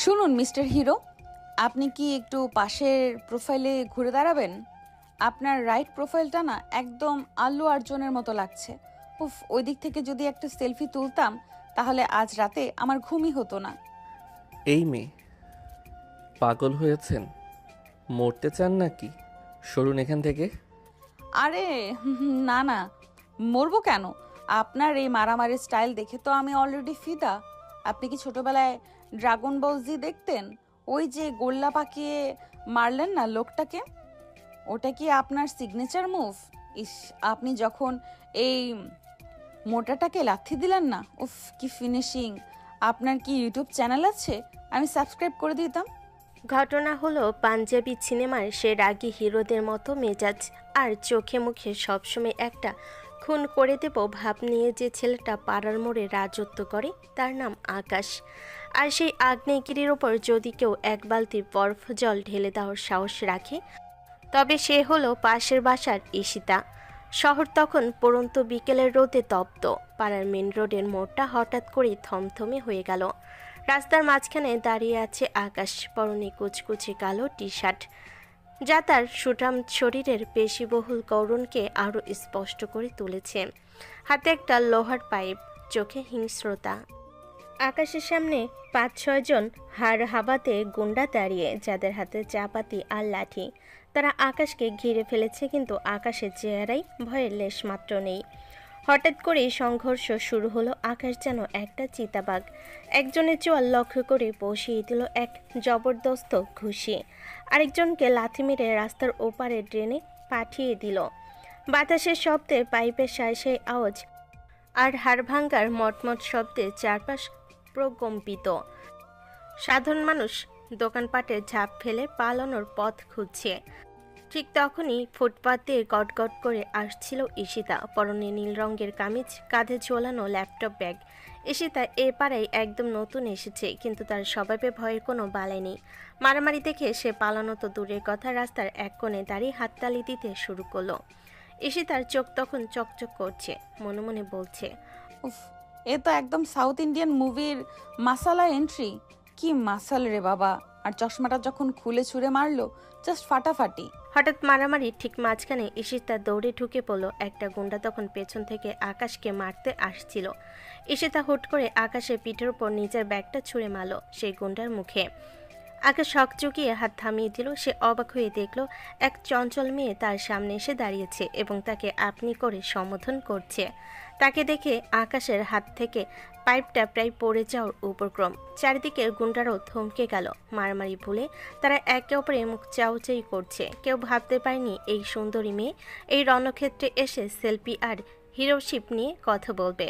শুনুন mister hero, আপনি কি একটু পাশের প্রোফাইলে ঘুরে দাঁড়াবেন? আপনার রাইট প্রোফাইলটা না একদম আল্লু অর্জুনের মতো লাগছে। উফ, ওই দিক থেকে যদি একটা সেলফি তুলতাম তাহলে আজ রাতে আমার ঘুমই হতো না। এই মেয়ে পাগল হয়েছেন? মরতে চান নাকি? সরুন এখান থেকে। আরে না না, মরবো কেন? আপনার এই মারামারি স্টাইল দেখে তো আমি অলরেডি ফিদা। আপনি কি ছোটবেলায় ড্রাগন বল জি দেখতেন? ওই যে গোল্লা পাকিয়ে মারলেন না লোকটাকে, ওটা কি আপনার সিগনেচার মুভ? ইস, আপনি যখন এই মোটাটাকে লাথি দিলেন না, উফ কি ফিনিশিং! আপনার কি ইউটিউব চ্যানেল আছে? আমি সাবস্ক্রাইব করে দিতাম। ঘটনা হলো পাঞ্জাবি সিনেমার সে রাগী হিরোদের মতো মেজাজ, আর চোখে মুখে সবসময় একটা খুন করে দেব ভাব নিয়ে যে ছেলেটা পাড়ার মোড়ে রাজত্ব করে তার নাম আকাশ। আর সেই আগ্নেয়গিরির ওপর যদি কেউ এক বালতি বরফ জল ঢেলে দেওয়ার সাহস রাখে তবে সে হলো পাশের বাসার ঈশিতা। শহর তখন পড়ন্ত বিকেলের রোদে তপ্ত। পাড়ার মেন রোডের মোড়টা হঠাৎ করেই থমথমে হয়ে গেল। রাস্তার মাঝখানে দাঁড়িয়ে আছে আকাশ, পরনে কুচকুচে কালো টি শার্ট, যা তার সুঠাম শরীরের পেশিবহুল গড়নকে আরও স্পষ্ট করে তুলেছে। হাতে একটা লোহার পাইপ, চোখে হিংস্রতা। আকাশের সামনে ৫-৬ জন হাড় হাবাতে গুন্ডা দাঁড়িয়ে, যাদের হাতে চাপাতি আর লাঠি। তারা আকাশকে ঘিরে ফেলেছে, কিন্তু আকাশের চেহারায় ভয়ের লেশমাত্র নেই। হঠাৎ করেই সংঘর্ষ শুরু হলো। আকাশ যেন একটা চিতাবাঘ। একজনের চোয়াল লক্ষ্য করে বসিয়ে দিল এক জবরদস্ত ঘুষি, আরেকজনকে লাথি মেরে রাস্তার ওপারে ড্রেনে পাঠিয়ে দিল। বাতাসের শব্দে, পাইপের সাঁই সাঁই আওয়াজ আর হাড় ভাঙ্গার মটমট শব্দে চারপাশ প্রকম্পিত। সাধারণ মানুষ দোকানপাটে ঝাঁপ ফেলে পালানোর পথ খুঁজছে। ঠিক তখনই ফুটপাত দিয়ে গটগট করে আসছিল ঈশিতা, পরনে নীল রঙের কামিজ, কাঁধে ঝোলানো ল্যাপটপ ব্যাগ। ঈশিতা এ পাড়ায় একদম নতুন এসেছে, কিন্তু তার স্বভাবে ভয়ের কোনো বালাই নেই। মারামারি দেখে সে পালানো তো দূরের কথা, রাস্তার এক কোণে দাঁড়িয়ে হাততালি দিতে শুরু করলো। ঈশিতার চোখ তখন চকচক করছে, মনে মনে বলছে, উফ, এ তো একদম সাউথ ইন্ডিয়ান মুভির মাসালা এন্ট্রি। কি মাসাল রে বাবা! আর চশমাটা যখন খুলে ছুঁড়ে মারলো, জাস্ট ফাটাফাটি। হঠাৎ মারামারি ঠিক মাঝখানে ঈশিতা দৌড়ে ঢুকে পড়ল। একটা গুন্ডা তখন পেছন থেকে আকাশকে মারতে আসছিল। ঈশিতা হুট করে আকাশের পিঠের উপর নিজের ব্যাগটা ছুঁড়ে মারল সেই গুন্ডার মুখে। আকাশ শক চুকিয়ে হাত থামিয়ে দিল। সে অবাক হয়ে দেখল এক চঞ্চল মেয়ে তার সামনে এসে দাঁড়িয়েছে এবং তাকে আপনি করে সম্বোধন করছে। তাকে দেখে আকাশের হাত থেকে পাইপটা প্রায় পড়ে যাওয়ার উপক্রম। চারিদিকের গুন্ডারাও থমকে গেল। মারামারি ভুলে তারা একে অপরে মুখ চাউচাই করছে। কেউ ভাবতে পারেনি এই সুন্দরী মেয়ে এই রণক্ষেত্রে এসে সেলফি আর হিরোশিপ নিয়ে কথা বলবে।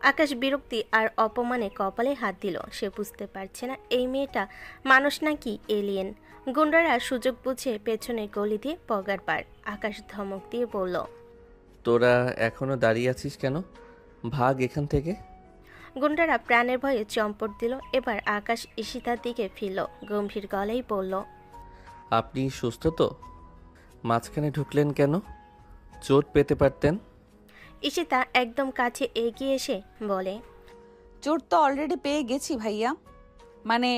আকাশ বিরক্তি আর অপমানে কপালে হাত দিল। সে বুঝতে পারছে না এই মেয়েটা মানুষ নাকি এলিয়েন। গুন্ডারা সুযোগ বুঝে পেছনে গলি দিয়ে পগার পার। আকাশ ধমক দিয়ে বলল, তোরা এখনো দাঁড়িয়ে আছিস কেন? ভাগ এখান থেকে। গুন্ডারা প্রাণের ভয়ে চম্পট দিল। এবার আকাশ ঈশিতার দিকে ফিরল, গম্ভীর গলায় বলল, আপনি সুস্থ তো? মাঝখানে ঢুকলেন কেন? চোট পেতে পারতেন। ঈশিতা একদম কাছে এগিয়ে এসে বলে, চোট তো অলরেডি পেয়ে গেছি ভাইয়া। মানে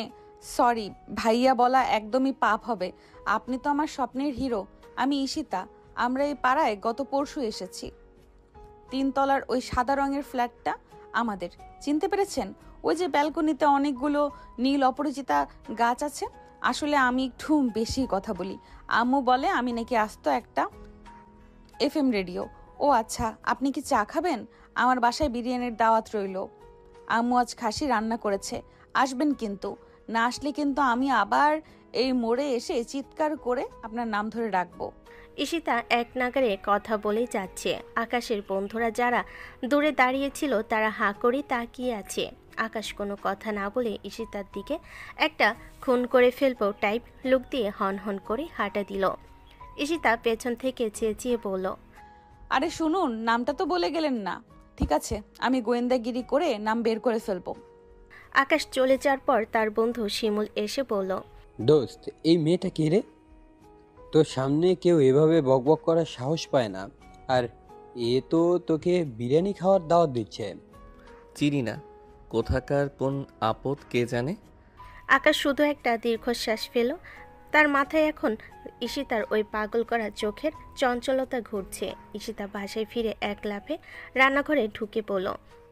সরি, ভাইয়া বলা একদমই পাপ হবে। আপনি তো আমার স্বপ্নের হিরো। আমি ঈশিতা। আমরা এই পাড়ায় গত পরশু এসেছি। 3 তলার ওই সাদা রঙের ফ্ল্যাটটা আমাদের। চিনতে পেরেছেন? ওই যে ব্যালকনিতে অনেকগুলো নীল অপরিচিতা গাছ আছে। আসলে আমি একটু বেশি কথা বলি। আম্মু বলে আমি নাকি আস্ত একটা এফএম রেডিও। ও আচ্ছা, আপনি কি চা খাবেন? আমার বাসায় বিরিয়ানির দাওয়াত রইল। আম্মু আজ খাসি রান্না করেছে, আসবেন কিন্তু। না আসলে কিন্তু আমি আবার এই মোড়ে এসে চিৎকার করে আপনার নাম ধরে ডাকবো। ঈশিতা এক নাগারে কথা বলেই যাচ্ছে। আকাশের বন্ধুরা যারা দূরে দাঁড়িয়েছিল তারা হাঁ করে তাকিয়ে আছে। আকাশ কোনো কথা না বলে ঈশিতার দিকে একটা খুন করে ফেলবো টাইপ লুক দিয়ে হন হন করে হাঁটা দিল। ঈশিতা পেছন থেকে চেঁচিয়ে বলল, আরে শুনুন, নামটা তো বলে গেলেন না। ঠিক আছে, আমি গোয়েন্দাগিরি করে নাম বের করে ফেলবো। আকাশ চলে যাওয়ার পর তার বন্ধু শিমুল এসে বলল, দোস্ত, এই মেয়েটা কে রে? তোর সামনে কেউ এভাবে বকবক করার সাহস পায় না। আর এ তো তোকে বিরিয়ানি খাওয়ার দাওয়াত দিচ্ছে। চিনি না, কোথাকার কোন আপদ কে জানে। আকাশ শুধু একটা দীর্ঘশ্বাস ফেল। তার মাথায় এখন ঈশিতার ওই পাগল করা চোখের চঞ্চলতা ঘুরছে। ঈশিতা বাসায় ফিরে এক লাফে রান্নাঘরে ঢুকে পড়ল।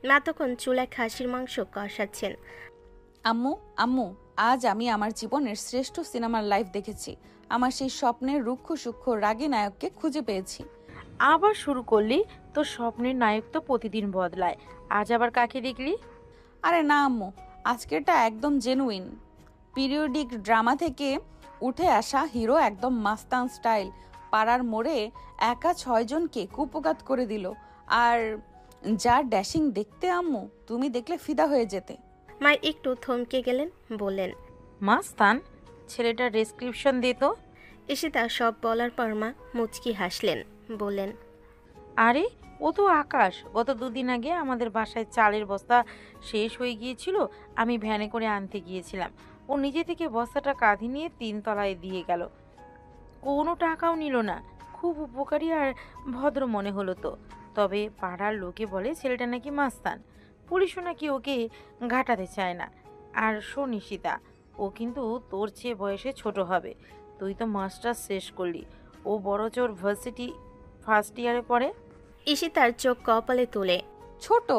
মা তখন চুলায় খাসির মাংস কষাচ্ছেন। আম্মু আম্মু, আজ আমি আমার জীবনের শ্রেষ্ঠ সিনেমার লাইভ দেখেছি। আমার সেই স্বপ্নের রুক্ষ সূক্ষ্ম রাগী নায়ককে খুঁজে পেয়েছি। আবার শুরু করলি? তোর স্বপ্নের নায়ক তো প্রতিদিন বদলায়, আজ আবার কাকে দেখলি? আরে না আম্মু, আজকেরটা একদম জেনুইন। পিরিয়ডিক ড্রামা থেকে উঠে আসা হিরো, একদম মাস্তান স্টাইল। পাড়ার মোড়ে একা 6 জনকে কুপকাত করে দিল। আর যার ড্যাশিং দেখতে আম্মু, তুমি দেখলে ফিদা হয়ে যেতে। মা একটু থমকে গেলেন, বললেন, মাস্তান? ছেলেটার ডেসক্রিপশন দে তো। ঈশিতা সব বলার পর মা মুচকি হাসলেন, বললেন, আরে ও তো আকাশ। গত 2 দিন আগে আমাদের বাসায় চালের বস্তা শেষ হয়ে গিয়েছিল, আমি ভ্যানে করে আনতে গিয়েছিলাম। ও নিজে থেকে বস্তাটা কাঁধে নিয়ে 3 তলায় দিয়ে গেল, কোনো টাকাও নিল না। খুব উপকারী আর ভদ্র মনে হলো তো। তবে পাড়ার লোকে বলে ছেলেটা নাকি মাস্তান, পুলিশও নাকি ওকে ঘাটাতে চায় না। আর শোন ঈশিতা, ও কিন্তু তোর চেয়ে বয়সে ছোট হবে। তুই তো মাস্টার্স শেষ করলি, ও বড় জোর ভার্সিটি ফার্স্ট ইয়ারে পড়ে। ঈশিতার চোখ কপালে তুলে, ছোট?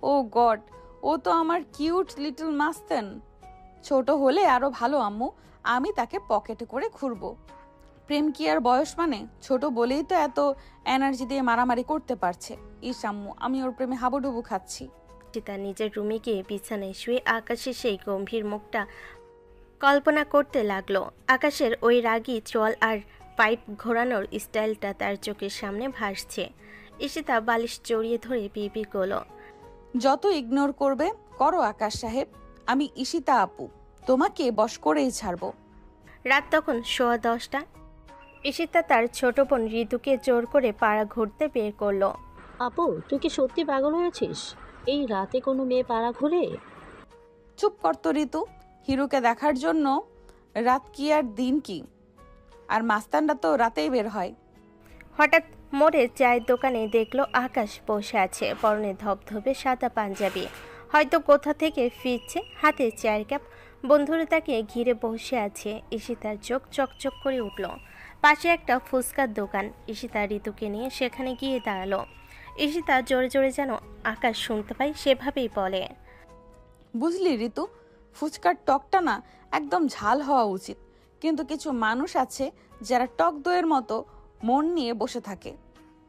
ও গড, ও তো আমার কিউট লিটল মাস্তান। ছোট হলে আরো ভালো আম্মু, আমি তাকে পকেটে করে ঘুরবো। প্রেম কি আর বয়স মানে? ছোট বলেই তো এত এনার্জি দিয়ে মারামারি করতে পারছে। ইস আম্মু, আমি ওর প্রেমে হাবুডুবু খাচ্ছি। ঈশিতা নিজের রুমে গিয়ে বিছানায় শুয়ে আকাশের সেই গম্ভীর মুখটা কল্পনা করতে লাগলো। আকাশের ওই রাগী চল আর পাইপ ঘোরানোর স্টাইলটা তার চোখের সামনে ভাসছে। ঈশিতা বালিশ জড়িয়ে ধরে বিড়বিড় করলো, যত ইগনোর করবে করো আকাশ সাহেব, আমি ঈশিতা আপু, তোমাকে বশ করেই ছাড়বো। রাত তখন 10:15। ঈশিতা তার ছোট বোন ঋতুকে জোর করে পাড়া ঘুরতে বের করলো। আপু, তুই কি সত্যি পাগল হয়েছিস? এই রাতে কোনো মেয়ে পাড়া ঘুরে? চুপ কর তো ঋতু, হিরোকে দেখার জন্য রাত কি আর দিন কি? আর মাস্তানরা তো রাতেই বের হয়। হঠাৎ মোড়ে চায়ের দোকানে দেখলো আকাশ বসে আছে, পরনে ধবধবে সাদা পাঞ্জাবি, হয়তো কোথা থেকে ফিরছে, হাতে চায়ের কাপ। বন্ধুরা তাকে ঘিরে বসে আছে। ঈশিতার চোখ চকচক করে উঠল। পাশে একটা ফুচকার দোকান। ঈশিতা ঋতুকে নিয়ে সেখানে গিয়ে দাঁড়ালো। ঈশিতা জোরে জোরে যেন আকাশ শুনতে পায় সেভাবেই বলে, বুঝলি ঋতু, ফুচকার টকটা না একদম ঝাল হওয়া উচিত। কিন্তু কিছু মানুষ আছে যারা টক দইয়ের মতো মন নিয়ে বসে থাকে।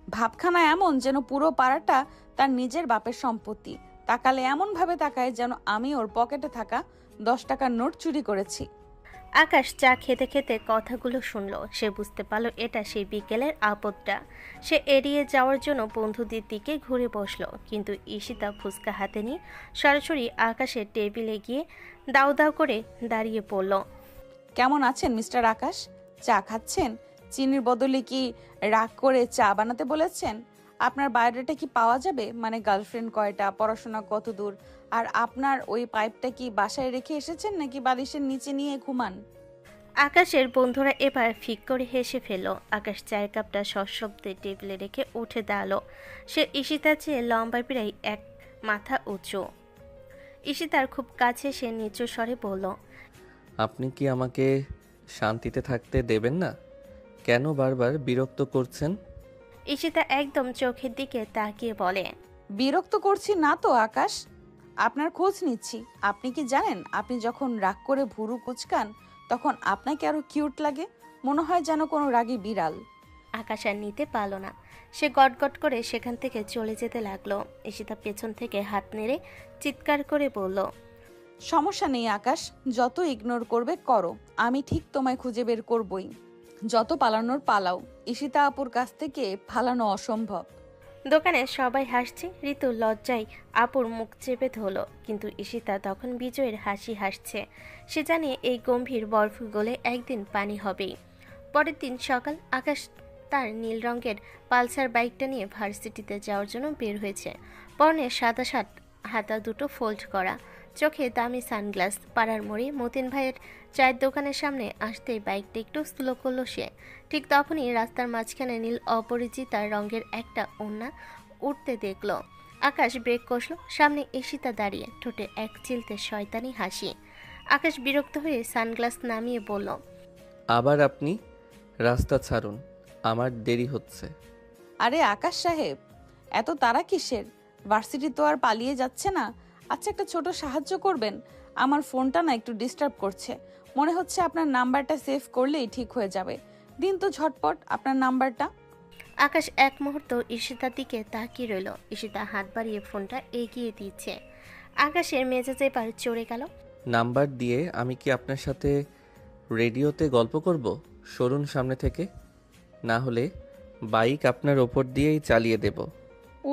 ভাবখানা এমন যেন পুরো পাড়াটা তার নিজের বাপের সম্পত্তি। তাকালে এমন ভাবে তাকায় যেন আমি ওর পকেটে থাকা 10 টাকার নোট চুরি করেছি। আকাশ চা খেতে খেতে কথাগুলো শুনল। সে বুঝতে পারল এটা সেই বিকেলের আপদটা। সে এড়িয়ে যাওয়ার জন্য বন্ধুদের দিকে ঘুরে বসলো, কিন্তু ঈশিতা ফুচকা হাতে নিয়ে সরাসরি আকাশের টেবিলে গিয়ে দাউ দাউ করে দাঁড়িয়ে পড়ল। কেমন আছেন মিস্টার আকাশ? চা খাচ্ছেন? চিনির বদলে কি রাগ করে চা বানাতে বলেছেন? আপনার বায়োডাটা কি পাওয়া যাবে? মানে গার্লফ্রেন্ড কয়টা, পড়াশোনা কত দূর, আর আপনার ওই পাইপটা কি বাসায় রেখে এসেছেন নাকি বালিশের নিচে নিয়ে ঘুমান? আকাশের বন্ধুরা এবার ফিক করে হেসে ফেলল। আকাশ চায়ের কাপটা সশব্দে টেবিলে রেখে উঠে দাঁড়ালো। সে ঈশিতার চেয়ে লম্বা প্রায় 1 মাথা উঁচু। ঈশিতার খুব কাছে সে নিচু স্বরে বলল, আপনি কি আমাকে শান্তিতে থাকতে দেবেন না? কেন বারবার বিরক্ত করছেন? ঈশিতা একদম চোখের দিকে তাকিয়ে বলে, বিরক্ত করছি না তো আকাশ, আপনার খোঁজ নিচ্ছি। আপনি কি জানেন, আপনি যখন রাগ করে ভুরু কুচকান তখন আপনাকে আরো কিউট লাগে, মনে হয় যেন কোনো রাগী বিড়াল। আকাশ আর নিতে পারল না। সে গটগট করে সেখান থেকে চলে যেতে লাগলো। ঈশিতা পেছন থেকে হাত নেড়ে চিৎকার করে বলল, সমস্যা নেই আকাশ, যত ইগনোর করবে করো, আমি ঠিক তোমায় খুঁজে বের করবই। যত পালানোর পালাও, ঈশিতা আপুর কাছ থেকে পালানো অসম্ভব। দোকানে সবাই হাসছে। ঋতু লজ্জায় আপুর মুখ চেপে ধরলো, কিন্তু ঈশিতা তখন বিজয়ের হাসি হাসছে। সে জানে এই গম্ভীর বরফ গলে একদিন পানি হবেই। পরের দিন সকাল, আকাশ তার নীল রঙের পালসার বাইকটা নিয়ে ভার্সিটিতে যাওয়ার জন্য বের হয়েছে। পরনে সাদা শার্ট, হাতা দুটো ফোল্ড করা, চোখে দামি সানগ্লাস। পাড়ার মোড়ে মতিন ভাইয়ের চায়ের দোকানের সামনে আসতেই বাইকটা একটু স্লো করলো সে। ঠিক তখনই রাস্তার মাঝখানে নীল অপরিচিতা রঙের একটা ওড়না উঠতে দেখলো। আকাশ ব্রেক কষলো। সামনে ঈশিতা দাঁড়িয়ে, ঠোঁটে এক চিলতে শয়তানি হাসি। আকাশ বিরক্ত হয়ে সানগ্লাস নামিয়ে বলল, আবার আপনি? রাস্তা ছাড়ুন, আমার দেরি হচ্ছে। আরে আকাশ সাহেব, এত তাড়া কিসের? ভার্সিটি তো আর পালিয়ে যাচ্ছে না। আচ্ছা, একটা ছোট সাহায্য করবেন? আমার ফোনটা না একটু ডিস্টার্ব করছে। মনে হচ্ছে আপনার নাম্বারটা সেভ করলেই ঠিক হয়ে যাবে। দিন তো ঝটপট আপনার নাম্বারটা। আকাশ এক মুহূর্ত ঈশিতার দিকে তাকিয়ে রইল। ঈশিতা হাত বাড়িয়ে ফোনটা এগিয়ে দিচ্ছে। আকাশের মেজাজে এবার চড়ে গেল। নাম্বার দিয়ে আমি কি আপনার সাথে রেডিওতে গল্প করব? সরুন সামনে থেকে, না হলে বাইক আপনার ওপর দিয়েই চালিয়ে দেব।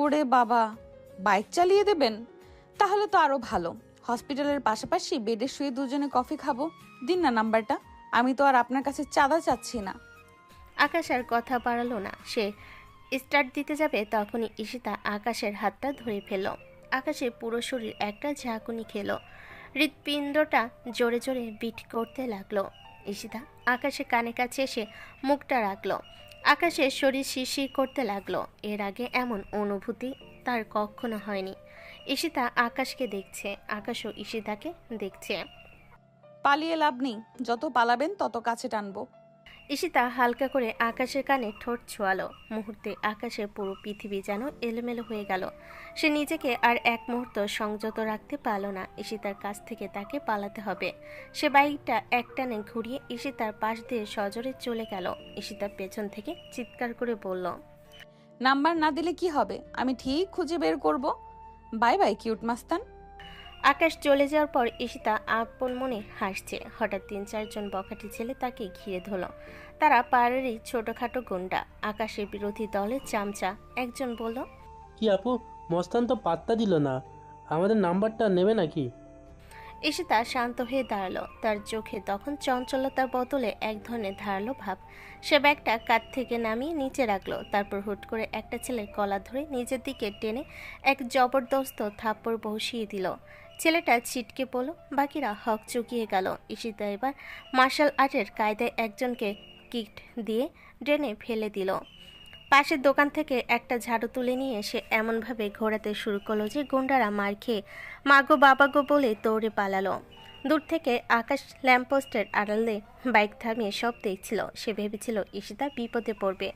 ওরে বাবা, বাইক চালিয়ে দেবেন? তাহলে তো আরো ভালো। হসপিটালের পাশাপাশি বেডে শুয়ে দুজনে কফি খাবো। দিন না নাম্বারটা। আমি তো আর আপনার কাছে চাঁদা চাচ্ছি না। আকাশ আর কথা বাড়ালো না। সে স্টার্ট দিতে যাবে তখনই ঈশিতা আকাশের হাতটা ধরে ফেলল। আকাশের পুরো শরীর একটা ঝাঁকুনি খেলো। হৃৎপিণ্ডটা জোরে জোরে বিট করতে লাগলো। ঈশিতা আকাশের কানে কাছে এসে মুখটা রাখলো। আকাশের শরীর শিরশির করতে লাগলো। এর আগে এমন অনুভূতি তার কখনো হয়নি। ঈশিতা আকাশকে দেখছে, আকাশও ঈশিতাকে দেখছে। পালিয়ে লাভ নেই, যত পালাবেন তত কাছে টানবো। ঈশিতা হালকা করে আকাশের কানে ঠোঁট ছোঁয়ালো। মুহূর্তে আকাশের পুরো পৃথিবী যেন এলোমেলো হয়ে গেল। সে নিজেকে আর এক মুহূর্ত সংযত রাখতে পারল না। ঈশিতার কাছ থেকে তাকে পালাতে হবে। সে বাইকটা একটানে ঘুরিয়ে ঈশিতার পাশ দিয়ে সজোরে চলে গেল। ঈশিতার পেছন থেকে চিৎকার করে বলল, নাম্বার না দিলে কি হবে? আমি ঠিক খুঁজে বের করব। বাই বাই কিউট মাস্তান। আকাশ চলে যাওয়ার পর ঈশিতা আপন মনে হাসছে। হঠাৎ 3-4 জন বখাটে ছেলে তাকে ঘিরে ধরল। তারা পাড়ারই ছোটখাটো গুন্ডা, আকাশের বিরোধী দলের চামচা। একজন বলল, কি আপু, মস্তান তো পাত্তা দিল না, আমাদের নাম্বারটা নেবে নাকি? ঈশিতা শান্ত হয়ে দাঁড়ালো। তার চোখে তখন চঞ্চলতার বদলে এক ধরনের ধারালো ভাব। সে ব্যাগটা কাঁধ থেকে নামিয়ে নিচে রাখলো। তারপর হুট করে একটা ছেলের গলা ধরে নিজের দিকে টেনে এক জবরদস্ত থাপ্পড় বসিয়ে দিল। ছেলেটা ছিটকে পড়ল। বাকিরা হক চুকিয়ে গেল। ঈশিতা এবার মার্শাল আর্টের কায়দায় একজনকে কিক দিয়ে ড্রেনে ফেলে দিল। পাশের দোকান থেকে একটা ঝাড়ু তুলে নিয়ে এসে এমনভাবে ঘোরাতে শুরু করলো যে গুন্ডারা মার খেয়ে মাগো বাবাগো বলে দৌড়ে পালালো। দূর থেকে আকাশ ল্যাম্পপোস্টের আড়ালে বাইক থামিয়ে সব দেখছিল। সে ভেবেছিল ঈশিতা বিপদে পড়বে,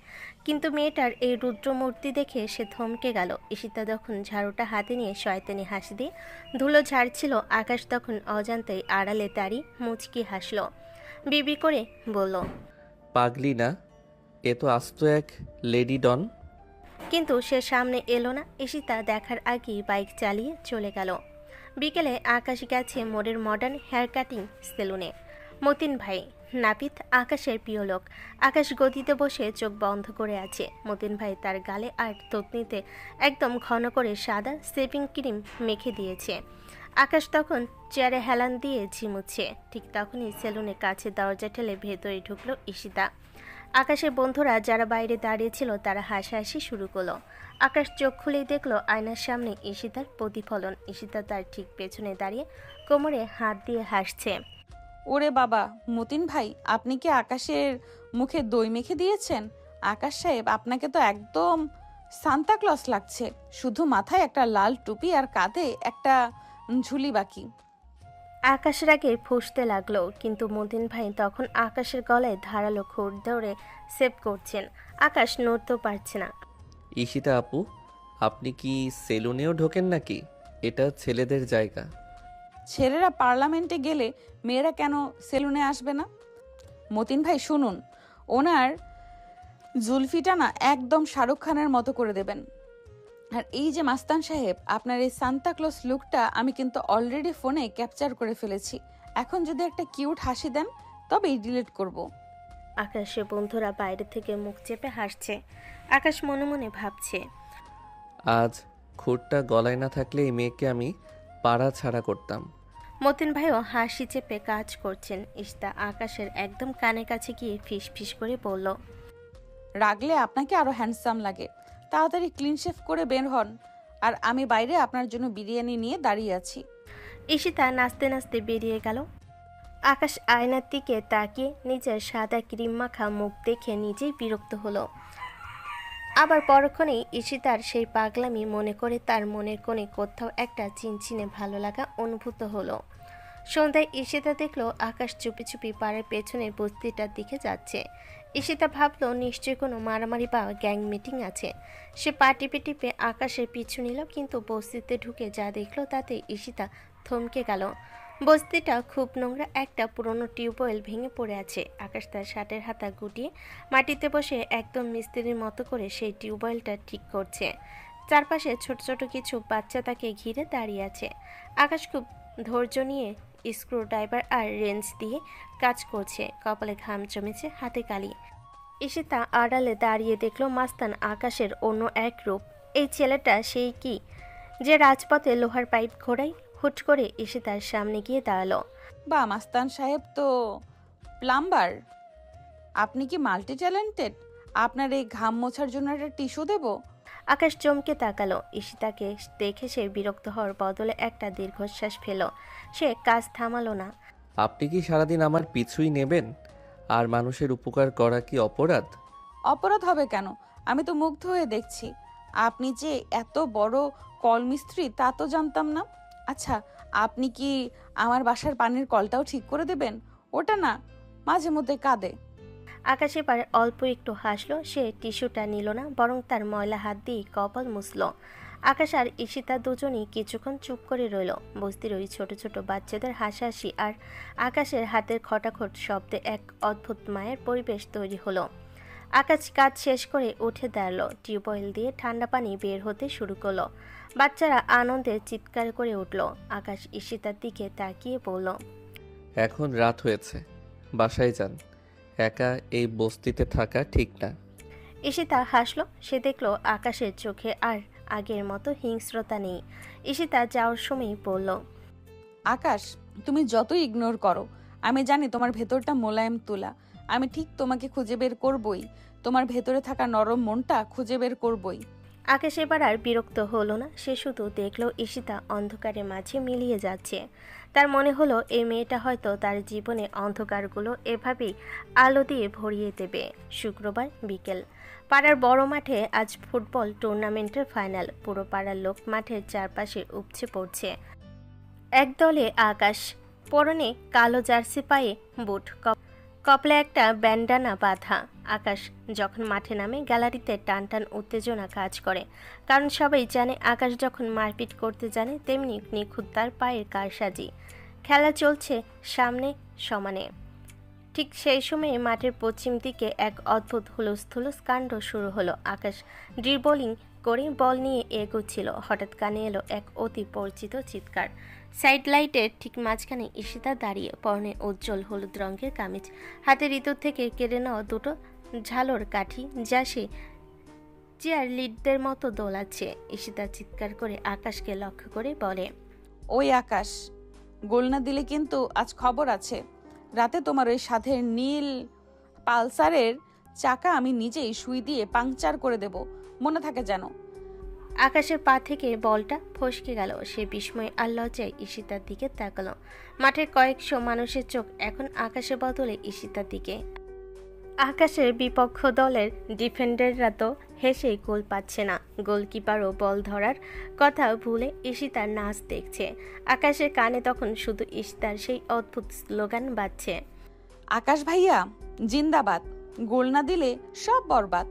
কিন্তু মেয়েটার এই রুদ্রমূর্তি দেখে সে থমকে গেল। ঈশিতা যখন ঝাড়ুটা হাতে নিয়ে শয়তানি হাসি দিয়ে ধুলো ঝাড়ছিল, আকাশ তখন অজান্তেই আড়ালে দাঁড়িয়ে মুচকি হাসলো। বিবি করে বলল, পাগলি না, এ তো আস্ত এক লেডি ডন। কিন্তু সে সামনে এলো না। ঈশিতা দেখার আগেই বাইক চালিয়ে চলে গেল। বিকেলে আকাশ গেছে মোড়ের মডার্ন হেয়ার কাটিং সেলুনে। মতিন ভাই নাপিত আকাশের প্রিয় লোক। আকাশ গদিতে বসে চোখ বন্ধ করে আছে। মতিন ভাই তার গালে আর থুতনিতে একদম ঘন করে সাদা শেভিং ক্রিম মেখে দিয়েছে। আকাশ তখন চেয়ারে হেলান দিয়ে ঝিমুচ্ছে। ঠিক তখনই সেলুনের কাছে দরজা ঠেলে ভেতরে ঢুকলো ঈশিতা। আকাশের বন্ধুরা যারা বাইরে দাঁড়িয়েছিল তারা হাসাহাসি শুরু করলো। আকাশ চোখ খুলেই দেখলো আয়নার সামনে ঈশিতার প্রতিফলন। ঈশিতা তার ঠিক পেছনে দাঁড়িয়ে কোমরে হাত দিয়ে হাসছে। ওরে বাবা, মতিন ভাই, আপনি কি আকাশের মুখে দই মেখে দিয়েছেন? আকাশ সাহেব, আপনাকে তো একদম সান্তা ক্লজ লাগছে। শুধু মাথায় একটা লাল টুপি আর কাঁধে একটা ঝুলি বাকি। আকাশের আগে ফুঁসতে লাগলো, কিন্তু মতিন ভাই তখন আকাশের গলায় ধারালো খুঁট ধরে সেভ করছেন। আকাশ নড়তেও পারছে না। ঈশিতা আপু, আপনি কি সেলুনেও ঢোকেন নাকি? এটা ছেলেদের জায়গা। ছেলেরা পার্লামেন্টে গেলে মেয়েরা কেন সেলুনে আসবে না? মতিন ভাই শুনুন, ওনার জুলফিটা না একদম শাহরুখ খানের মতো করে দেবেন। আর এই যে মাস্তান সাহেব, আপনার এই সান্তা ক্লজ লুকটা আমি কিন্তু অলরেডি ফোনে ক্যাপচার করে ফেলেছি। এখন যদি একটা কিউট হাসি দেন তবেই ডিলিট করব। আকাশের বন্ধুরা বাইরে থেকে মুখ চেপে হাসছে। আকাশ মনে মনে ভাবছে, আজ খুঁটটা গলায় না থাকলে এই মেয়েকে আমি পাড়া ছাড়া করতাম। মতিন ভাইও হাসি চেপে কাজ করছেন। ঈশিতা আকাশের একদম কানে কাছে গিয়ে ফিস ফিস করে বলল, রাগলে আপনাকে আরো হ্যান্ডসাম লাগে। তাড়াতাড়ি ক্লিন শেভ করে বের হন, আর আমি বাইরে আপনার জন্য বিরিয়ানি নিয়ে দাঁড়িয়ে আছি। ঈশিতা নাচতে নাচতে বেরিয়ে গেল। আকাশ আয়নার দিকে তাকিয়ে নিজের সাদা ক্রিম মাখা মুখ দেখে নিজেই বিরক্ত হলো। আবার পরক্ষণেই ঈশিতার সেই পাগলামি মনে করে তার মনের কোণে কোথাও একটা চিনচিনে ভালো লাগা অনুভূত হলো। সন্ধ্যায় ঈশিতা দেখলো আকাশ চুপি চুপি পাড়ার পেছনের বস্তিটার দিকে যাচ্ছে। ঈশিতা ভাবলো নিশ্চয়ই কোনো মারামারি বা গ্যাং মিটিং আছে। সে পা টিপে টিপে আকাশের পিছু নিল, কিন্তু বস্তিতে ঢুকে যা দেখলো তাতে ঈশিতা থমকে গেল। বস্তিটা খুব নোংরা, একটা পুরনো টিউবওয়েল ভেঙে পড়ে আছে। আকাশ তার শার্টের হাতা গুটিয়ে মাটিতে বসে একদম মিস্ত্রির মতো করে সেই টিউবওয়েলটা ঠিক করছে। চারপাশে ছোট ছোট কিছু বাচ্চা তাকে ঘিরে দাঁড়িয়ে আছে। আকাশ খুব ধৈর্য নিয়ে স্ক্রু ড্রাইভার আর রেঞ্জ দিয়ে কাজ করছে। কপালে ঘাম জমেছে, হাতে কালি। ঈশিতা আড়ালে দাঁড়িয়ে দেখলো মাস্তান আকাশের অন্য এক রূপ। এই ছেলেটা সেই কি যে রাজপথে লোহার পাইপ ঘোরায়? হুট করে ঈশিতার সামনে গিয়ে দাঁড়ালো। বা মাস্তান সাহেব তো প্লাম্বার। আপনি কি মাল্টি ট্যালেন্টেড? আপনার এই ঘাম মোছার জন্য একটা টিস্যু দেবো? আকাশ চমকে তাকালো। ঈশিতাকে দেখে সে বিরক্ত হওয়ার বদলে একটা দীর্ঘশ্বাস ফেল। সে কাজ থামালো না। আপনি কি সারাদিন আমার পিছুই নেবেন? আর মানুষের উপকার করা কি অপরাধ? অপরাধ হবে কেন? আমি তো মুগ্ধ হয়ে দেখছি। আপনি যে এত বড় কলমিস্ত্রি তা তো জানতাম না। আচ্ছা, আপনি কি আমার বাসার পানির কলটাও ঠিক করে দেবেন? ওটা না মাঝে মধ্যে কাঁদে। আকাশ এবার অল্প একটু হাসলো। সে টিস্যুটা নিল না, বরং তার ময়লা হাত দিয়ে কপাল মুছল। আকাশ আর ঈশিতা দুজনই কিছুক্ষণ চুপ করে রইল। বস্তির ওই ছোট ছোট বাচ্চাদের হাসাহাসি আর আকাশের হাতের খটাখট শব্দে এক অদ্ভুত মায়ের পরিবেশ তৈরি হলো। আকাশ কাজ শেষ করে উঠে দাঁড়ালো। টিউবওয়েল দিয়ে ঠান্ডা পানি বের হতে শুরু করলো। বাচ্চারা আনন্দে চিৎকার করে উঠল। আকাশ ঈশিতার দিকে তাকিয়ে বলল, এখন রাত হয়েছে, বাসায় যান। একা এই বস্তিতে থাকা ঠিক না। ঈশিতা হাসলো। সে দেখলো আকাশের চোখে আর আগের মতো হিংস্রতা নেই। ঈশিতা যাওয়ার সময়ই বলল, আকাশ, তুমি যতই ইগনোর করো, আমি জানি তোমার ভেতরটা মোলায়েম তুলা। আমি ঠিক তোমাকে খুঁজে বের করবই। তোমার ভেতরে থাকা নরম মনটা খুঁজে বের করবই। আকাশ এবার আর বিরক্ত হলো না। সে শুধু দেখলো ঈশিতা অন্ধকারের মাঝে মিলিয়ে যাচ্ছে। তার মনে হলো এই মেয়েটা হয়তো তার জীবনে অন্ধকারগুলো এভাবেই আলো দিয়ে ভরিয়ে দেবে। শুক্রবার বিকেল, পাড়ার বড় মাঠে আজ ফুটবল টুর্নামেন্টের ফাইনাল। পুরো পাড়ার লোক মাঠের চারপাশে উপচে পড়ছে। একদলে আকাশ, পরনে কালো জার্সি, পায়ে বুট, কপালে একটা ব্যান্ডানা বাঁধা। আকাশ যখন মাঠে নামে গ্যালারিতে টান টান উত্তেজনা কাজ করে, কারণ সবাই জানে আকাশ যখন মারপিট করতে জানে তেমনি নিখুঁত তার পায়ের কারসাজি। খেলা চলছে সামনে সমানে। ঠিক সেই সময়ে মাঠের পশ্চিম দিকে এক অদ্ভুত হুলস্থুলুস কাণ্ড শুরু হলো। আকাশ ড্রিবলিং করে বল নিয়ে এগোচ্ছিল। হঠাৎ কানে এলো এক অতি পরিচিত চিৎকার। সাইড লাইটের ঠিক মাঝখানে ঈশিতা দাঁড়িয়ে, পরনে উজ্জ্বল হলুদ রঙের কামিজ, হাতের ইঁদুর থেকে কেড়ে নেওয়া দুটো ঝালর কাঠি, যা সে চেয়ার লিডদের মতো দোলাচ্ছে। ঈশিতা চিৎকার করে আকাশকে লক্ষ্য করে বলে, ওই আকাশ, গোল না দিলে কিন্তু আজ খবর আছে। রাতে তোমার ওই সাধের নীল পালসারের চাকা আমি নিজেই সুই দিয়ে পাংচার করে দেব, মনে থাকে যেন। আকাশের পা থেকে বলটা ফসকে গেল। সে বিস্ময়ে আর লজ্জায় ঈশিতার দিকে তাকালো। মাঠের কয়েকশো মানুষের চোখ এখন আকাশের বদলে ঈশিতার দিকে। আকাশের বিপক্ষ দলের ডিফেন্ডাররা তো হেসেই গোল পাচ্ছে না। গোলকিপারও বল ধরার কথা ভুলে ঈশিতার নাচ দেখছে। আকাশের কানে তখন শুধু ঈশিতার সেই অদ্ভুত স্লোগান বাজছে, আকাশ ভাইয়া জিন্দাবাদ, গোল না দিলে সব বরবাদ।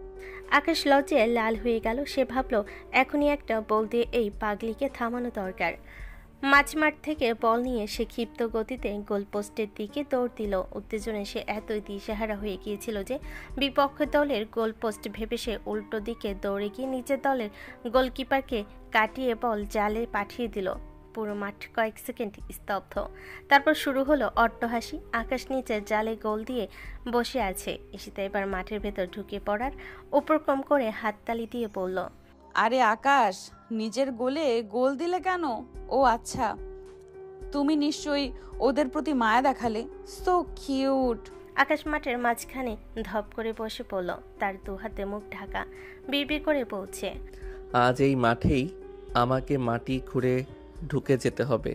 আকাশ লজ্জায় লাল হয়ে গেল। সে ভাবল এখনই একটা বল দিয়ে এই পাগলিকে থামানো দরকার। মাঝমাঠ থেকে বল নিয়ে সে ক্ষিপ্ত গতিতে গোলপোস্টের দিকে দৌড় দিল। উত্তেজনায় সে এতই দিশেহারা হয়ে গিয়েছিল যে বিপক্ষ দলের গোলপোস্ট ভেবে সে উল্টো দিকে দৌড়ে গিয়ে নিজের দলের গোলকিপারকে কাটিয়ে বল জালে পাঠিয়ে দিল। পুরো মাঠ কয়েক সেকেন্ড স্তব্ধ। তারপর শুরু হলো অট্টহাসি। আকাশ নিচের জালে গোল দিয়ে বসে আছে। ঈশিতা এবার মাঠের ভেতর ঢুকে পড়ার উপক্রম করে হাততালি দিয়ে বলল, আরে আকাশ, নিজের গোলে গোল দিলে কেন? ও আচ্ছা, তুমি নিশ্চয়ই ওদের প্রতি মায়া দেখালে। So cute. আকাশ মাঠের মাঝখানে ধপ করে বসে পড়ল। তার দু হাতে মুখ ঢাকা, বিড়বিড় করে বলছে, আজ এই মাঠেই আমাকে মাটি খুঁড়ে ঢুকে যেতে হবে।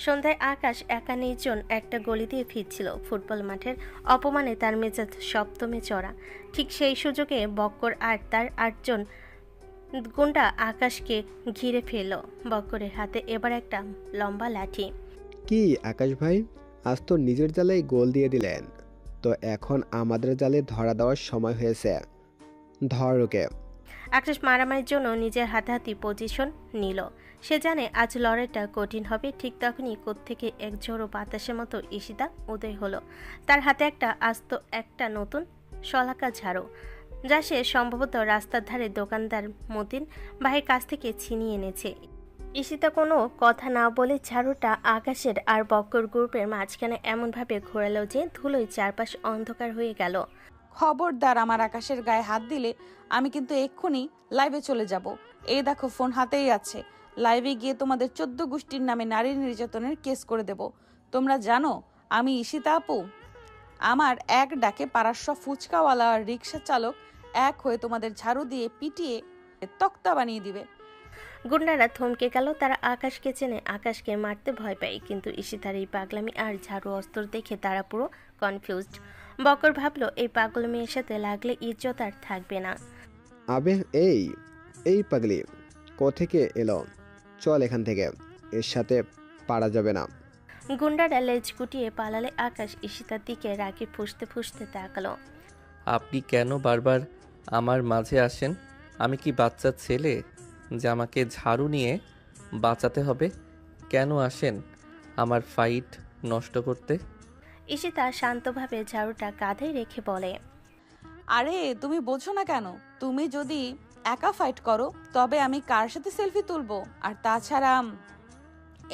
সন্ধ্যায় আকাশ একা নির্জন একটা গলি দিয়ে ফিরছিল। ফুটবল মাঠের অপমানে তার মেজাজ সপ্তমে চড়া। ঠিক সেই সুযোগে বক্কর আর তার 8 জন গুন্ডা আকাশকে ঘিরে ফেলল। বক্করের হাতে এবার একটা লম্বা লাঠি। কি আকাশ ভাই, আজ তো নিজের জালেই গোল দিয়ে দিলেন। তো এখন আমাদের জালে ধরা দেওয়ার সময় হয়েছে। ধর ওকে। আকাশ মারামারির জন্য নিজের হাতাহাতি পজিশন নিল। সে জানে আজ লড়াইটা কঠিন হবে। ঠিক তখনই কোত্থেকে এক ঝোড়ো বাতাসের মতো ঈশিতা উদয় হলো। তার হাতে একটা নতুন শলাকা ঝাড়ু, যা সে সম্ভবত রাস্তার ধারে দোকানদার মতিন ভাইয়ের কাছ থেকে ছিনিয়ে এনেছে। ঈশিতা কোনো কথা না বলে ঝাড়ুটা আকাশের আর বক্কর গ্রুপের মাঝখানে এমনভাবে ঘোরালো যে ধুলোয় চারপাশ অন্ধকার হয়ে গেল। খবরদার আমার আকাশের গায়ে হাত দিলে আমি কিন্তু এক্ষুনি লাইভে চলে যাব। এই দেখো ফোন হাতেই আছে। লাইভে গিয়ে তোমাদের 14 গোষ্ঠীর নামে নারী নির্যাতনের কেস করে দেব। তোমরা জানো আমি ঈশিতা আপু? আমার এক ডাকে পাড়ার সব ফুচকাওয়ালা আর রিক্সা চালক এক হয়ে তোমাদের ঝাড়ু দিয়ে পিটিয়ে তক্তা বানিয়ে দিবে। গুন্ডারা থমকে গেল। তারা আকাশকে চেনে, আকাশকে মারতে ভয় পায়, কিন্তু ঈশিতার এই পাগলামি আর ঝাড়ু অস্ত্র দেখে তারা পুরো কনফিউজড। বকর ভাবলো এই পাগল মেয়ের সাথে লাগলে ইজ্জত আর থাকবে না। আবে এই পাগলি কোথেকে এলো? চল এখান থেকে, এর সাথে পারা যাবে না। গুন্ডারা লেজ গুটিয়ে পালালে আকাশ ঈশিতার দিকে রাগে ফুঁসতে ফুঁসতে তাকালো। আপনি কেন বারবার আমার মাঝে আসেন? আমি কি বাচ্চা ছেলে যে আমাকে ঝাড়ু নিয়ে বাঁচাতে হবে? কেন আসেন আমার ফাইট নষ্ট করতে? ঈশিতা শান্তভাবে ঝাড়ুটা কাঁধে রেখে বলে, আরে তুমি বোঝো না কেন? তুমি যদি একা ফাইট করো তবে আমি কার সাথে সেলফি তুলবো? আর তাছাড়া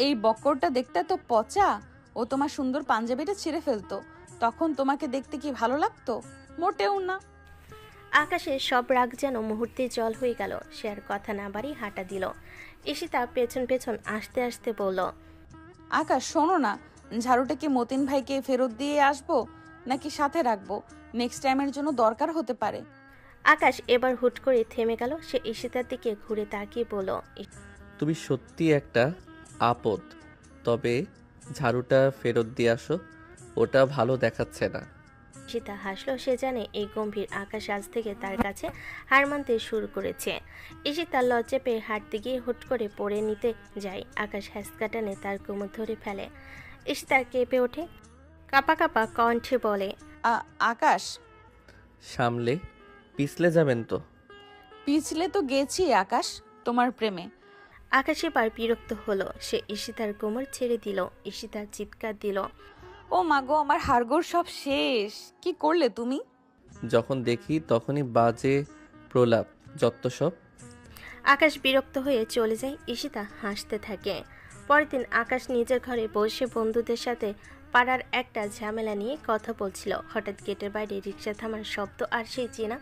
এই বক্করটা দেখতে তো পচা। ও তোমার সুন্দর পাঞ্জাবিটা ছিঁড়ে ফেলতো, তখন তোমাকে দেখতে কি ভালো লাগতো? মোটেও না। আকাশের সব রাগ যেন মুহূর্তে জল হয়ে গেল। সে আর কথা না বাড়ি হাঁটা দিল। ঈশিতা পেছন পেছন আসতে আসতে বলল, আকাশ শোনো না, ঝাড়ুটা কি মতিন ভাইকে ফেরত দিয়ে আসবো নাকি সাথে রাখবো? নেক্সট টাইমের জন্য দরকার হতে পারে। আকাশ এবার হুট করে থেমে গেল। সে ঈশিতার দিকে ঘুরে তাকিয়ে বলল, তুমি সত্যি একটা আপদ। তবে ঝাড়ুটা ফেরত দিয়ে আসো, ওটা ভালো দেখাচ্ছে না। ঈশিতা হাসলো। সে জানে এই গম্ভীর আকাশ আজ থেকে তার কাছে হার মানতে শুরু করেছে। ঈশিতা লজ্জা পেয়ে হাঁটতে গিয়ে হুট করে পড়ে নিতে যায়। আকাশ হ্যাঁচকা টানে তার কোমর ধরে ফেলে। ঈশিতা কেঁপে ওঠে, কাঁপা কাঁপা কণ্ঠে বলে, আকাশ সামলে, পিছলে যাবেন তো। পিছলে তো গেছি আকাশ তোমার প্রেমে। আকাশ এবার বিরক্ত হলো। সে ঈশিতার কোমর ছেড়ে দিল। ঈশিতা চিৎকার দিল, ও মাগো, আমার হাড়গোড় সব শেষ। কি করলে তুমি? যখন দেখি তখনই বাজে প্রলাপ, যত সব। আকাশ বিরক্ত হয়ে চলে যায়। ঈশিতা হাসতে থাকে। পরের দিন আকাশ নিজের ঘরে বসে বন্ধুদের সাথে পাড়ার একটা ঝামেলা নিয়ে কথা বলছিল। হঠাৎ গেটের বাইরে রিক্সা থামার শব্দ আর সেই চেনা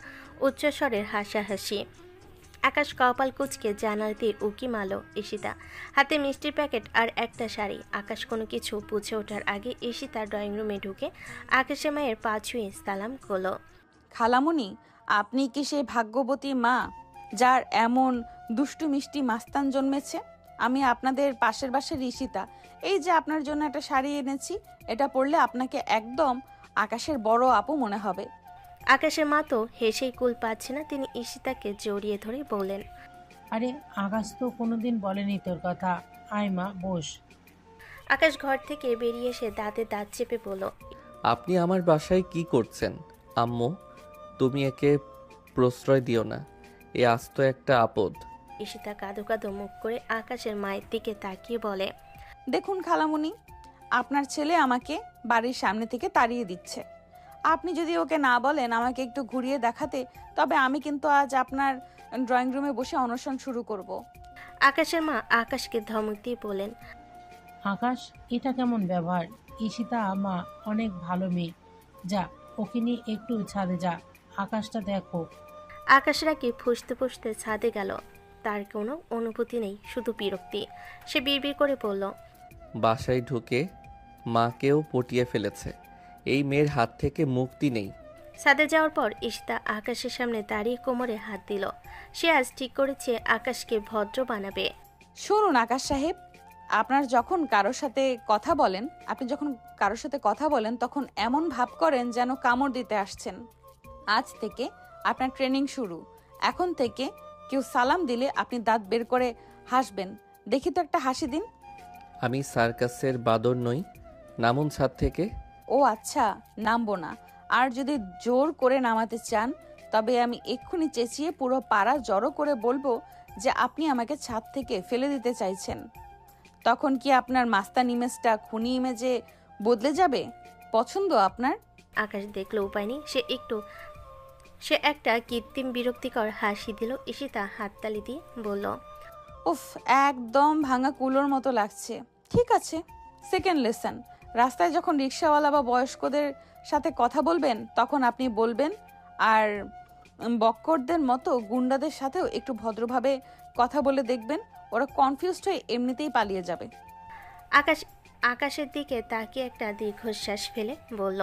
উচ্চস্বরের হাসাহাসি। আকাশ কপাল কুচকে জানালা দিয়ে উকি মারল। ঈশিতা হাতে মিষ্টির প্যাকেট আর একটা শাড়ি। আকাশ কোনো কিছু বুঝে ওঠার আগে ঈশিতা ড্রয়িং রুমে ঢুকে আকাশের মায়ের পা ছুঁয়ে সালাম করলো। খালামুনি, আপনি কি সেই ভাগ্যবতী মা যার এমন দুষ্টু মিষ্টি মাস্তান জন্মেছে? আমি আপনাদের পাশের বাসার ঈশিতা। এই যে আপনার জন্য একটা শাড়ি এনেছি, এটা পরলে আপনাকে একদম আকাশের বড় আপু মনে হবে। আকাশের মা তো হেসেই কুল পাচ্ছে না। তিনি ঈশিতাকে জড়িয়ে ধরে বললেন, আরে আকাশ তো কোনোদিন বলেনি তোর কথা। আয় মা, বস। আকাশ ঘর থেকে বেরিয়ে এসে দাঁতে দাঁত চেপে বলল, আপনি আমার বাসায় কি করছেন? আম্মু, তুমি একে প্রশ্রয় দিও না, এ আস্ত একটা আপদ। ঈশিতা কাঁদো কাঁদো মুখ করে আকাশের মায়ের দিকে তাকিয়ে বলে, দেখুন খালামুনি, আপনার ছেলে আমাকে বাড়ির সামনে থেকে তাড়িয়ে দিচ্ছে। আপনি যদি ওকে না বলেন আমাকে একটু ঘুরিয়ে দেখাতে, তবে আমি কিন্তু আজ আপনার ড্রয়িং রুমে বসে অনশন শুরু করব। আকাশের মা আকাশকে ধমক দিয়ে বলেন, আকাশ, এটা কেমন ব্যবহার? ঈশিতা মা অনেক ভালো মেয়ে, যা ওকে নিয়ে একটু ছাদে যা, আকাশটা দেখো। আকাশ রাগে ফুঁসতে ফুঁসতে ছাদে গেল। তার কোনো অনুভূতি নেই, শুধু বিরক্তি। সে বিড়বিড় করে বলল, বাসায় ঢুকে মাকেও পটিয়ে ফেলেছে। এই মেয়ের হাত থেকে মুক্তি নেই। ছাদে যাওয়ার পর ঈশিতা আকাশের সামনে দাঁড়িয়ে কোমরে হাত দিল। সে আজ ঠিক করেছে আকাশকে ভদ্র বানাবে। শুনুন আকাশ সাহেব, আপনি যখন কারোর সাথে কথা বলেন তখন এমন ভাব করেন যেন কামড় দিতে আসছেন। আজ থেকে আপনার ট্রেনিং শুরু। এখন থেকে কেউ সালাম দিলে আপনি দাঁত বের করে হাসবেন। দেখি তো একটা হাসি দিন। আমি সার্কাসের বাদর নই, নামুন ছাদ থেকে। ও আচ্ছা, নামবো না। আর যদি জোর করে নামাতে চান তবে আমি এক্ষুনি চেঁচিয়ে পুরো পাড়া জড়ো করে বলবো যে আপনি আমাকে ছাদ থেকে ফেলে দিতে চাইছেন। তখন কি আপনার মাস্তান ইমেজটা খুনি ইমেজে বদলে যাবে? পছন্দ আপনার? আকাশ দেখলো উপায় নেই, সে একটা কৃত্রিম বিরক্তিকর হাসি দিল। ঈশিতা হাততালি দিয়ে বলল, উফ, একদম ভাঙা কুলোর মতো লাগছে। ঠিক আছে, সেকেন্ড লেসন, রাস্তায় যখন রিক্সাওয়ালা বা বয়স্কদের সাথে কথা বলবেন তখন আপনি বলবেন, আর বক্করদের মতো গুন্ডাদের সাথেও একটু ভদ্রভাবে কথা বলে দেখবেন, ওরা কনফিউজড হয়ে এমনিতেই পালিয়ে যাবে। আকাশের দিকে তাকিয়ে একটা দীর্ঘশ্বাস ফেলে বলল,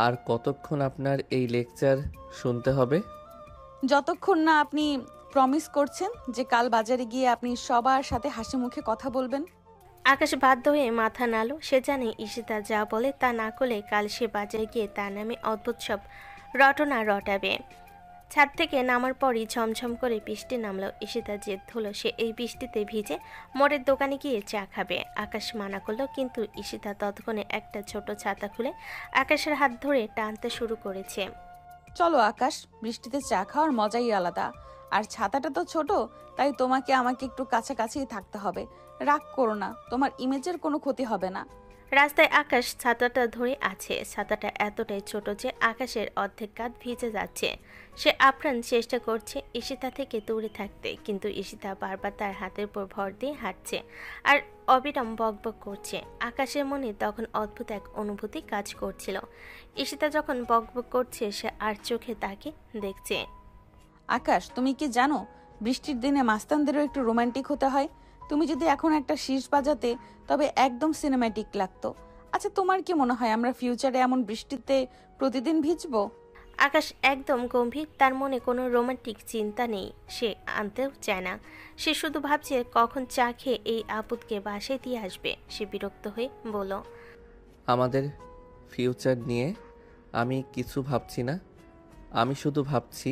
আর কতক্ষণ আপনার এই লেকচার শুনতে হবে? যতক্ষণ না আপনি প্রমিস করছেন যে কাল বাজারে গিয়ে আপনি সবার সাথে হাসি মুখে কথা বলবেন। আকাশ বাধ্য হয়ে মাথা নাড়ল। সে জানে ঈশিতা যা বলে তা না করলে কাল সে বাজারে গিয়ে তার নামে অদ্ভুত সব রটনা রটাবে। ছাদ থেকে নামার পরই ঝমঝম করে বৃষ্টি নামলো। ঈশিতা জেদ হলো সে এই বৃষ্টিতে ভিজে মোড়ের দোকানে গিয়ে চা খাবে। আকাশ মানা করলো, কিন্তু ঈশিতা ততক্ষণে একটা ছোট ছাতা খুলে আকাশের হাত ধরে টানতে শুরু করেছে। চলো আকাশ, বৃষ্টিতে চা খাওয়ার মজাই আলাদা। আর ছাতাটা তো ছোট, তাই তোমাকে আমাকে একটু কাছাকাছিই থাকতে হবে। রাগ করো না, তোমার ইমেজের কোনো ক্ষতি হবে না। রাস্তায় আকাশ ছাতাটা ধরে আছে। ছাতাটা এতটাই ছোট যে আকাশের অর্ধেক কাঁধ ভিজে যাচ্ছে। সে আপ্রাণ চেষ্টা করছে ঈশিতা থেকে দূরে থাকতে, কিন্তু ঈশিতা বারবার তার হাতের উপর ভর দিয়ে হাঁটছে আর অবিরাম বকবক করছে। আকাশের মনে তখন অদ্ভুত এক অনুভূতি কাজ করছিল। ঈশিতা যখন বকবক করছে সে আর চোখে তাকে দেখছে। আকাশ, তুমি কি জানো বৃষ্টির দিনে মাস্তানদেরও একটু রোমান্টিক হতে হয়? তুমি যদি এখন একটা শীষ বাজাতে তবে একদম সিনেম্যাটিক লাগতো। আচ্ছা, তোমার কি মনে হয় আমরা ফিউচারে এমন বৃষ্টিতে প্রতিদিন ভিজবো? আকাশ একদম গম্ভীর, তার মনে কোনো রোমান্টিক চিন্তা নেই, সে আনতেও চায় না। সে শুধু ভাবছে কখন চা খেয়ে এই আপদকে বাসায় দিয়ে আসবে। সে বিরক্ত হয়ে বলল, আমাদের ফিউচার নিয়ে আমি কিছু ভাবছি না, আমি শুধু ভাবছি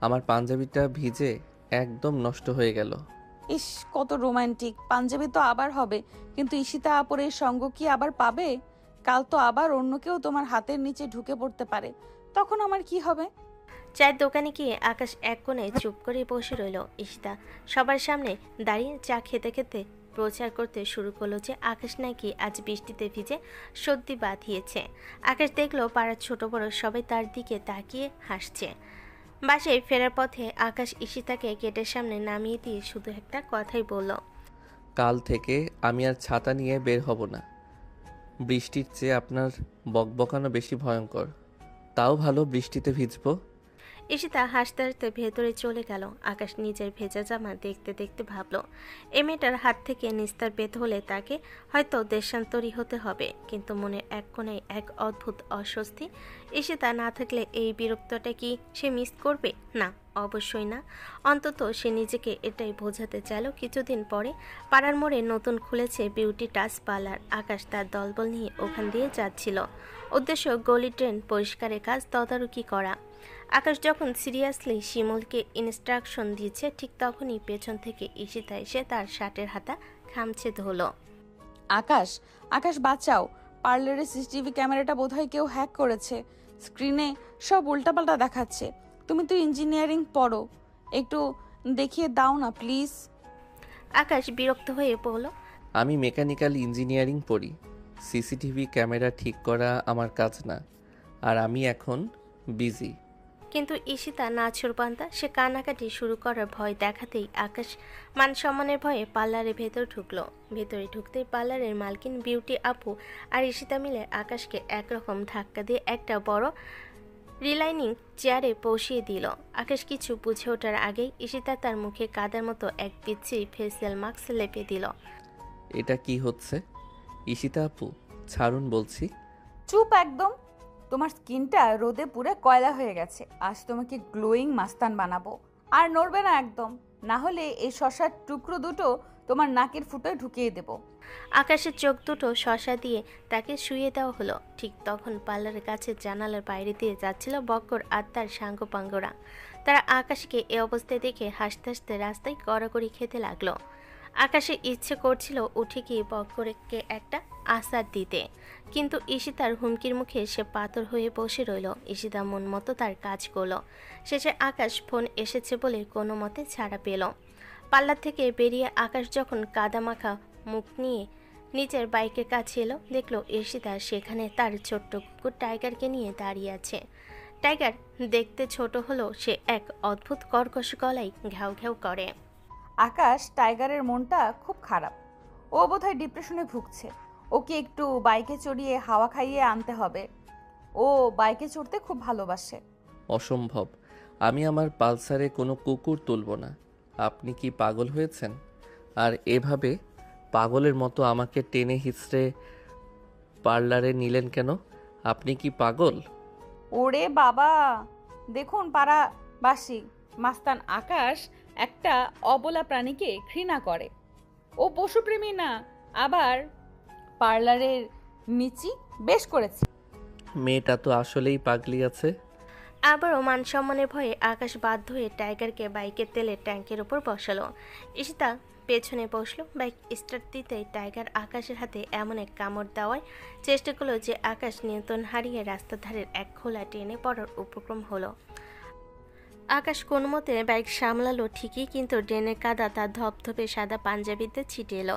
আমার পাঞ্জাবিটা ভিজে একদম নষ্ট হয়ে গেল। ইস, কত রোমান্টিক। পাঞ্জাবি তো আবার হবে, কিন্তু ঈশিতা আপুরের সঙ্গ কি আবার পাবে? কাল তো আবার অন্য কেউ তোমার হাতের নিচে ঢুকে পড়তে পারে, তখন আমার কি হবে? চায়ের দোকানে গিয়ে আকাশ এক কোণে চুপ করে বসে রইল। ঈশিতা সবার সামনে দাঁড়িয়ে চা খেতে খেতে প্রচার করতে শুরু করলো যে আকাশ নাকি আজ বৃষ্টিতে ভিজে সর্দি বাঁধিয়েছে। আকাশ দেখলো পাড়ার ছোট বড় সবাই তার দিকে তাকিয়ে হাসছে। বাসায় ফেরার পথে আকাশ ঈশিতাকে গেটের সামনে নামিয়ে দিয়ে শুধু একটা কথাই বলল, কাল থেকে আমি আর ছাতা নিয়ে বের হব না। বৃষ্টির চেয়ে আপনার বকবকানো বেশি ভয়ঙ্কর। তাও ভালো বৃষ্টিতে ভিজবো। ঈশিতা হাসতে হাসতে ভেতরে চলে গেল। আকাশ নিজের ভেজা জামা দেখতে দেখতে ভাবল, এ মেয়েটার হাত থেকে নিস্তার পেতে হলে তাকে হয়তো দেশান্তরী হতে হবে। কিন্তু মনের এক কোণে এক অদ্ভুত অস্বস্তি। ঈশিতা না থাকলে এই বিরক্তটা কি সে মিস করবে? না, অবশ্যই না। অন্তত সে নিজেকে এটাই বোঝাতে চাইল। কিছুদিন পরে পাড়ার মোড়ে নতুন খুলেছে বিউটি টাচ পার্লার। আকাশ তার দলবল নিয়ে ওখান দিয়ে যাচ্ছিল। উদ্দেশ্য গলি ট্রেন পরিষ্কারের কাজ তদারকি করা। আকাশ যখন সিরিয়াসলি শিমুলকে ইনস্ট্রাকশন দিচ্ছে, ঠিক তখনই পেছন থেকে ঈশিতা এসে তার শার্টের হাতা খামছে ধরল। আকাশ, আকাশ বাঁচাও, পার্লারের সিসিটিভি ক্যামেরাটা বোধহয় কেউ হ্যাক করেছে। স্ক্রিনে সব উল্টাপাল্টা দেখাচ্ছে। তুমি তো ইঞ্জিনিয়ারিং পড়ো, একটু দেখিয়ে দাও না প্লিজ। আকাশ বিরক্ত হয়ে বলল, আমি মেকানিক্যাল ইঞ্জিনিয়ারিং পড়ি, সিসিটিভি ক্যামেরা ঠিক করা আমার কাজ না, আর আমি এখন বিজি। কিন্তু ঈশিতা নাছোড়বান্দা, সে কান্নাকাটি শুরু করার ভয় দেখাতেই আকাশ মান সম্মানের ভয়ে পার্লারের ভেতর ঢুকলো। ভেতরে ঢুকতেই পার্লারের মালকিন বিউটি আপু আর ঈশিতা মিলে আকাশকে একরকম ধাক্কা দিয়ে একটা বড় রিলাইনিং চেয়ারে বসিয়ে দিল। আকাশ কিছু বুঝে ওঠার আগেই ঈশিতা তার মুখে কাদার মতো এক বিচ্ছিরি ফেসিয়াল মাস্ক লেপে দিল। এটা কি হচ্ছে? ঈশিতা আপু ছাড়ুন বলছি। চুপ একদম। তোমার স্কিনটা রোদে পুরে কয়লা হয়ে গেছে। আজ তোমাকে গ্লোয়িং মাস্তান বানাবো। আর নড়বে না একদম, না হলে এই শশার টুকরো দুটো তোমার নাকের ফুটোয় ঢুকিয়ে দেব। আকাশের চোখ দুটো শশা দিয়ে তাকে শুয়ে দেওয়া হলো। ঠিক তখন পার্লারের কাছে জানালার বাইরে দিয়ে যাচ্ছিল বক্কর আর তার সাঙ্গপাঙ্গরা। তারা আকাশকে এ অবস্থায় দেখে হাসতে হাসতে রাস্তায় গড়াগড়ি খেতে লাগলো। আকাশের ইচ্ছে করছিল উঠে গিয়ে বক্করকে একটা আসার দিতে, কিন্তু ঈশিতার হুমকির মুখে সে পাথর হয়ে বসে রইল। ঈশিতা মন মতো তার কাজ করলো। শেষে আকাশ ফোন এসেছে বলে কোনো মতে ছাড়া পেল। পার্লার থেকে বেরিয়ে আকাশ যখন কাদামাখা মুখ নিয়ে নিজের বাইকের কাছে এলো, দেখলো ঈশিতা সেখানে তার ছোট্ট কুকুর টাইগারকে নিয়ে দাঁড়িয়ে আছে। টাইগার দেখতে ছোট হলো সে এক অদ্ভুত কর্কশ গলায় ঘ্যাও ঘ্যাও করে। আকাশ, টাইগারের মনটা খুব খারাপ। ও বোধহয় ডিপ্রেশনে ভুগছে। ওকে একটু বাইকে চড়িয়ে হাওয়া খাইয়ে আনতে হবে। ও বাইকে চড়তে খুব ভালোবাসে। অসম্ভব, আমি আমার পালসারে কোনো কুকুর তুলব না। আপনি কি পাগল হয়েছেন? আর এভাবে পাগলের মতো আমাকে টেনে হিঁচড়ে পার্লারে নিলেন কেন? আপনি কি পাগল? ওরে বাবা, দেখুন পাড়াবাসী, মাস্তান আকাশ একটা অবলা প্রাণীকে ঘৃণা করে। ও পশুপ্রেমী না, আবার পার্লারের নিচি বেশ করেছে। মেয়েটা তো আসলেই পাগলি আছে। আবারও মান সম্মানের ভয়ে আকাশ বাধ্য হয়ে টাইগারকে বাইকের তেলের ট্যাঙ্কের ওপর বসালো। ঈশিতা পেছনে বসলো। বাইক স্টার্ট দিতেই টাইগার আকাশের হাতে এমন এক কামড় দেওয়ার চেষ্টা করলো যে আকাশ নিয়ন্ত্রণ হারিয়ে রাস্তার ধারের এক খোলা ট্রেনে পড়ার উপক্রম হলো। আকাশ কোনো মতে বাইক সামলালো ঠিকই, কিন্তু ড্রেনের কাদা তার ধপধপে সাদা পাঞ্জাবিতে ছিটে এলো।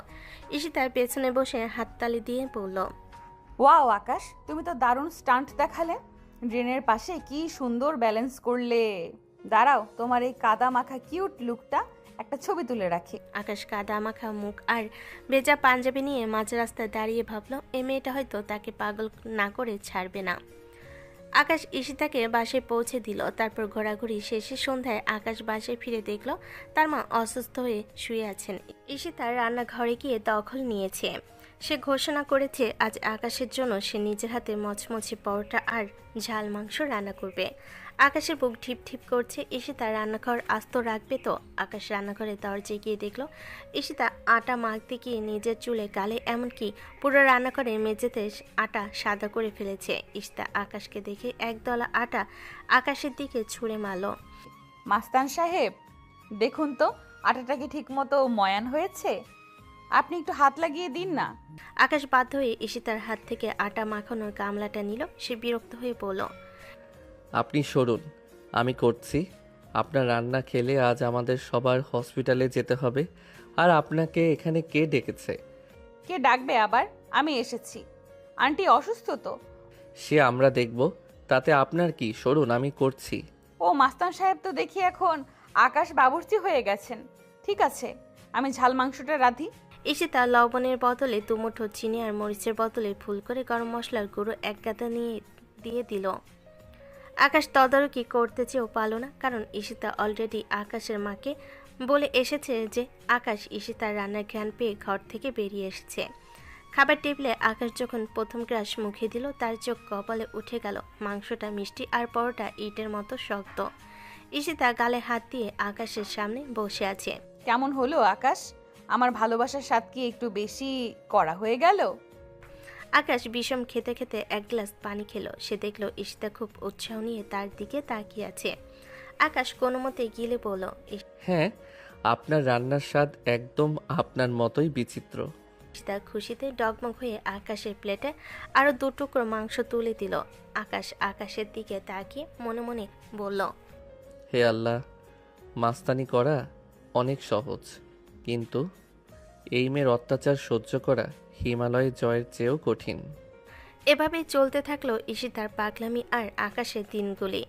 ঈশিতার পেছনে বসে হাততালি দিয়ে বলল, ওয়াও আকাশ, তুমি তো দারুণ স্টান্ট দেখালে। ড্রেনের পাশে কি সুন্দর ব্যালেন্স করলে। দাঁড়াও, তোমার এই কাদা মাখা কিউট লুকটা একটা ছবি তুলে রাখি। আকাশ কাদা মাখা মুখ আর ভেজা পাঞ্জাবি নিয়ে মাঝ রাস্তায় দাঁড়িয়ে ভাবলো এই মেয়েটা হয়তো তাকে পাগল না করে ছাড়বে না। আকাশ ঈশিতাকে বাসে পৌঁছে দিল। তারপর ঘোরাঘুরি শেষে সন্ধ্যায় আকাশ বাসায় ফিরে দেখলো তার মা অসুস্থ হয়ে শুয়ে আছেন। ঈশিতা রান্নাঘরে গিয়ে দখল নিয়েছে। সে ঘোষণা করেছে আজ আকাশের জন্য সে নিজের হাতে মচমচে পরোটা আর ঝাল মাংস রান্না করবে। আকাশের বুক ঠিপ ঠিপ করছে। ঈশিতা রান্নাঘর আস্ত রাখবে তো? আকাশ রান্নাঘরের দরজায় গিয়ে দেখলো ঈশিতা আটা মাখতে গিয়ে নিজের চুলে গালে, এমনকি পুরো রান্নাঘরের মেঝেতে আটা সাদা করে ফেলেছে। ঈশিতা আকাশকে দেখে একদলা আটা আকাশের দিকে ছুঁড়ে মারল। মাস্তান সাহেব, দেখুন তো আটাটা কি ঠিক মতো ময়ান হয়েছে? আপনি একটু হাত লাগিয়ে দিন না। আকাশ বাধ্য হয়ে ঈশিতার হাত থেকে আটা মাখানোর গামলাটা নিল। সে বিরক্ত হয়ে বলল, আপনি সরুন, আমি করছি। আপনার রান্না খেলে আজ আমাদের সবার হসপিটালে যেতে হবে। আর আপনাকে এখানে কে ডেকেছে? কে ডাকবে আবার? আমি এসেছি। আন্টি অসুস্থ তো? সে আমরা দেখব, তাতে আপনার কি? সরুন, আমি করছি। ও মাস্তান সাহেব তো দেখি এখন আকাশ বাবুর্চি হয়ে গেছেন। ঠিক আছে, আমি ঝাল মাংসটা রাঁধি। ঈশিতা লবণের বদলে দুমুঠো চিনি আর মরিচের বদলে ভুল করে গরম মশলার গুঁড়ো এক গাদা নিয়ে দিয়ে দিল। আকাশ তদারকি করতে চেয়েও পারল না, কারণ ঈশিতা অলরেডি আকাশের মাকে বলে এসেছে যে আকাশ ঈশিতার রান্নার ঘ্রাণ পেয়ে ঘর থেকে বেরিয়ে এসেছে। খাবার টেবিলে আকাশ যখন প্রথম গ্রাস মুখে দিল তার চোখ কপালে উঠে গেল। মাংসটা মিষ্টি আর পরোটা ইটের মতো শক্ত। ঈশিতা গালে হাত দিয়ে আকাশের সামনে বসে আছে। কেমন হলো আকাশ? আমার ভালোবাসার স্বাদ কি একটু বেশি করা হয়ে গেল? আকাশ বিষম খেতে খেতে এক গ্লাস পানি খেলো। সে দেখলো ঈশিতা খুব উৎসাহ নিয়ে তার দিকে তাকিয়ে আছে। আকাশ কোনো মতে গিলে বলল, হ্যাঁ, আপনার রান্নার স্বাদ একদম আপনার মতোই বিচিত্র। ঈশিতা খুশিতে ডগমগ হয়ে আকাশের প্লেটে আরো 2 টুকরো মাংস তুলে দিল। আকাশ আকাশের দিকে তাকিয়ে মনে মনে বলল, হে আল্লাহ, মাস্তানি করা অনেক সহজ, কিন্তু এই মেয়ের অত্যাচার সহ্য করা হিমালয়ে জয়ের চেয়েও কঠিন। এভাবেই চলতে থাকলো ঈশিতার পাগলামি আর আকাশের দিনগুলি।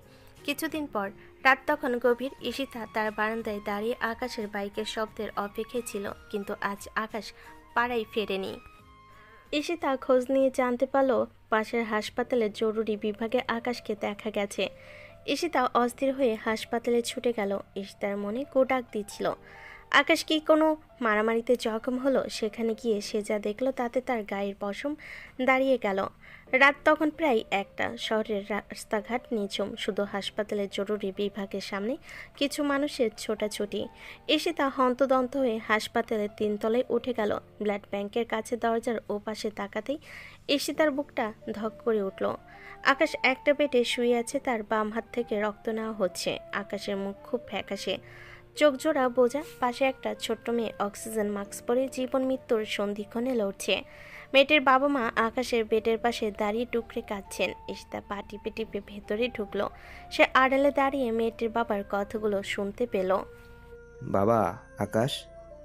কিছুদিন পর রাত তখন গভীর। ঈশিতা তার বারান্দায় দাঁড়িয়ে আকাশের বাইকের শব্দের অপেক্ষায় ছিল, কিন্তু আজ আকাশ পাড়ায় ফেরেনি। ঈশিতা খোঁজ নিয়ে জানতে পারল পাশের হাসপাতালের জরুরি বিভাগে আকাশকে দেখা গেছে। ঈশিতা অস্থির হয়ে হাসপাতালে ছুটে গেল। ঈশিতার মনে কোটাক দিচ্ছিল আকাশ কি কোনো মারামারিতে জখম হলো। সেখানে গিয়ে সে যা দেখলো তাতে তার গায়ের পশম দাঁড়িয়ে গেল। রাত তখন প্রায় 1টা। শহরের রাস্তাঘাট নিঝুম, শুধু হাসপাতালের জরুরি বিভাগের সামনে কিছু মানুষের ছোটাছুটি। ঈশিতা হন্তদন্ত হয়ে হাসপাতালের 3 তলায় উঠে গেল। ব্লাড ব্যাংকের কাছে দরজার ওপাশে তাকাতেই ঈশিতার বুকটা ধক করে উঠল। আকাশ একটা বেডে শুয়ে আছে, তার বাম হাত থেকে রক্ত নেওয়া হচ্ছে। আকাশের মুখ খুব ফ্যাকাশে, চোখজোড়া বোঝা পাশে একটা ছোট্ট মেয়ে অক্সিজেন মাস্ক পরে জীবন মৃত্যুর সন্ধিক্ষণে লড়ছে। মেয়েটির বাবা মা আকাশের বেডের পাশে দাঁড়িয়ে টুকরে কাঁদছেন। ঈশিতা পা টিপে টিপে ভেতরে ঢুকলো। সে আড়ালে দাঁড়িয়ে মেয়েটির বাবার কথাগুলো শুনতে পেল। বাবা আকাশ,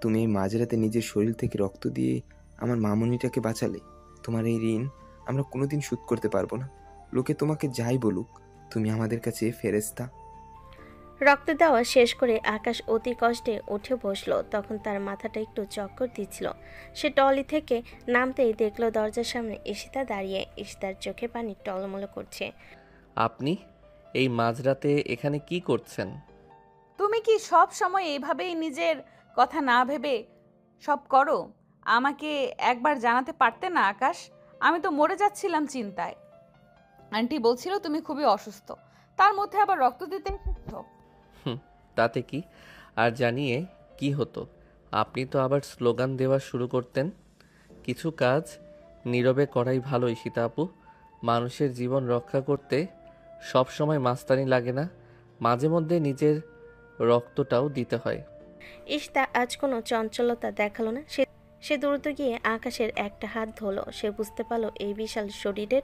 তুমি এই মাঝরাতে নিজের শরীর থেকে রক্ত দিয়ে আমার মামুনিটাকে বাঁচালে। তোমার এই ঋণ আমরা কোনোদিন শোধ করতে পারবো না। লোকে তোমাকে যাই বলুক, তুমি আমাদের কাছে ফেরেশতা। রক্ত দেওয়া শেষ করে আকাশ অতি কষ্টে উঠে বসলো। তখন তার মাথাটা একটু চক্কর দিচ্ছিল। সে টলি থেকে নামতেই দেখলো দরজার সামনে ঈশিতা দাঁড়িয়ে। ঈশিতার চোখে পানি টলমল করছে। আপনি এই মাঝরাতে এখানে কি করছেন? তুমি কি সব সময় এইভাবেই নিজের কথা না ভেবে সব করো? আমাকে একবার জানাতে পারতে না আকাশ? আমি তো মরে যাচ্ছিলাম চিন্তায়। আন্টি বলছিল তুমি খুবই অসুস্থ, তার মধ্যে আবার রক্ত দিতে এসেছো। তাতে কি? আর জানিয়ে কি হতো? আপনি তো আবার স্লোগান দেওয়া শুরু করতেন। কিছু কাজ নীরবে করাই ভালো ঈশিতা আপু। মানুষের জীবন রক্ষা করতে সব সময় মাস্তানি লাগে না, মাঝে মধ্যে নিজের রক্তটাও দিতে হয়। ঈশিতা আজ কোনো চঞ্চলতা দেখালো না। সে দ্রুত গিয়ে আকাশের একটা হাত ধরলো। সে বুঝতে পারল এই বিশাল শরীরের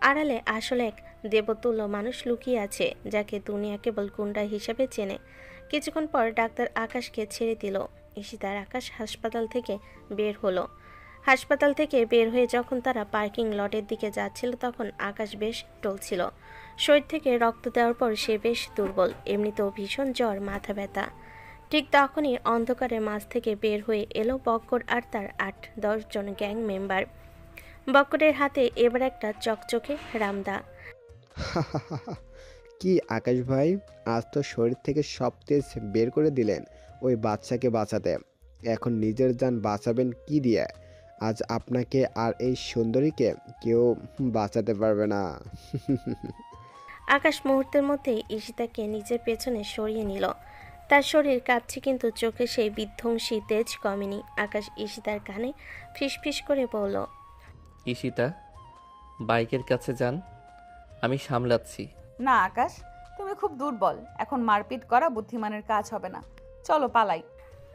আড়ালে আসলে এক দেবতুল্য মানুষ লুকিয়ে আছে, যাকে দুনিয়া কেবল গুন্ডা হিসেবে চেনে। কিছুক্ষণ পর ডাক্তার আকাশকে ছেড়ে দিল। ঈশিতার আকাশ হাসপাতাল থেকে বের হলো। হাসপাতাল থেকে বের হয়ে যখন তারা পার্কিং লটের দিকে যাচ্ছিল, তখন আকাশ বেশ টলছিল। শরীর থেকে রক্ত দেওয়ার পর সে বেশ দুর্বল, এমনিতেও ভীষণ জ্বর, মাথা ব্যথা। ঠিক তখনই অন্ধকারের মাঝ থেকে বের হয়ে এলো বক্কর আর তার ৮-১০ জন গ্যাং মেম্বার। বক্করের হাতে এবার একটা চকচকে রামদা। কি আকাশ ভাই, আজ তো শরীর থেকে সব তেজ বের করে দিলেন ওই বাচ্চাকে বাঁচাতে। এখন নিজের জান বাঁচাবেন কি দিয়ে? আজ আপনাকে আর এই সুন্দরীকে কেউ বাঁচাতে পারবে না। আকাশ মুহূর্তের মধ্যেই ঈশিতাকে নিজের পেছনে সরিয়ে নিল। তার শরীর কাঁপছে, কিন্তু চোখে সেই বিধ্বংসী তেজ কমেনি। আকাশ ঈশিতার কানে ফিসফিস করে বলল, ঈশিতা, বাইকের কাছে যান, আমি সামলাচ্ছি। না আকাশ, তুমি খুব দুর্বল, এখন মারপিট করা বুদ্ধিমানের কাজ হবে না, চলো পালাই।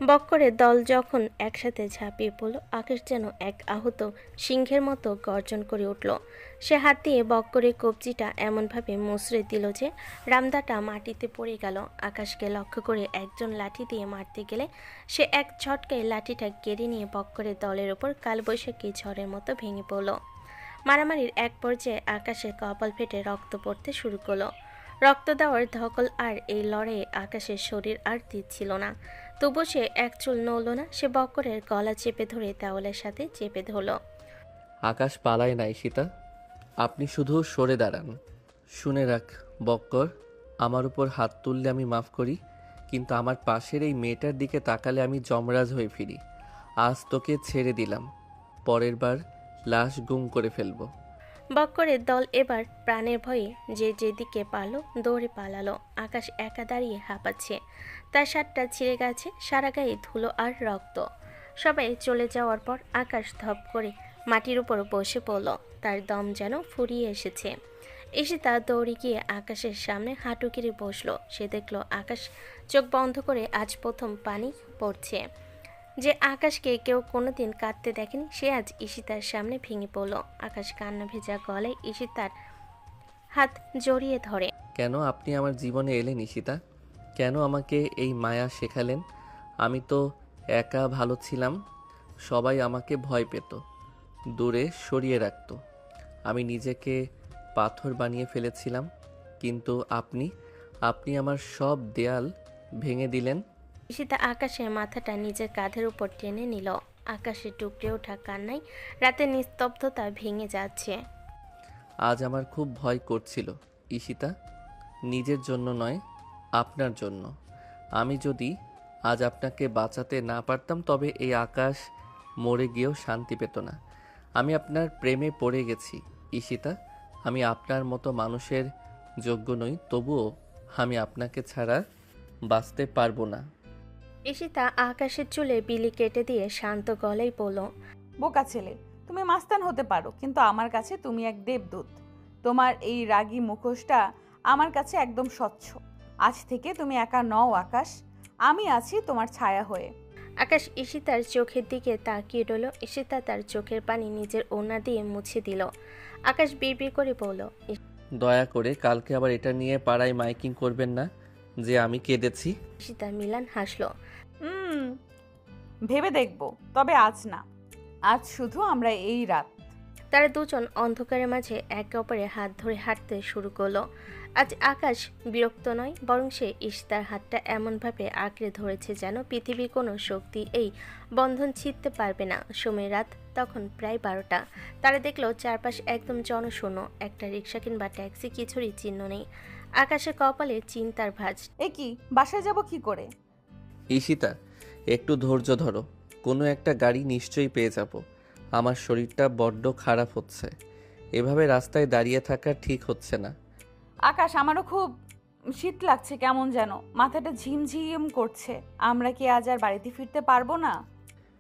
বক্করের দল যখন একসাথে ঝাঁপিয়ে পড়ল, আকাশ যেন এক আহত সিংহের মতো গর্জন করে উঠল। সে হাত দিয়ে বক্করের কবজিটা এমনভাবে মুচড়ে দিল যে রামদাটা মাটিতে পড়ে গেল। আকাশকে লক্ষ্য করে একজন লাঠি দিয়ে মারতে গেলে সে এক ঝটকায় লাঠিটা কেড়ে নিয়ে বক্করের দলের ওপর কালবৈশাখী ঝড়ের মতো ভেঙে পড়ল। মারামারির এক পর্যায়ে আকাশের কপাল ফেটে রক্ত পড়তে শুরু করলো। রক্ত দেওয়ার ধকল আর এই লড়াইয়ে আকাশের শরীর আর দিচ্ছিল না। তবু সে এক চুল নড়ল না। সে বক্করের গলা চেপে ধরে দেওয়ালের সাথে চেপে ধরল। আকাশ পালায় না ঈশিতা, আপনি শুধু সরে দাঁড়ান। শুনে রাখ বক্কর, আমার উপর হাত তুললে আমি মাফ করি, কিন্তু আমার পাশের এই মেয়েটার দিকে তাকালে আমি যমরাজ হয়ে ফিরি। আজ তোকে ছেড়ে দিলাম, পরের বার লাশ গুম করে ফেলবো। বক্করের দল এবার প্রাণের ভয়ে যে যেদিকে পারল দৌড়ে পালালো। আকাশ একা দাঁড়িয়ে হাঁপাচ্ছে, তার শার্টটা ছিঁড়ে গেছে, সারা গায়ে ধুলো আর রক্ত। সবাই চলে যাওয়ার পর আকাশ ধপ করে মাটির উপর বসে পড়ল। তার দম যেন ফুরিয়ে এসেছে। ঈশিতা দৌড়ে গিয়ে আকাশের সামনে হাঁটু গিরে বসলো। সে দেখলো আকাশ চোখ বন্ধ করে আজ প্রথম পানি পড়ছে। যে আকাশকে কেউ কোনোদিন কাঁদতে দেখেনি, সে আজ ঈশিতার সামনে ভেঙে পড়ল। আকাশ কান্না ভেজা গলায় ঈশিতার হাত জড়িয়ে ধরে। কেন আপনি আমার জীবনে এলেন ঈশিতা? কেন আমাকে এই মায়া শেখালেন? আমি তো একা ভালো ছিলাম, সবাই আমাকে ভয় পেত, দূরে সরিয়ে রাখত। আমি নিজেকে পাথর বানিয়ে ফেলেছিলাম, কিন্তু আপনি আমার সব দেয়াল ভেঙে দিলেন। ঈশিতা আকাশের মাথাটা নিজের কাঁধের উপর টেনে নিল। আকাশে টুকরে ওঠা কান্নায় রাতের নিস্তব্ধতা ভেঙে যাচ্ছে। আজ আমার খুব ভয় করছিল ঈশিতা, নিজের জন্য নয়, আপনার জন্য। আমি যদি আজ আপনাকে বাঁচাতে না পারতাম, তবে এই আকাশ মরে গিয়েও শান্তি পেত না। আমি আপনার প্রেমে পড়ে গেছি ঈশিতা, আমি আপনার মতো মানুষের যোগ্য নই, তবুও আমি আপনাকে ছাড়া বাঁচতে পারবো না। ঈশিতা আকাশের চুলে বিলি কেটে দিয়ে শান্ত গলায় বলল, বোকা ছেলে, তুমি মাস্তান হতে পারো, কিন্তু আমার কাছে তুমি এক দেবদূত। তোমার এই রাগী মুখোশটা আমার কাছে একদম স্বচ্ছ। আজ থেকে তুমি একা নও আকাশ, আমি আছি তোমার ছায়া হয়ে। আকাশ ঈশিতার চোখের দিকে তাকিয়ে রইল। ঈশিতা তার চোখের পানি নিজের ওড়না দিয়ে মুছে দিল। আকাশ বিড়বিড় করে বলল, দয়া করে কালকে আবার এটা নিয়ে পাড়ায় মাইকিং করবেন না যে আমি কেঁদেছি। ঈশিতা মিলান হাসলো। ভেবে দেখবো, তবে আজ না। আজ শুধু আমরা এই রাত। তারা দুজন অন্ধকারের মাঝে একে অপরের হাত ধরে হাঁটতে শুরু করলো। আজ আকাশ বিরক্ত নয়, বরং সে ঈশিতার হাতটা এমনভাবে আঁকড়ে ধরেছে যেন পৃথিবীর কোনো শক্তি এই বন্ধন ছিঁড়তে পারবে না। সময় রাত তখন প্রায় 12টা। তারা দেখলো চারপাশ একদম জনশূন্য। একটা রিক্সা কিংবা ট্যাক্সি কিছুরই চিহ্ন নেই। আকাশের কপালে চিন্তার ভাঁজ। এ কি, বাসায় যাব কি করে? ঈশিতা, একটু ধৈর্য ধরো, কোনো একটা গাড়ি নিশ্চয়ই পেয়ে যাব। আমার শরীরটা বড্ড খারাপ হচ্ছে, এভাবে রাস্তায় দাঁড়িয়ে থাকা ঠিক হচ্ছে না। আকাশ, আমারও খুব শীত লাগছে, কেমন যেন মাথাটা ঝিমঝিম করছে। আমরা কি আজ আর বাড়িতে ফিরতে পারবো না?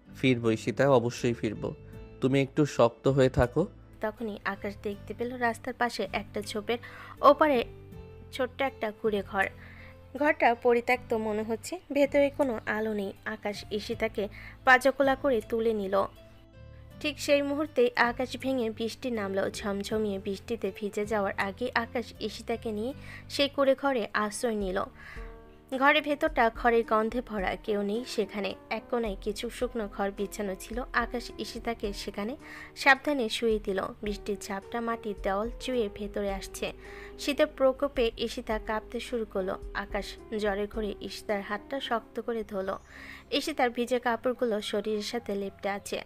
ফিরবো ঈশিতা, অবশ্যই ফিরবো। তুমি একটু শক্ত হয়ে থাকো। তখনই আকাশ দেখতে পেল রাস্তার পাশে একটা ঝোপের ওপারে ছোট্ট একটা কুঁড়ে ঘর। ঘরটা পরিত্যক্ত মনে হচ্ছে, ভেতরে কোনো আলো নেই। আকাশ ঈশিতাকে পাজকোলা করে তুলে নিল। ঠিক সেই মুহূর্তেই আকাশ ভেঙে বৃষ্টি নামলো। ঝমঝমিয়ে বৃষ্টিতে ভিজে যাওয়ার আগে আকাশ ঈশিতাকে নিয়ে সেই কুঁড়ে ঘরে আশ্রয় নিল। ঘরের ভেতরটা খড়ের গন্ধে ভরা, কেউ নেই সেখানে। এক কোণায় কিছু শুকনো ঘর বিছানো ছিল। আকাশ ঈশিতাকে সেখানে সাবধানে শুয়ে দিল। বৃষ্টির ঝাপটা মাটির দেওয়াল চুয়ে ভেতরে আসছে। শীতের প্রকোপে ঈশিতা কাঁপতে শুরু করলো। আকাশ জ্বরে ঘরে ঈশিতার হাতটা শক্ত করে ধরল। ঈশিতার ভিজে কাপড়গুলো শরীরের সাথে লেপ্টে আছে।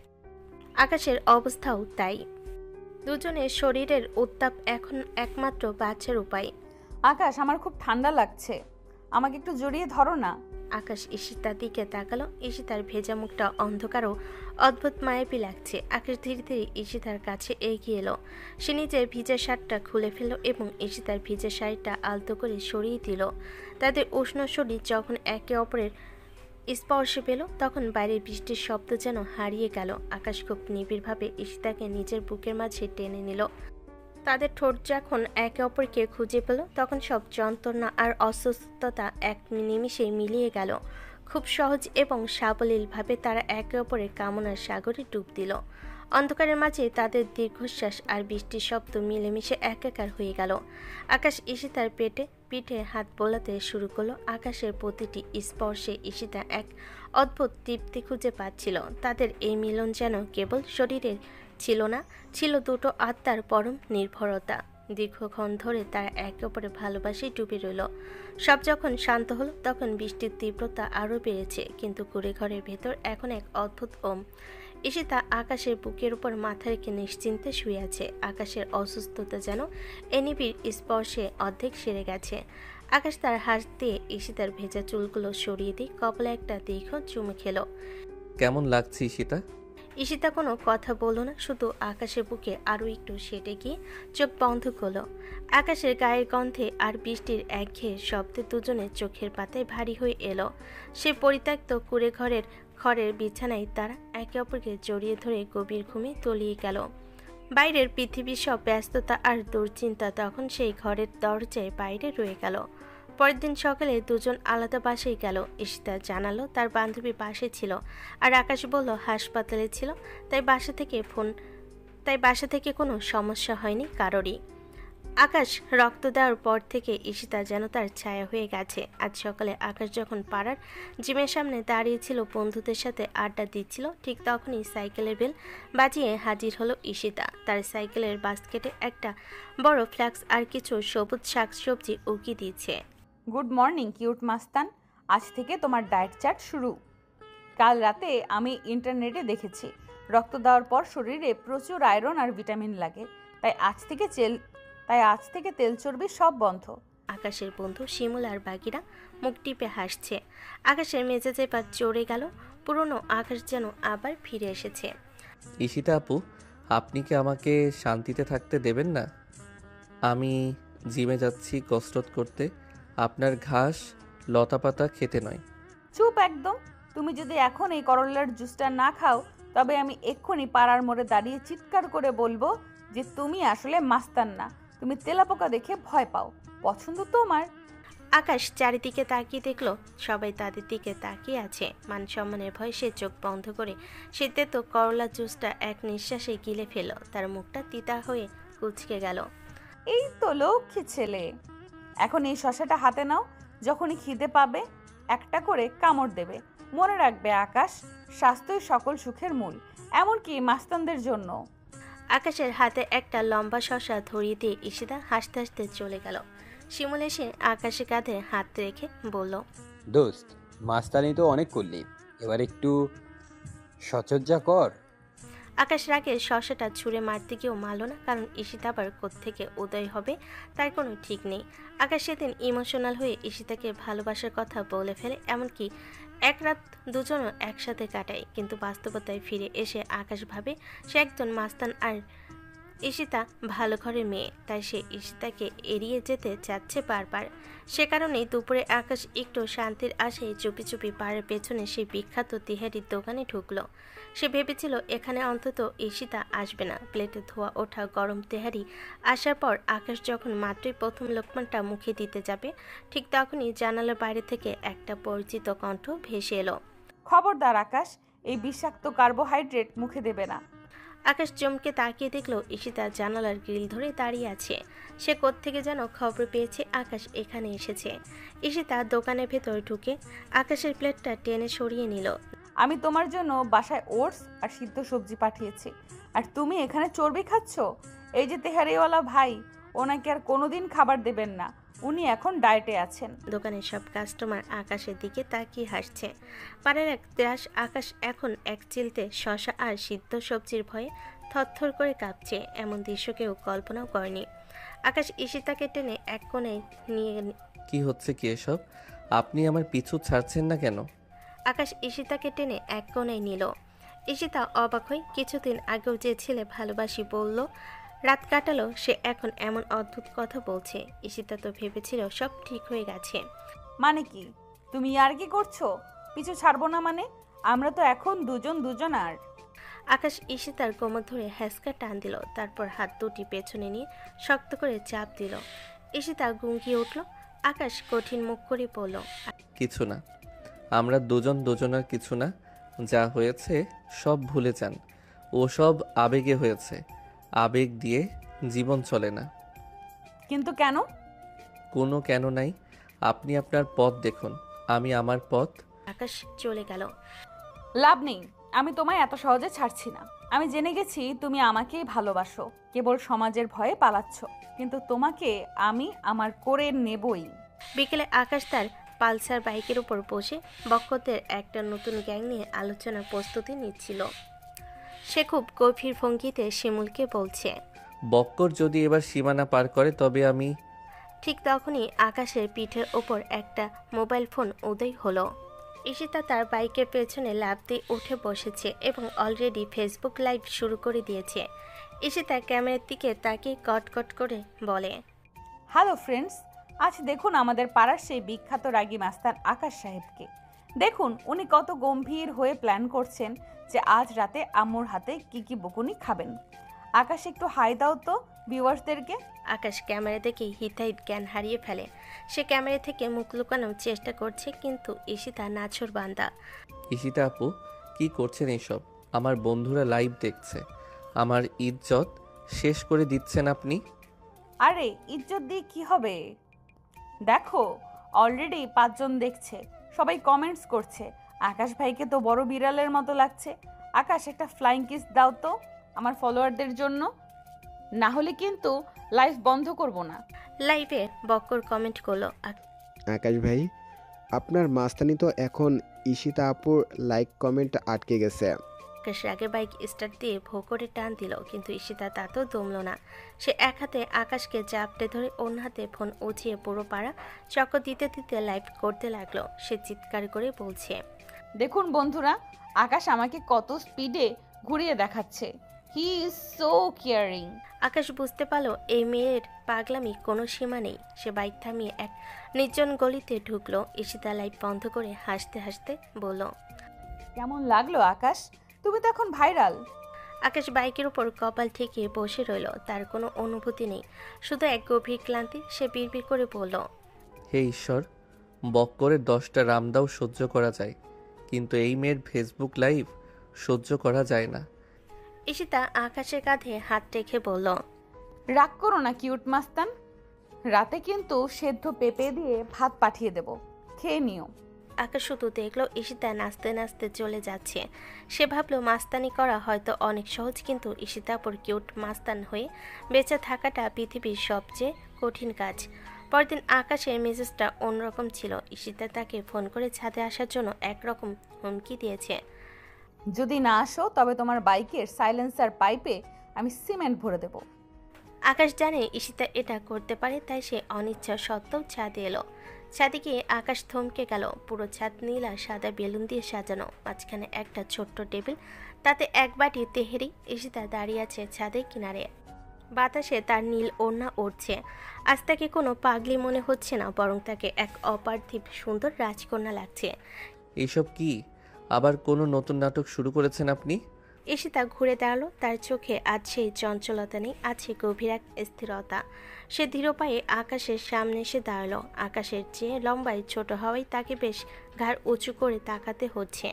আকাশের অবস্থাও তাই। দুজনের শরীরের উত্তাপ এখন একমাত্র বাঁচার উপায়। আকাশ, আমার খুব ঠান্ডা লাগছে, আমাকে একটু জড়িয়ে ধরো না। আকাশ ঈশিতার দিকে তাকালো। ঈশিতার ভেজা মুখটা অন্ধকার ও অদ্ভুত মায়াবী লাগছে। আকাশ ধীরে ধীরে ঈশিতার কাছে এগিয়ে এলো। সে নিজের ভিজা শার্টটা খুলে ফেলল এবং ঈশিতার ভিজা শাড়িটা আলতো করে সরিয়ে দিল। তাদের উষ্ণ শরীর যখন একে অপরের স্পর্শে পেল, তখন বাইরের বৃষ্টির শব্দ যেন হারিয়ে গেল। আকাশ খুব নিবিড়ভাবে ঈশিতাকে নিজের বুকের মাঝে টেনে নিল। তাদের ঠোঁট যখন একে অপরকে খুঁজে পেল, তখন সব যন্ত্রণা আর অসুস্থতা এক নিমিষেই মিলিয়ে গেল। খুব সহজ এবং সাবলীলভাবে তারা একে অপরের কামনার সাগরে ডুব দিল। অন্ধকারের মাঝে তাদের দীর্ঘশ্বাস আর বৃষ্টির শব্দ মিলেমিশে একাকার হয়ে গেল। আকাশ ঈশিতার পিঠে হাত বোলাতে শুরু করলো। আকাশের প্রতিটি স্পর্শে ঈশিতা এক অদ্ভুত তৃপ্তি খুঁজে পাচ্ছিল। তাদের এই মিলন যেন কেবল শরীরের ছিল না, ছিল দুটো আত্মার পরম নির্ভরতা। দীর্ঘক্ষণ ধরে তারা একে অপরের ভালোবাসায় ডুবে রইল। সব যখন শান্ত হলো, তখন বৃষ্টির তীব্রতা আরও বেড়েছে, কিন্তু কুঁড়ে ঘরের ভেতর এখন এক অদ্ভুত ওম। ঈশিতা আকাশের বুকের উপর মাথা রেখে নিশ্চিন্তে শুয়ে আছে। আকাশের অসুস্থতা যেন এনিবির স্পর্শে অর্ধেক সেরে গেছে। আকাশ তার হাত দিয়ে ঈশিতার ভেজা চুলগুলো সরিয়ে দিয়ে কপালে একটা দীর্ঘ চুমু খেলো। কেমন লাগছে ঈশিতা? ঈশিতা কোনো কথা বলল না, শুধু আকাশের বুকে আরও একটু সেটে গিয়ে চোখ বন্ধ করলো। আকাশের গায়ের গন্ধে আর বৃষ্টির একঘেয়ে শব্দে দুজনের চোখের পাতায় ভারী হয়ে এলো। সে পরিত্যক্ত কুঁড়ে খড়ের বিছানায় তারা একে অপরকে জড়িয়ে ধরে গভীর ঘুমে তলিয়ে গেল। বাইরের পৃথিবীর সব ব্যস্ততা আর দুশ্চিন্তা তখন সেই ঘরের দরজায় বাইরে রয়ে গেল। পরের দিন সকালে দুজন আলাদা বাসায় গেল। ঈশিতা জানালো তার বান্ধবী পাশে ছিল, আর আকাশ বলল হাসপাতালে ছিল, তাই বাসা থেকে কোনো সমস্যা হয়নি কারোরই। আকাশ রক্ত দেওয়ার পর থেকে ঈশিতা যেন তার ছায়া হয়ে গেছে। আজ সকালে আকাশ যখন পাড়ার জিমের সামনে দাঁড়িয়েছিল, বন্ধুদের সাথে আড্ডা দিচ্ছিল, ঠিক তখনই সাইকেলের বেল বাজিয়ে হাজির হলো ঈশিতা। তার সাইকেলের বাস্কেটে একটা বড় ফ্লাক্স আর কিছু সবুজ শাকসবজি উকি দিচ্ছে। গুড মর্নিং কিউট মাস্তান, আজ থেকে তোমার ডায়েট চার্ট শুরু। কাল রাতে আমি ইন্টারনেটে দেখেছি রক্ত দেওয়ার পর শরীরে প্রচুর আয়রন আর ভিটামিন লাগে, তাই আজ থেকে তেল চর্বি সব বন্ধ। আকাশের বন্ধু শিমুল আর বাকিরা মুখ টিপে হাসছে। আকাশের মেজাজে পা চড়ে গেল। পুরনো আকাশ যেন আবার ফিরে এসেছে। ঈশিতা আপু, আপনি কি আমাকে শান্তিতে থাকতে দেবেন না? আমি জিমে যাচ্ছি কসরত করতে, আপনার ঘাস লতাপাতা খেতে নয়। চুপ একদম। তুমি যদি এখন এই করলার জুসটা না খাও, তবে আমি এক্ষুনি পাড়ার মোড়ে দাঁড়িয়ে চিৎকার করে বলবো যে তুমি আসলে মাস্তান না, তুমি তেলাপোকা দেখে ভয় পাও। পছন্দ তোমার? আকাশ চারিদিকে তাকিয়ে দেখলো সবাই তাদের দিকে তাকিয়ে আছে। মান সম্মানের ভয়ে সে চোখ বন্ধ করে শীতে তো করলা জুসটা এক নিঃশ্বাসে গিলে ফেলল। তার মুখটা তিতা হয়ে কুঁচকে গেল। এই তো লক্ষ্মী ছেলে, এখন এই শশাটা হাতে নাও, যখনই খিদে পাবে একটা করে কামড় দেবে। মনে রাখবে আকাশ, স্বাস্থ্যই সকল সুখের মূল, এমনকি মাস্তানদের জন্য। আকাশের হাতে একটা লম্বা শসা ধরিয়ে দিয়ে ঈশিতা হাসতে হাসতে চলে গেল। শিমুল এসে আকাশের কাঁধে হাত রেখে বলল, দোস্ত, মাস্তানি তো অনেক করলি, এবার একটু সচর্যা কর। আকাশ রাগে শসাটা ছুঁড়ে মারতে গিয়েও মারল না, কারণ ঈশিতা আবার কোত্থেকে উদয় হবে তার কোনো ঠিক নেই। আকাশ সেদিন ইমোশনাল হয়ে ঈশিতাকে ভালোবাসার কথা বলে ফেলে, এমনকি এক রাত দুজনও একসাথে কাটায়। কিন্তু বাস্তবতায় ফিরে এসে আকাশ ভাবে সে একজন মাস্তান আর ঈশিতা ভালো ঘরের মেয়ে, তাই সে ঈশিতাকে এড়িয়ে যেতে চাচ্ছে বারবার। সে কারণেই দুপুরে আকাশ একটু শান্তির আশায় চুপি চুপি পাড়ার পেছনে সেই বিখ্যাত তিহারির দোকানে ঢুকলো। সে ভেবেছিল এখানে অন্তত ঈশিতা আসবে না। প্লেটে ধোয়া ওঠা গরম তেহারি আসার পর আকাশ যখন মাত্রই প্রথম লোকমানটা মুখে দিতে যাবে, ঠিক তখনই জানালার বাইরে থেকে একটা পরিচিত কণ্ঠ ভেসে এলো। খবরদার আকাশ, এই বিষাক্ত কার্বোহাইড্রেট মুখে দেবে না। আকাশ চমকে তাকিয়ে দেখলো ঈশিতা জানালার গ্রিল ধরে দাঁড়িয়ে আছে। সে কোত্থেকে যেন খবর পেয়েছে আকাশ এখানে এসেছে। ঈশিতা দোকানের ভেতর ঢুকে আকাশের প্লেটটা টেনে সরিয়ে নিল। আমি তোমার জন্য বাসায় ওটস আর সিদ্ধ সবজি পাঠিয়েছি, আর তুমি এখানে চর্বি খাচ্ছ? এই যে তেহারিওয়ালা ভাই, ওনাকে আর কোনোদিন খাবার দেবেন না, উনি এখন ডায়েটে আছেন। দোকানের সব কাস্টমার আকাশের দিকে তাকিয়ে হাসছে। পাড়ার এক ত্রাস আকাশ এখন এক চিলতে শশা আর সিদ্ধ সবজির ভয়ে থরথর করে কাঁপছে। এমন দৃশ্য কেউ কল্পনাও করেনি। আকাশ ঈশিতাকে টেনে এক কোণায় নিয়ে। কি হচ্ছে কি এসব? আপনি আমার পিছু ছাড়ছেন না কেন? আকাশ ঈশিতাকে টেনে এক কোণায় নিল। ঈশিতা অবাক হয়ে কিছুদিন আগেও যে ছেলে ভালোবাসি বলল, রাত কাটালো, সে এখন এমন অদ্ভুত কথা বলছে। ঈশিতা তো ভেবেছিল সব ঠিক হয়ে গেছে। মানে কি? তুমি আর কি করছো? পিছু ছাড়বো না মানে? আমরা তো এখন দুজন আর। আকাশ ঈশিতার কোমর ধরে হ্যাসকা টান দিল, তারপর হাত দুটি পেছনে নিয়ে শক্ত করে চাপ দিল। ঈশিতা গুঙ্গিয়ে উঠল। আকাশ কঠিন মুখ করে বলল, কিছু না, আমরা দুজনের কিছু না। যা হয়েছে সব ভুলে যান। ও সব আবেগে হয়েছে, আবেগ দিয়ে জীবন চলে না। কিন্তু কেন? কোনো কেন নাই। আপনি আপনার পথ দেখুন, আমি আমার পথ। আকাশ চলে গেল। লাভ নেই, আমি তোমায় এত সহজে ছাড়ছি না। আমি জেনে গেছি তুমি আমাকেই ভালোবাসো, কেবল সমাজের ভয়ে পালাচ্ছ, কিন্তু তোমাকে আমি আমার করে নেবই। বিকেলে আকাশ তার পালসার বাইকের উপর বসে বক্কদের একটা নতুন গ্যাং নিয়ে আলোচনার প্রস্তুতি নিচ্ছিল। সে খুব গভীর ভঙ্গিতে শিমুলকে বলছে, বক্কর যদি এবার সীমানা পার করে তবে আমি। ঠিক তখনই আকাশের পিঠের ওপর একটা মোবাইল ফোন উদয় হলো। ঈশিতা তার বাইকের পেছনে লাফ দিয়ে উঠে বসেছে এবং অলরেডি ফেসবুক লাইভ শুরু করে দিয়েছে। ঈশিতা ক্যামেরার দিকে তাকিয়ে কটকট করে বলে, হ্যালো ফ্রেন্ডস, আজ দেখুন আমাদের পাড়ার সেই বিখ্যাত রাগী মাস্তান আকাশ সাহেবকে। দেখুন উনি কত গম্ভীর হয়ে প্ল্যান করছেন যে আজ রাতে আম্মুর হাতে কি বকুনি খাবেন। আকাশ একটু হাই দাও তো ভিউয়ার্সদেরকে। আকাশ ক্যামেরা দেখে হিতাহিত জ্ঞান হারিয়ে ফেলে। সে ক্যামেরা থেকে মুখ লুকানোর চেষ্টা করছে, কিন্তু ঈশিতা নাছোড় বান্দা। ঈশিতা আপু, কি করছেন এইসব? আমার বন্ধুরা লাইভ দেখছে, আমার ইজ্জত শেষ করে দিচ্ছেন আপনি। আরে ইজ্জত দিয়ে কি হবে? দেখো অলরেডি 5 জন দেখছে, সবাই কমেন্টস করছে আকাশ ভাইকে তো বড় বিড়ালের মতো লাগছে। আকাশ একটা ফ্লাইং কিস দাও তো আমার ফলোয়ারদের জন্য, না হলে কিন্তু লাইভ বন্ধ করব না। লাইভে বক্কর কমেন্ট করলো, আকাশ ভাই, আপনার মাস্তানি তো এখন ঈশিতা আপুর লাইক কমেন্ট আটকে গেছে। আকাশ রাগে বাইক স্টার্ট দিয়ে ভো করে টান দিল, কিন্তু ঈশিতা তাতেও দমল না। সে এক হাতে আকাশকে চাপটে ধরে অন্য হাতে ফোন উঠিয়ে পুরো পাড়া চক্কর দিতে দিতে লাইভ করতে লাগলো। সে চিৎকার করে বলছে, দেখুন বন্ধুরা, আকাশ আমাকে কত স্পিডে ঘুরিয়ে দেখাচ্ছে। He is so caring. Akash বুঝতে পারলো এই মেয়ের পাগলামি কোনো সীমা নেই। সে বাইক থামিয়ে এক নির্জন গলিতে ঢুকলো। ঈশিতা লাইভ বন্ধ করে হাসতে হাসতে বলল, কেমন লাগলো আকাশ? তুমি তো এখন ভাইরাল। আকাশ বাইকের উপর কপাল ঠেকিয়ে বসে রইল। তার কোনো অনুভূতি নেই, শুধু এক গভীর ক্লান্তি। সে বিড়বিড় করে বলল, হে ঈশ্বর, বক করে 10টা রামদাও সহ্য করা যায়, কিন্তু এই মেয়ের ফেসবুক লাইভ সহ্য করা যায় না। ঈশিতা আকাশের কাঁধে হাত রেখে বলল, রাগ করো না কিউট মাস্তান, রাতে কিন্তু সেদ্ধ পেঁপে দিয়ে ভাত পাঠিয়ে দেব, খেয়ে নিও। আকাশ শুধু দেখলো ঈশিতা নাচতে নাচতে চলে যাচ্ছে। সে ভাবলো মাস্তানি করা হয়তো অনেক সহজ, কিন্তু ঈশিতাপুর কিউট মাস্তান হয়ে বেঁচে থাকাটা পৃথিবীর সবচেয়ে কঠিন কাজ। পরদিন আকাশের মেজাজটা অন্যরকম ছিল। ঈশিতা তাকে ফোন করে ছাদে আসার জন্য একরকম হুমকি দিয়েছে। যদি না আসো তবে তোমার বাইকের সাইলেন্সার পাইপে আমি সিমেন্ট ভরে দেব। আকাশ জানে ঈশিতা এটা করতে পারে, তাই সে অনিচ্ছা সত্ত্বেও ছাদে এলো। ছাদে গিয়ে আকাশ থমকে গেল। পুরো ছাদ নীল আর সাদা বেলুন দিয়ে সাজানো, মাঝখানে একটা ছোট্ট টেবিল, তাতে এক বাটি তেহেরি। ঈশিতা দাঁড়িয়ে আছে ছাদের কিনারে, বাতাসে তার নীল ওড়না উড়ছে। আজ তাকে কোনো পাগলি মনে হচ্ছে না, বরং তাকে এক অপার্থিব সুন্দর রাজকন্যা লাগছে। এইসব কি? আবার কোনো নতুন নাটক শুরু করেছেন আপনি? ঈশিতা ঘুরে দাঁড়ালো। তার চোখে আজ সেই চঞ্চলতা নেই, আছে গভীর এক স্থিরতা। সে ধীর পায়ে আকাশের সামনে এসে দাঁড়ালো। আকাশের চেয়ে লম্বায় ছোট হওয়ায় তাকে বেশ ঘাড় উঁচু করে তাকাতে হচ্ছে।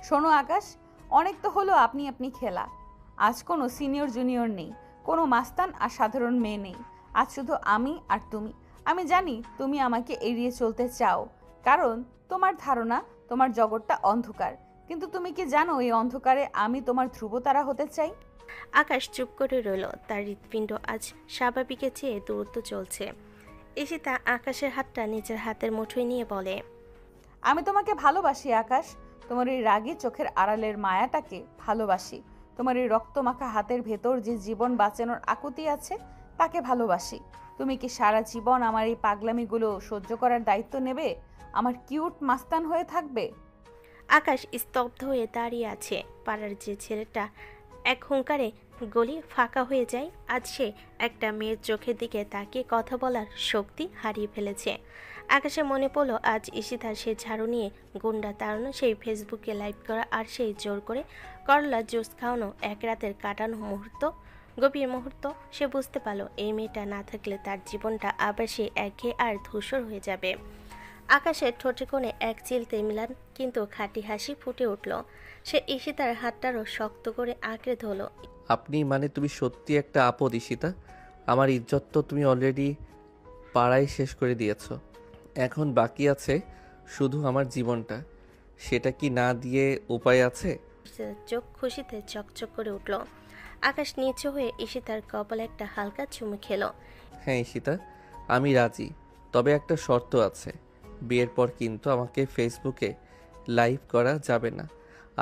শোনো আকাশ, অনেক তো হলো আপনি আপনি খেলা। আজ কোনো সিনিয়র জুনিয়র নেই, কোনো মাস্তান আর সাধারণ মেয়ে নেই। আজ শুধু আমি আর তুমি। আমি জানি তুমি আমাকে এড়িয়ে চলতে চাও, কারণ তোমার ধারণা তোমার জগৎটা অন্ধকার। কিন্তু তুমি কি জানো এই অন্ধকারে আমি তোমার ধ্রুবতারা হতে চাই? আকাশ চুপ করে রইল। তার হৃৎপিণ্ড আজ স্বাভাবিকের চেয়ে দূরত্ব চলছে। ঈশিতা আকাশের হাতটা নিজের হাতের মুঠোয় নিয়ে বলে, আমি তোমাকে ভালোবাসি আকাশ। তোমার এই রাগী চোখের আড়ালের মায়াটাকে ভালোবাসি। তোমার এই রক্তমাখা হাতের ভেতর যে জীবন বাঁচানোর আকুতি আছে তাকে ভালোবাসি। তুমি কি সারা জীবন আমার এই পাগলামিগুলো সহ্য করার দায়িত্ব নেবে? আমার কিউট মাস্তান হয়ে থাকবে? আকাশ স্তব্ধ হয়ে দাঁড়িয়ে আছে। পাড়ার যে ছেলেটা এক হুঙ্কারে গলি ফাঁকা হয়ে যায়, আজ সে একটা মেয়ের চোখের দিকে তাকিয়ে কথা বলার শক্তি হারিয়ে ফেলেছে। আকাশে মনে পড়ল আজ ঈশিতার সে ঝাড়ু নিয়ে গুন্ডা তাড়ানো, সেই ফেসবুকে লাইভ করা, আর সেই জোর করে করলা জুস খাওয়ানো এক রাতের কাটানো মুহূর্ত, গভীর মুহূর্ত। সে বুঝতে পারল এই মেয়েটা না থাকলে তার জীবনটা আবার সে একঘেয়ে আর ধূসর হয়ে যাবে। আকাশের ঠোঁটে কোণে এক চিলতে মিলান কিন্তু খাঁটি হাসি ফুটে উঠল। সে ঈশিতার হাতটারও শক্ত করে আঁকড়ে ধরল। আপনি মানে তুমি সত্যি একটা আপদ ঈশিতা। আমার ইজ্জত তো তুমি অলরেডি পাড়ায় শেষ করে দিয়েছো। এখন বাকি আছে শুধু আমার জীবনটা। সেটা কি না দিয়ে উপায় আছে? চোখ খুশিতে চকচক করে উঠল। আকাশ নিচু হয়ে ঈশিতার কপালে একটা হালকা চুমু খেলো। হ্যাঁ ঈশিতা, আমি রাজি, তবে একটা শর্ত আছে। বিয়ের পর কিন্তু আমাকে ফেসবুকে লাইভ করা যাবে না,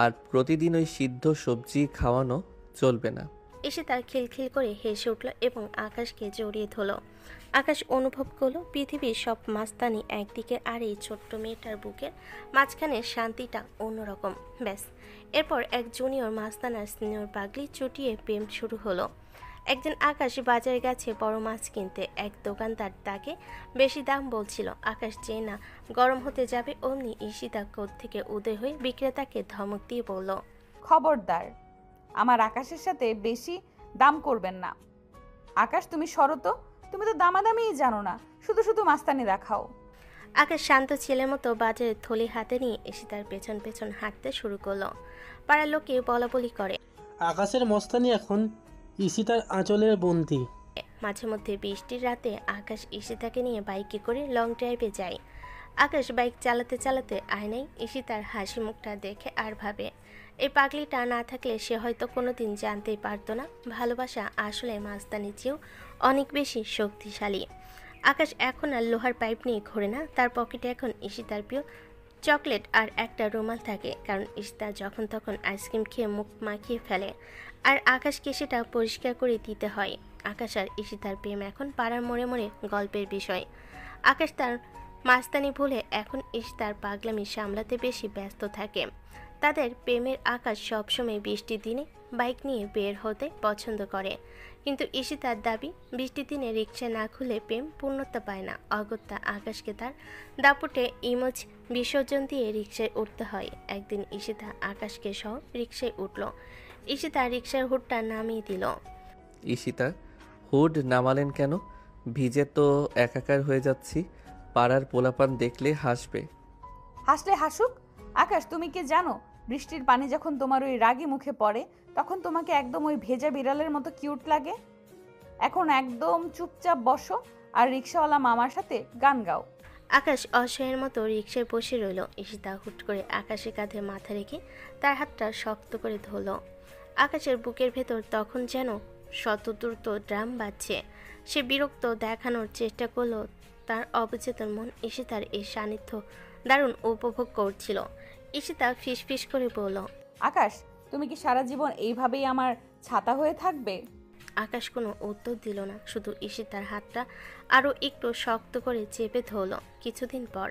আর প্রতিদিন ওই সিদ্ধ সবজি খাওয়ানো চলবে না। ঈশিতা খিলখিল করে হেসে উঠল এবং আকাশকে জড়িয়ে ধরল। আকাশ অনুভব করলো পৃথিবীর সব মাস্তানি একদিকে, আর এই ছোট্ট মেয়েটার বুকের মাঝখানে শান্তিটা অন্যরকম। ব্যাস, এরপর এক জুনিয়র মাস্তান আর সিনিয়র পাগলি চুটিয়ে প্রেম শুরু হলো। একদিন আকাশ বাজারে গেছে বড় মাছ কিনতে। এক দোকানদার তাকে বেশি দাম বলছিল। আকাশ যে না গরম হতে যাবে অমনি ঈশিতা কোথ থেকে উদয় হয়ে বিক্রেতাকে ধমক দিয়ে বলল, খবরদার, আমার আকাশের সাথে বেশি দাম করবেন না। আকাশ তুমি সরো তো, তুমি তো দামাদামিই জানো না, শুধু শুধু মাস্তানি দেখাও। আকাশ শান্ত ছেলের মতো বাজারের থলি হাতে নিয়ে ঈশিতার পেছন পেছন হাঁটতে শুরু করলো। পাড়ার লোকে বলা বলি করে, আকাশের মস্তানি এখন ঈশিতার আঁচলের বন্দি। মাঝে মধ্যে বৃষ্টির রাতে আকাশ ঈশিতাকে নিয়ে বাইকে করে লং ড্রাইভে যায়। আকাশ বাইক চালাতে চালাতে আয়নায় ঈশিতার হাসি মুখটা দেখে আর ভাবে, এই পাগলিটা না থাকলে সে হয়তো কোনোদিন জানতেই পারতো না ভালোবাসা আসলে মাস্তানির চেয়েও অনেক বেশি শক্তিশালী। আকাশ এখন আর লোহার পাইপ নিয়ে ঘোরে না। তার পকেটে এখন ঈশিতার প্রিয় চকলেট আর একটা রুমাল থাকে, কারণ ঈশিতা যখন তখন আইসক্রিম খেয়ে মুখ মাখিয়ে ফেলে, আর আকাশকে সেটা পরিষ্কার করে দিতে হয়। আকাশ আর ঈশিতার প্রেম এখন পাড়ার মোড়ে মোড়ে গল্পের বিষয়। আকাশ তার মাস্তানি ভুলে এখন ঈশিতার পাগলামি সামলাতে বেশি ব্যস্ত থাকে। তাদের প্রেমের আকাশ সবসময় বৃষ্টির দিনে বাইক নিয়ে বের হতে পছন্দ করে, কিন্তু ঈশিতার দাবি বৃষ্টির দিনে রিক্সা না খুলে প্রেম পূর্ণতা পায় না। অগত্যা আকাশকে তার দাপুটে ইমোজ বিসর্জন দিয়ে রিক্সায় উঠতে হয়। একদিন ঈশিতা আকাশকে সহ রিক্সায় উঠল। ঈশিতা রিক্সার হুডটা নামিয়ে দিল। ঈশিতা, হুড নামালেন কেন? ভিজে তো একাকার হয়ে যাচ্ছি। পাড়ার পোলাপান দেখলে হাসবে। হাসলে হাসুক। আকাশ, তুমি কি জানো বৃষ্টির পানি যখন তোমার ওই রাগী মুখে পড়ে তখন তোমাকে একদম ওই ভেজা বিড়ালের মতো কিউট লাগে। এখন একদম চুপচাপ বসো আর রিক্সাওয়ালা মামার সাথে গান গাও। আকাশ অসহায়ের মতো রিকশায় বসে রইল। ঈশিতা হুট করে আকাশের কাঁধে মাথা রেখে তার হাতটা শক্ত করে ধরল। আকাশের বুকের ভেতর তখন যেন শতদ্রুত ড্রাম বাজছে। সে বিরক্ত দেখানোর চেষ্টা করলো তার অবচেতন মন ঈশিতার এই সান্নিধ্য দারুণ উপভোগ করছিল। ঈশিতা ফিসফিস করে বলল, আকাশ, তুমি কি সারা জীবন এইভাবেই আমার ছাতা হয়ে থাকবে? আকাশ কোনো উত্তর দিল না, শুধু ঈশিতার হাতটা আরও একটু শক্ত করে চেপে ধরল। কিছুদিন পর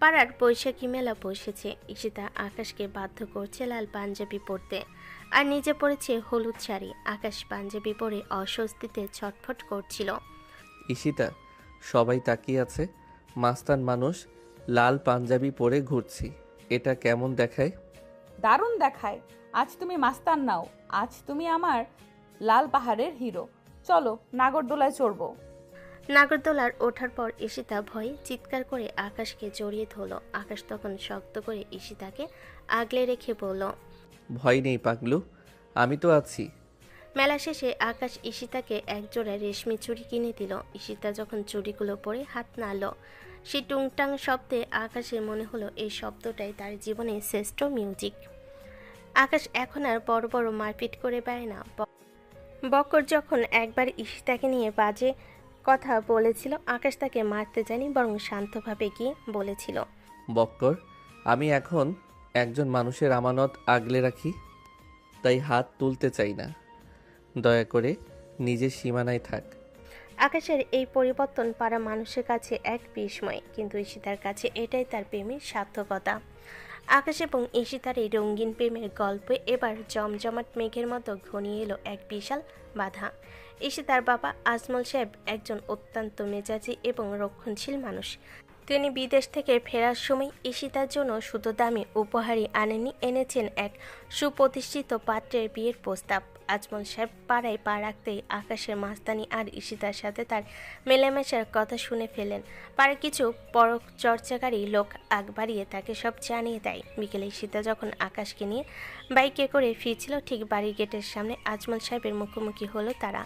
পাড়ার বৈশাখী মেলা বসেছে। ঈশিতা আকাশকে বাধ্য করছে লাল পাঞ্জাবি পরতে, আর নিজে পরেছে হলুদ শাড়ি। আকাশ পাঞ্জাবি পরে অস্বস্তিতে ছটফট করছিল। ঈশিতা, সবাই তাকিয়ে আছে, মাস্তান মানুষ লাল পাঞ্জাবি পরে ঘুরছি, এটা কেমন দেখায়? দারুণ দেখায়। আজ তুমি মাস্তান নাও, আজ তুমি আমার লাল পাহাড়ের হিরো। চলো নাগরদোলায় চড়বো। নাগরদোলার ওঠার পর ঈশিতা ভয়ে চিৎকার করে আকাশকে জড়িয়ে ধরল। আকাশ তখন শক্ত করে ঈশিতাকে আগলে রেখে বলল, ভয় নেই পাগলু, আমি তো আছি। মেলা শেষে আকাশ ঈশিতাকে একজোড়া রেশমি চুড়ি কিনে দিল। ঈশিতা যখন চুড়িগুলো পরে হাত নাড়ল, সেই টুংটাং শব্দে আকাশের মনে হলো এই শব্দটাই তার জীবনে শ্রেষ্ঠ মিউজিক। আকাশ এখন আর বড় বড় মারপিট করে বেড়ায় না। বক্কর যখন একবার ঈশিতাকে নিয়ে বাজে কথা বলেছিল, আকাশ তাকে মারতে যায়নি, বরং শান্তভাবে গিয়ে বলেছিল, বক্কর, আমি এখন একজন মানুষের আমানত আগলে রাখি, তাই হাত তুলতে চাই না, দয়া করে নিজের সীমানায় থাক। আকাশের এই পরিবর্তন পাড়া মানুষের কাছে এক বিস্ময়, কিন্তু ঈশিতার কাছে এটাই তার প্রেমের সার্থকতা। আকাশ এবং ঈশিতার এই রঙিন প্রেমের গল্পে এবার জমজমাট মেঘের মতো ঘনিয়ে এলো এক বিশাল বাধা। ঈশিতার বাবা আজমল সাহেব একজন অত্যন্ত মেজাজি এবং রক্ষণশীল মানুষ। তিনি বিদেশ থেকে ফেরার সময় ঈশিতার জন্য শুধু দামি উপহারই আনেনি, এনেছেন এক সুপ্রতিষ্ঠিত পাত্রের বিয়ের প্রস্তাব। আজমল সাহেব পাড়ায় পা রাখতেই আকাশের মাস্তানি আর ঈশিতার সাথে তার মেলামেশার কথা শুনে ফেলেন। পাড়ার কিছু পরচর্চাকারী লোক আগ বাড়িয়ে তাকে সব জানিয়ে দেয়। বিকেলে ঈশিতা যখন আকাশকে নিয়ে বাইকে করে ফিরছিল, ঠিক বাড়ির গেটের সামনে আজমল সাহেবের মুখোমুখি হলো তারা।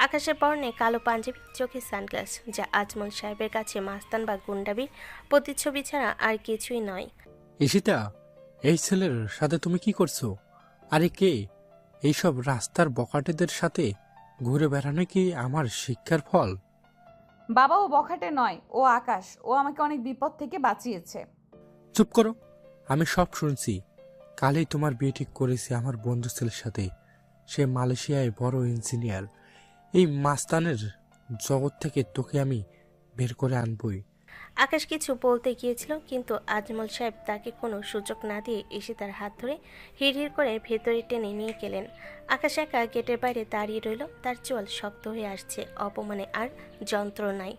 আকাশের পরনে কালো পাঞ্জাবি, চোখে সানগ্লাস, যা আজমল সাহেবের কাছে মাস্তান বা গুন্ডাবির প্রতিচ্ছবি ছাড়া আর কিছুই নয়। ঈশিতা, এই ছেলের সাথে তুমি কি করছো? আরে কে? এইসব রাস্তার বকাটেদের সাথে ঘুরে বেড়ানো কি আমার শিক্ষার ফল? বাবা, ও বখাটে নয়, ও আকাশ। ও আমাকে অনেক বিপদ থেকে বাঁচিয়েছে। চুপ করো, আমি সব শুনছি। কালই তোমার বিয়ে ঠিক করেছি আমার বন্ধু ছেলের সাথে। সে মালয়েশিয়ায় বড় ইঞ্জিনিয়ার। এই মাস্তানের জগৎ থেকে তোকে আমি বের করে আনবই। আকাশ কিছু বলতে গিয়েছিল, কিন্তু আজমল সাহেব তাকে কোনো সুযোগ না দিয়ে ঈশিতার হাত ধরে হিড়হিড় করে ভেতরে টেনে নিয়ে গেলেন। আকাশ একা গেটের বাইরে দাঁড়িয়ে রইল, তার চোয়াল শক্ত হয়ে আসছে অপমানে আর যন্ত্রণায়।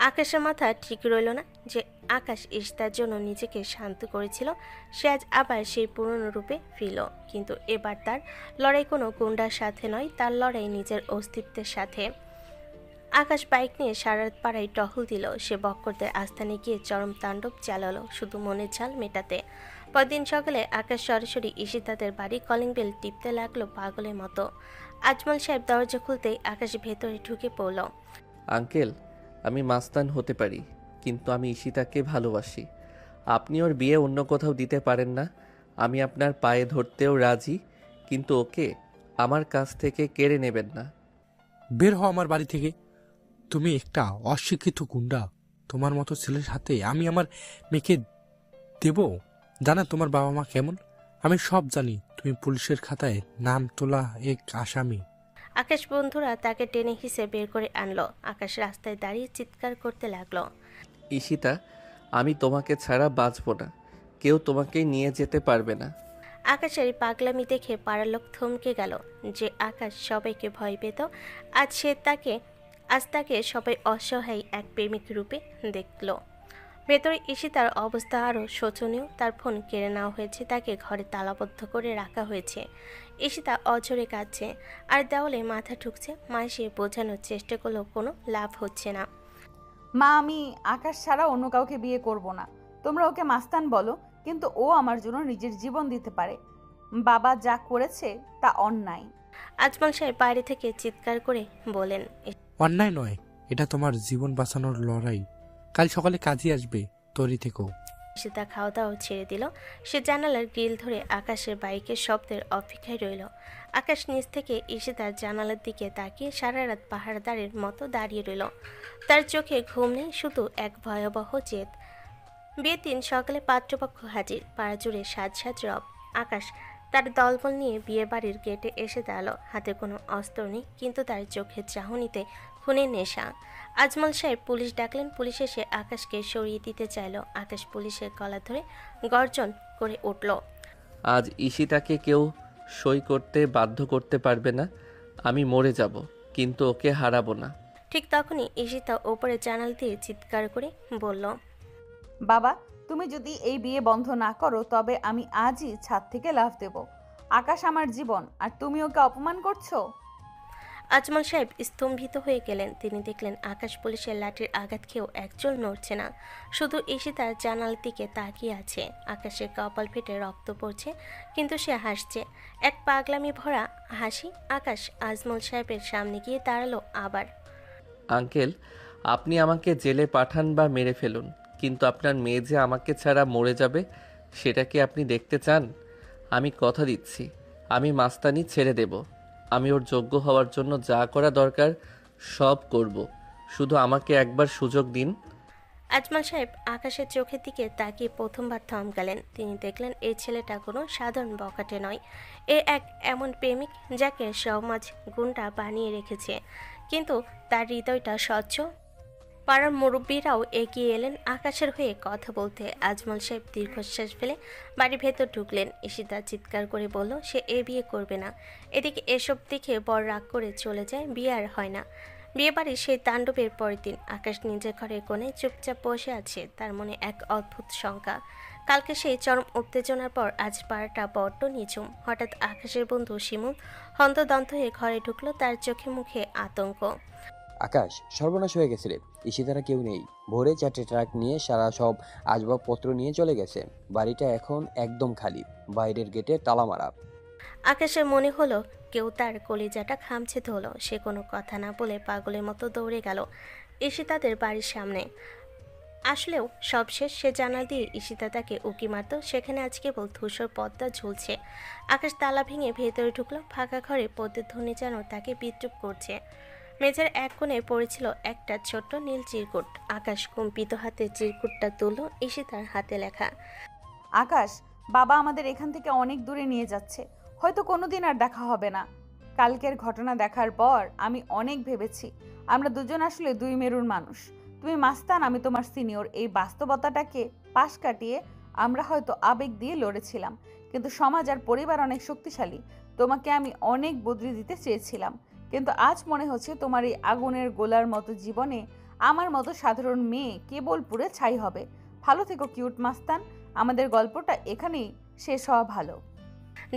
আকাশের মাথা ঠিক রইল না যে আকাশ ঈশিতার জন্য নিজেকে শান্ত করেছিল, সে আজ আবার সেই পুরনো রূপে ফিরল। কিন্তু এবার তার লড়াই কোনো গুন্ডার সাথে নয়, তার লড়াই নিজের অস্তিত্বের সাথে। আকাশ বাইক নিয়ে সারারাত পাড়ায় টহল দিল। সে বক্করদের আস্থানে গিয়ে চরম তাণ্ডব চালালো, শুধু মনের ঝাল মেটাতে। পরদিন সকালে আকাশ সরাসরি ঈশিতাদের বাড়ি কলিং বেল টিপতে লাগলো পাগলের মতো। আজমল সাহেব দরজা খুলতেই আকাশ ভেতরে ঢুকে পড়ল। আঙ্কেল, আমি মাস্তান হতে পারি, কিন্তু আমি ঈশিতাকে ভালোবাসি। আপনি ওর বিয়ে অন্য কোথাও দিতে পারেন না, আমি আপনার পায়ে ধরতেও রাজি, কিন্তু ওকে আমার কাছ থেকে কেড়ে নেবেন না। বের হও আমার বাড়ি থেকে। তুমি একটা অশিক্ষিত গুন্ডা। তোমার মতো ছেলের সাথে আমি আমার মেয়েকে দেব? জানা তোমার বাবা মা কেমন? আমি সব জানি। তুমি পুলিশের খাতায় নাম তোলা এক আসামি। আকাশ বন্ধুরা তাকে টেনে হিসে বের করে আনলো। আকাশ রাস্তায় দাঁড়িয়ে চিৎকার করতে লাগলো, ঈশিতা, আমি তোমাকে ছাড়া বাঁচব না, কেউ তোমাকে নিয়ে যেতে পারবে না। আকাশের পাগলামি দেখে পাড়ার লোক থমকে গেল। যে আকাশ সবাইকে ভয় পেত, আজ তাকে সবাই অসহায় এক প্রেমিক রূপে দেখল। ভেতরে ঈশিতার অবস্থা আরও শোচনীয়। তার ফোন কেড়ে নেওয়া হয়েছে, তাকে ঘরে তালাবদ্ধ করে রাখা হয়েছে। ঈশিতা অঝরে কাঁদছে আর দেওয়ালে মাথা ঠুকছে। মাসে বোঝানোর চেষ্টা করলেও কোনো লাভ হচ্ছে না। মা, আমি আকাশ ছাড়া অন্য কাউকে বিয়ে করব না। তোমরা ওকে মাস্তান বলো, কিন্তু ও আমার জন্য নিজের জীবন দিতে পারে। বাবা যা করেছে তা অন্যায়। আজমল সাহেব বাইরে থেকে চিৎকার করে বলেন, অন্যায় নয়, এটা তোমার জীবন বাঁচানোর লড়াই। কাল সকালে কাজে আসবে, তৈরি থেকো। ঈশিতা খাওয়া দাওয়া ছেড়ে দিল। সে জানালার গ্রিল ধরে আকাশের বাইকের শব্দের অপেক্ষায় রইল। আকাশ নিচ থেকে ঈশিতার জানালার দিকে তাকিয়ে সারা রাত পাহারাদারের মতো দাঁড়িয়ে রইল। তার চোখে ঘুম নেই, শুধু এক ভয়াবহ জেদ। বিয়ের দিন সকালে পাত্রপক্ষ হাজির, পাড়া জুড়ে সাজ সাজ রব। আকাশ তার দলবল নিয়ে বিয়ে বাড়ির গেটে এসে দাঁড়ালো। হাতে কোনো অস্ত্র নেই, কিন্তু তার চোখের চাহনিতে খুনের নেশা। আজমল সাহেব পুলিশ ডাকলেন। পুলিশ এসে আকাশকে সরিয়ে দিতে চাইল। আকাশ পুলিশের গলা ধরে গর্জন করে উঠল, আজ ঈশিতাকে কেউ সই করতে বাধ্য করতে পারবে না। আমি মরে যাব, কিন্তু ওকে হারাবো না। ঠিক তখনই ঈশিতা ওপরে জানাল দিয়ে চিৎকার করে বলল, বাবা, তুমি যদি এই বিয়ে বন্ধ না করো তবে আমি আজই ছাদ থেকে লাফ দেব। আকাশ আমার জীবন, আর তুমি ওকে অপমান করছো। আজমল সাহেব স্তম্ভিত হয়ে গেলেন। তিনি দেখলেন আকাশ পুলিশের লাঠির আঘাত খেয়েও একচুল নড়ছে না, শুধু ঈশিতার জানালার দিকে তাকিয়ে আছে। আকাশের কপাল ফেটে রক্ত পড়ছে, কিন্তু সে হাসছে, এক পাগলামি ভরা হাসি। আকাশ আজমল সাহেবের সামনে গিয়ে দাঁড়ালো আবার। আঙ্কেল, আপনি আমাকে জেলে পাঠান বা মেরে ফেলুন, কিন্তু আপনার মেয়ে যে আমাকে ছাড়া মরে যাবে সেটা কি আপনি দেখতে চান? আমি কথা দিচ্ছি, আমি মাস্তানি ছেড়ে দেব। আমি ওর যোগ্য হওয়ার জন্য যা করা দরকার সব করব। শুধু আমাকে একবার সুযোগ দিন। আজমল সাহেব আকাশের চোখের দিকে তাকিয়ে প্রথমবার থমকালেন। তিনি দেখলেন এই ছেলেটা কোনো সাধারণ বখাটে নয়। এক এমন প্রেমিক যাকে সমাজ গুন্ডা বানিয়ে রেখেছে, কিন্তু তার হৃদয়টা স্বচ্ছ। পাড়ার মুরব্বীরাও এগিয়ে এলেন আকাশের হয়ে কথা বলতে। আজমল সাহেব দীর্ঘশ্বাস ফেলে বাড়ির ভেতর ঢুকলেন। ঈশিতা চিৎকার করে বলল সে বিয়ে করবে না। এদিকে এসব দেখে বর রাগ করে চলে যায়। বিয়ে আর হয় না। বিয়ে বাড়ির সেই তাণ্ডবের পরের দিন আকাশ নিজের ঘরের কোণে চুপচাপ বসে আছে। তার মনে এক অদ্ভুত শঙ্কা। কালকে সেই চরম উত্তেজনার পর আজ পাড়াটা বড্ড নিঝুম। হঠাৎ আকাশের বন্ধু শিমুল হন্তদন্ত হয়ে ঘরে ঢুকলো। তার চোখে মুখে আতঙ্ক। আকাশ, সর্বনাশ হয়ে গেছে রে। ঈশিতারা কেউ নেই। ভোরে 4টে ট্রাক নিয়ে সারা সব আসবাবপত্র নিয়ে চলে গেছে। বাড়িটা এখন একদম খালি, বাইরের গেটে তালা মারা। আকাশের মনে হলো কেউ তার কলিজাটা খামছে ধরলো। সে কোনো কথা না বলে পাগলের মতো দৌড়ে গেল ঈশিতাদের বাড়ির সামনে। আসলেও সব শেষ। সে জানাল দিয়ে ঈশিতা তাকে উকি মারত। সেখানে আজ কেবল ধূসর পর্দা ঝুলছে। আকাশ তালা ভেঙে ভেতরে ঢুকলো। ফাঁকা ঘরে প্রতিধ্বনি যেন তাকে বিদ্রুপ করছে। মেঝের এক কোণে পড়েছিল একটা ছোট্ট নীল চিরকুট। আকাশ কম্পিত হাতে চিরকুটটা তুলল। ঈশিতার হাতে লেখা, আকাশ, বাবা আমাদের এখান থেকে অনেক দূরে নিয়ে যাচ্ছে, হয়তো কোনোদিন আর দেখা হবে না। কালকের ঘটনা দেখার পর আমি অনেক ভেবেছি আমরা দুজন আসলে দুই মেরুর মানুষ। তুমি মাস্তান, আমি তোমার সিনিয়র। এই বাস্তবতাটাকে পাশ কাটিয়ে আমরা হয়তো আবেগ দিয়ে লড়েছিলাম, কিন্তু সমাজ আর পরিবার অনেক শক্তিশালী। তোমাকে আমি অনেক বদলে দিতে চেয়েছিলাম, কিন্তু আজ মনে হচ্ছে তোমার এই আগুনের গোলার মতো জীবনে আমার মতো সাধারণ মেয়ে কেবল পুড়ে ছাই হবে। ভালো থেকো কিউট মাস্তান। আমাদের গল্পটা এখানেই শেষ হওয়া ভালো।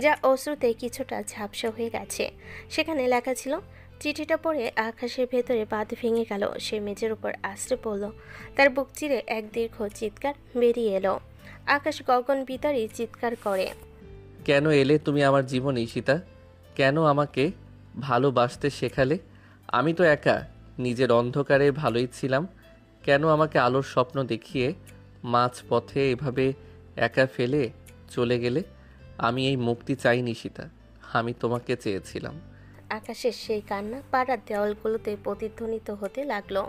যা অশ্রুতে কিছুটা ঝাপসা হয়ে গেছে। সেখানে লেখা ছিল। চিঠিটা পড়ে আকাশের ভেতরে বাঁধ ভেঙে গেল। সে মেঝের উপর আশ্রে পড়ল। তার বুক চিরে এক দীর্ঘ চিৎকার বেরিয়ে এলো। আকাশ গগন বিতাড়ি চিৎকার করে, কেন এলে তুমি আমার জীবনে ঈশিতা? কেন আমাকে ভালোবাসতে শেখালে? আমি তো একা নিজের অন্ধকারে ভালোই ছিলাম। কেন আমাকে আলোর স্বপ্ন দেখিয়ে মাঝ পথে এভাবে একা ফেলে চলে গেলে? আমি এই মুক্তি চাইনি ঈশিতা, আমি তোমাকে চেয়েছিলাম। আকাশের সেই কান্না পাড়ার দেওয়ালগুলোতে প্রতিধ্বনিত হতে লাগলো।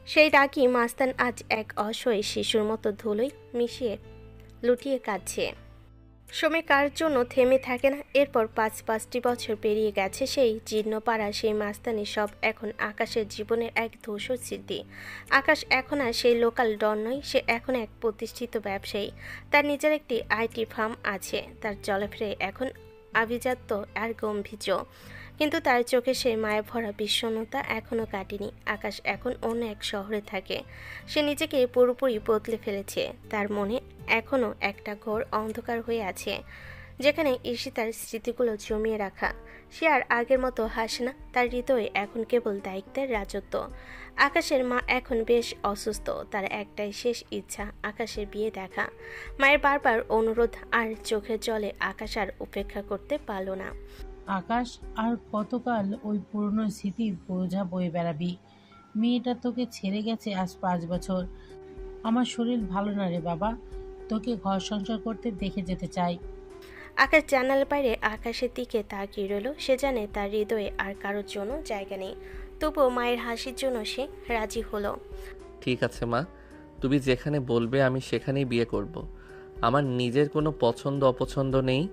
সেই রাগী মাস্তান আজ এক অসহায় শিশুর মতো ধুলোয় মিশিয়ে লুটিয়ে কাঁদছে। সময় কার জন্য থেমে থাকে না। এরপর 5টি বছর পেরিয়ে গেছে। সেই জীর্ণ পাড়া, সেই মাস্তানি সব এখন আকাশের জীবনের এক ধূসর স্মৃতি। আকাশ এখন আর সেই লোকাল ডন নয়। সে এখন এক প্রতিষ্ঠিত ব্যবসায়ী। তার নিজের একটি আইটি ফার্ম আছে। তার চলাফেরায় এখন আভিজাত্য আর গম্ভীর্য, কিন্তু তার চোখে সেই মায়া ভরা বিষণ্ণতা এখনও কাটেনি। আকাশ এখন অন্য এক শহরে থাকে। সে নিজেকে পুরোপুরি বদলে ফেলেছে। তার মনে এখনও একটা ঘোর অন্ধকার হয়ে আছে। যেখানে ঈশিতার স্মৃতিগুলো জমিয়ে রাখা। সে আর আগের মতো হাসে না, তার হৃদয়ে এখন কেবল দায়িত্বের রাজত্ব। আকাশের মা এখন বেশ অসুস্থ, তার একটাই শেষ ইচ্ছা আকাশের বিয়ে দেখা। মায়ের বারবার অনুরোধ আর চোখের জলে আকাশ আর উপেক্ষা করতে পারল না। আকাশ, আর কতকাল ওই পুরনো স্মৃতির বোঝা বয়ে বেড়াবি? মেয়েটা তোকে ছেড়ে গেছে আজ 5 বছর। আমার শরীর ভালো না রে বাবা, তোকে ঘর সংসার করতে দেখে যেতে চাই। আকাশ জানালার বাইরে আকাশের দিকে তাকিয়ে রইল। সে জানে তার হৃদয়ে আর কারোর জন্য জায়গা নেই, তবুও মায়ের হাসির জন্য সে রাজি হলো। ঠিক আছে মা, তুমি যেখানে বলবে আমি সেখানেই বিয়ে করব। আমার নিজের কোনো পছন্দ অপছন্দ নেই।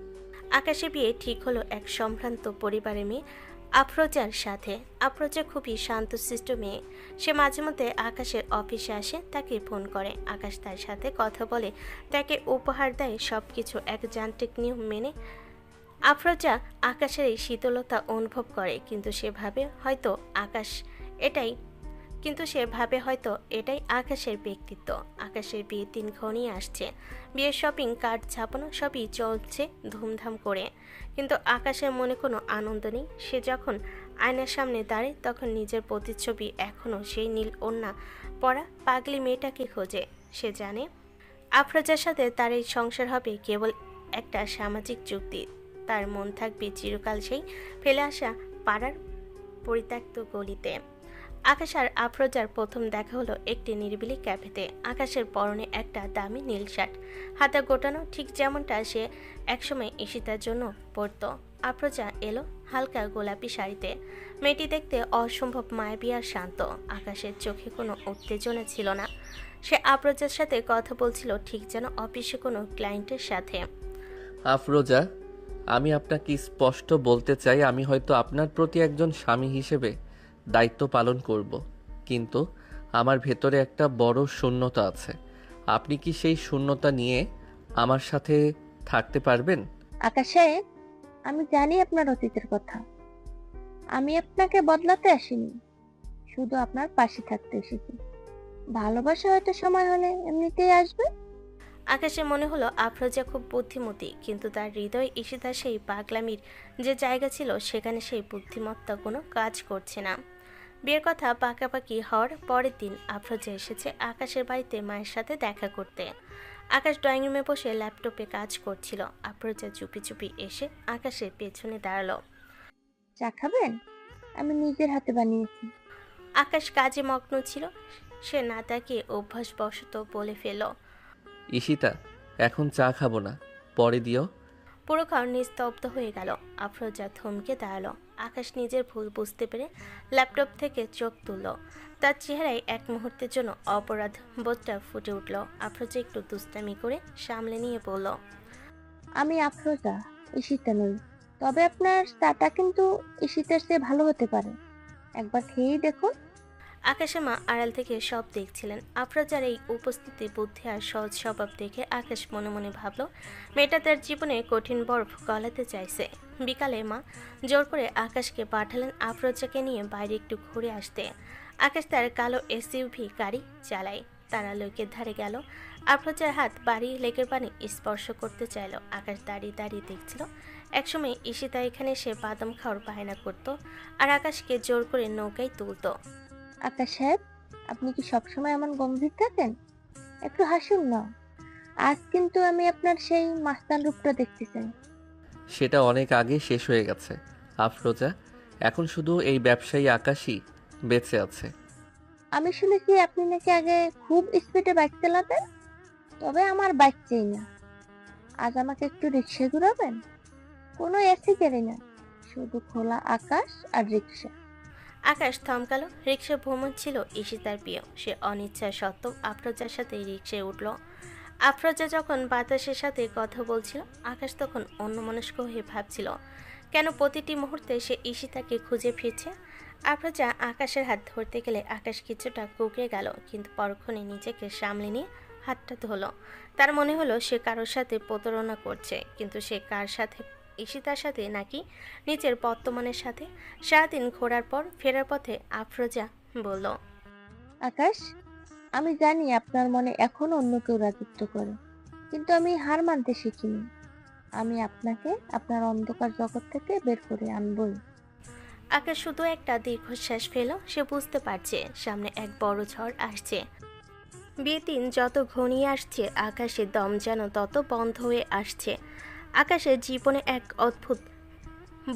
আকাশের বিয়ে ঠিক হলো এক সম্ভ্রান্ত পরিবারের মেয়ে আফরোজার সাথে। আফরোজা খুবই শান্তশিষ্ট মেয়ে। সে মাঝে মধ্যে আকাশের অফিসে আসে, তাকে ফোন করে। আকাশ তার সাথে কথা বলে, তাকে উপহার দেয়, সব কিছু এক যান্ত্রিক নিয়ম মেনে। আফরোজা আকাশের এই শীতলতা অনুভব করে, কিন্তু সে ভাবে হয়তো এটাই আকাশের ব্যক্তিত্ব। আকাশের বিয়ে 3 ঘনিয়ে আসছে। বিয়ের শপিং কার্ড ছাপানো সবই চলছে ধুমধাম করে, কিন্তু আকাশের মনে কোনো আনন্দ নেই। সে যখন আয়নার সামনে দাঁড়ায় তখন নিজের প্রতিচ্ছবি এখনও সেই নীল ওড়না পরা পাগলি মেয়েটাকে খোঁজে। সে জানে আফরোজার সাথে তার এই সংসার হবে কেবল একটা সামাজিক চুক্তি। তার মন থাকবে চিরকাল সেই ফেলে আসা পাড়ার পরিত্যক্ত গলিতে। আকাশ আর আফরোজার প্রথম দেখা হলো একটি নিরিবিলি ক্যাফেতে। আকাশের পরনে একটা দামি নীল শার্ট, হাতা গোটানো, ঠিক যেমনটা সে একসময় ঈশিতার জন্য পরত। আফরোজা এলো হালকা গোলাপি শাড়িতে। মেয়েটি দেখতে অসম্ভব মায়াবী আর শান্ত। আকাশের চোখে কোনো উত্তেজনা ছিল না। সে আফরোজার সাথে কথা বলছিল ঠিক যেন অফিসে কোনো ক্লায়েন্টের সাথে। আফরোজা, আমি আপনাকে স্পষ্ট বলতে চাই, আমি হয়তো আপনার প্রতি একজন স্বামী হিসেবে দায়িত্ব পালন করব, কিন্তু আমার ভেতরে একটা বড় শূন্যতা আছে। আপনি কি সেই শূন্যতা নিয়ে আমার সাথে থাকতে পারবেন? আকাশ সাহেব, আমি জানি আপনার অতীতের কথা। আমি আপনাকে বদলাতে আসিনি, শুধু আপনার পাশে থাকতে এসেছি। ভালোবাসা হয়তো সময় হলে এমনিতেই আসবে। আকাশের মনে হলো আফরোজা খুব বুদ্ধিমতী, কিন্তু তার হৃদয় ঈশিতার সেই পাগলামির যে জায়গা ছিল সেখানে সেই বুদ্ধিমত্তা কোনো কাজ করছে না। বিয়ের কথা পাকাপাকি হওয়ার পরের দিন আফরোজা এসেছে আকাশের বাড়িতে মায়ের সাথে দেখা করতে। আকাশ ড্রয়িং রুমে বসে ল্যাপটপে কাজ করছিল। আফরোজা চুপি চুপি এসে আকাশের পেছনে দাঁড়ালো। চা খাবেন? আমি নিজের হাতে বানিয়েছি। আকাশ কাজে মগ্ন ছিল। সে না তাকিয়ে অভ্যাসবশত বলে ফেল, ঈশিতা, এখন চা খাবো না, পরে দিও। পুরো ঘর নিস্তব্ধ হয়ে গেল। আফরোজা থমকে দাঁড়ালো। আকাশ নিজের ভুল বুঝতে পেরে ল্যাপটপ থেকে চোখ তুলল। তার চেহারায় এক মুহূর্তের জন্য অপরাধ বোধটা ফুটে উঠল। আফরোজা একটু দুষ্টামি করে সামলে নিয়ে বলল, আমি আফরোজা, ঈশিতা নই। তবে আপনার চাটা কিন্তু ঈশিতার চেয়ে ভালো হতে পারে, একবার খেয়েই দেখুন। আকাশের মা আড়াল থেকে সব দেখছিলেন। আফরোজার এই উপস্থিতি, বুদ্ধি আর সহজ স্বভাব দেখে আকাশ মনে মনে ভাবল মেয়েটা তার জীবনে কঠিন বরফ গলাতে চাইছে। বিকালে মা জোর করে আকাশকে পাঠালেন আফরোজাকে নিয়ে বাইরে একটু ঘুরে আসতে। আকাশ তার কালো এসইউভি গাড়ি চালায়। তারা লেকের ধারে গেল। আফরোজার হাত বাড়িয়ে লেকের পানি স্পর্শ করতে চাইল। আকাশ দাঁড়িয়ে দাঁড়িয়ে দেখছিল। একসময় ঈশিতা এখানে সে বাদাম খাওয়ার বায়না করত আর আকাশকে জোর করে নৌকায় তুলত। আকাশ সাহেব, আপনি কি সবসময় এমন গম্ভীর থাকেন? একটু হাসুন না। আজ কিন্তু আমি আপনার সেই মাস্তান রূপটা দেখতে চাই। সেটা অনেক আগে শেষ হয়ে গেছে আফরোজা, এখন শুধু এই ব্যবসায়ী আকাশই বেঁচে আছে। আমি শুনেছি আপনি নাকি আগে খুব স্পিডে বাইক চালাতেন। তবে আমার বাইক চাই না, আজ আমাকে একটু রিক্সা ঘুরাবেন? কোনো এসি গাড়ি না, শুধু খোলা আকাশ আর রিক্সা। আকাশ থমকালো। রিক্সা ভ্রমণ ছিল ঈশিতার প্রিয়। সে অনিচ্ছা সত্ত্বেও আফরোজার সাথে রিক্সায় উঠল। আফরোজা যখন বাতাসের সাথে কথা বলছিল, আকাশ তখন অন্যমনস্ক হয়ে ভাবছিল কেন প্রতিটি মুহূর্তে সে ঈশিতাকে খুঁজে ফিরছে। আফরোজা আকাশের হাত ধরতে গেলে আকাশ কিছুটা কুঁকড়ে গেল, কিন্তু পরক্ষণে নিজেকে সামলে নিয়ে হাতটা ধরল। তার মনে হলো সে কারোর সাথে প্রতারণা করছে, কিন্তু সে কার সাথে? ঈশিতার সাথে নাকি নিজের বর্তমানের সাথে? সারাদিন ঘোরার পর ফেরার পথে আফরোজা বলল, আকাশ, আমি জানি আপনার মনে এখনো অন্য কেউ রাজত্ব করে, কিন্তু আমি হার মানতে শিখিনি। আমি আপনাকে আপনার অন্ধকার জগৎ থেকে বের করে আনবই। আকাশ শুধু একটা দীর্ঘশ্বাস ফেল। সে বুঝতে পারছে সামনে এক বড় ঝড় আসছে। বিয়ের দিন যত ঘনিয়ে আসছে আকাশের দম যেন তত বন্ধ হয়ে আসছে। আকাশের জীবনে এক অদ্ভুত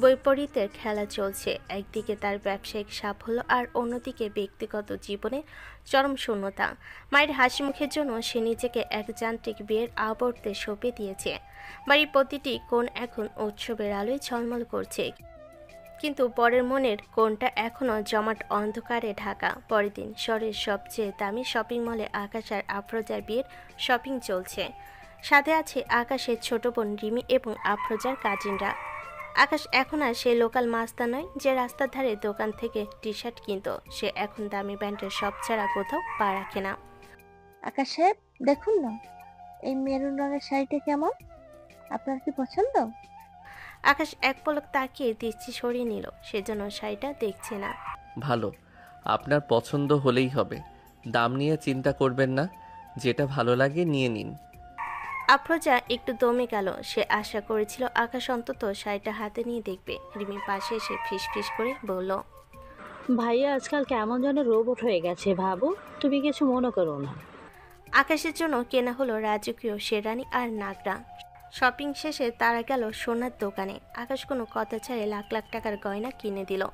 বৈপরীতের খেলা চলছে। একদিকে তার ব্যবসায়িক সাফল্য আর অন্যদিকে ব্যক্তিগত জীবনে চরম শূন্যতা। মায়ের হাসি মুখের জন্য সে নিজেকে এক যান্ত্রিক বিয়ের আবর্তে সঁপে দিয়েছে। বাড়ির প্রতিটি কোণ এখন উৎসবের আলোয় ঝলমল করছে, কিন্তু পরের মনের কোণটা এখনও জমাট অন্ধকারে ঢাকা। পরের দিন শহরের সবচেয়ে দামি শপিং মলে আকাশ আর আফরোজার বিয়ের শপিং চলছে। সাথে আছে আকাশের ছোট বোন রিমি এবং আফরোজার কাজিনরা। আকাশ এখন আর সেই লোকাল মাস্তা নয় যে রাস্তার ধারে দোকান থেকে টি শার্ট কিনত। সে এখন দামি ব্র্যান্ডের সব ছাড়া কোথাও পা রাখে না। আকাশ সাহেব, দেখুন না এই মেরুন রঙের শাড়িটা কেমন, আপনার কি পছন্দ? আকাশ এক পলক তাকিয়ে দৃষ্টি সরিয়ে নিল, সেজন্য শাড়িটা দেখছে না। ভালো, আপনার পছন্দ হলেই হবে। দাম নিয়ে চিন্তা করবেন না, যেটা ভালো লাগে নিয়ে নিন। আফরোজা একটু দমে গেল। সে আশা করেছিল আকাশ অন্তত শাড়িটা হাতে নিয়ে দেখবে। রিমি পাশে এসে ফিস ফিস করে বলল, ভাইয়া আজকাল কেমন যেন রোবট হয়ে গেছে ভাবু, তুমি কিছু মনে করো না। আকাশের জন্য কেনা হলো রাজকীয় শেরওয়ানি আর নাগরা। শপিং শেষে তারা গেল সোনার দোকানে। আকাশ কোনো কথা ছাড়ে লাখ লাখ টাকার গয়না কিনে দিল।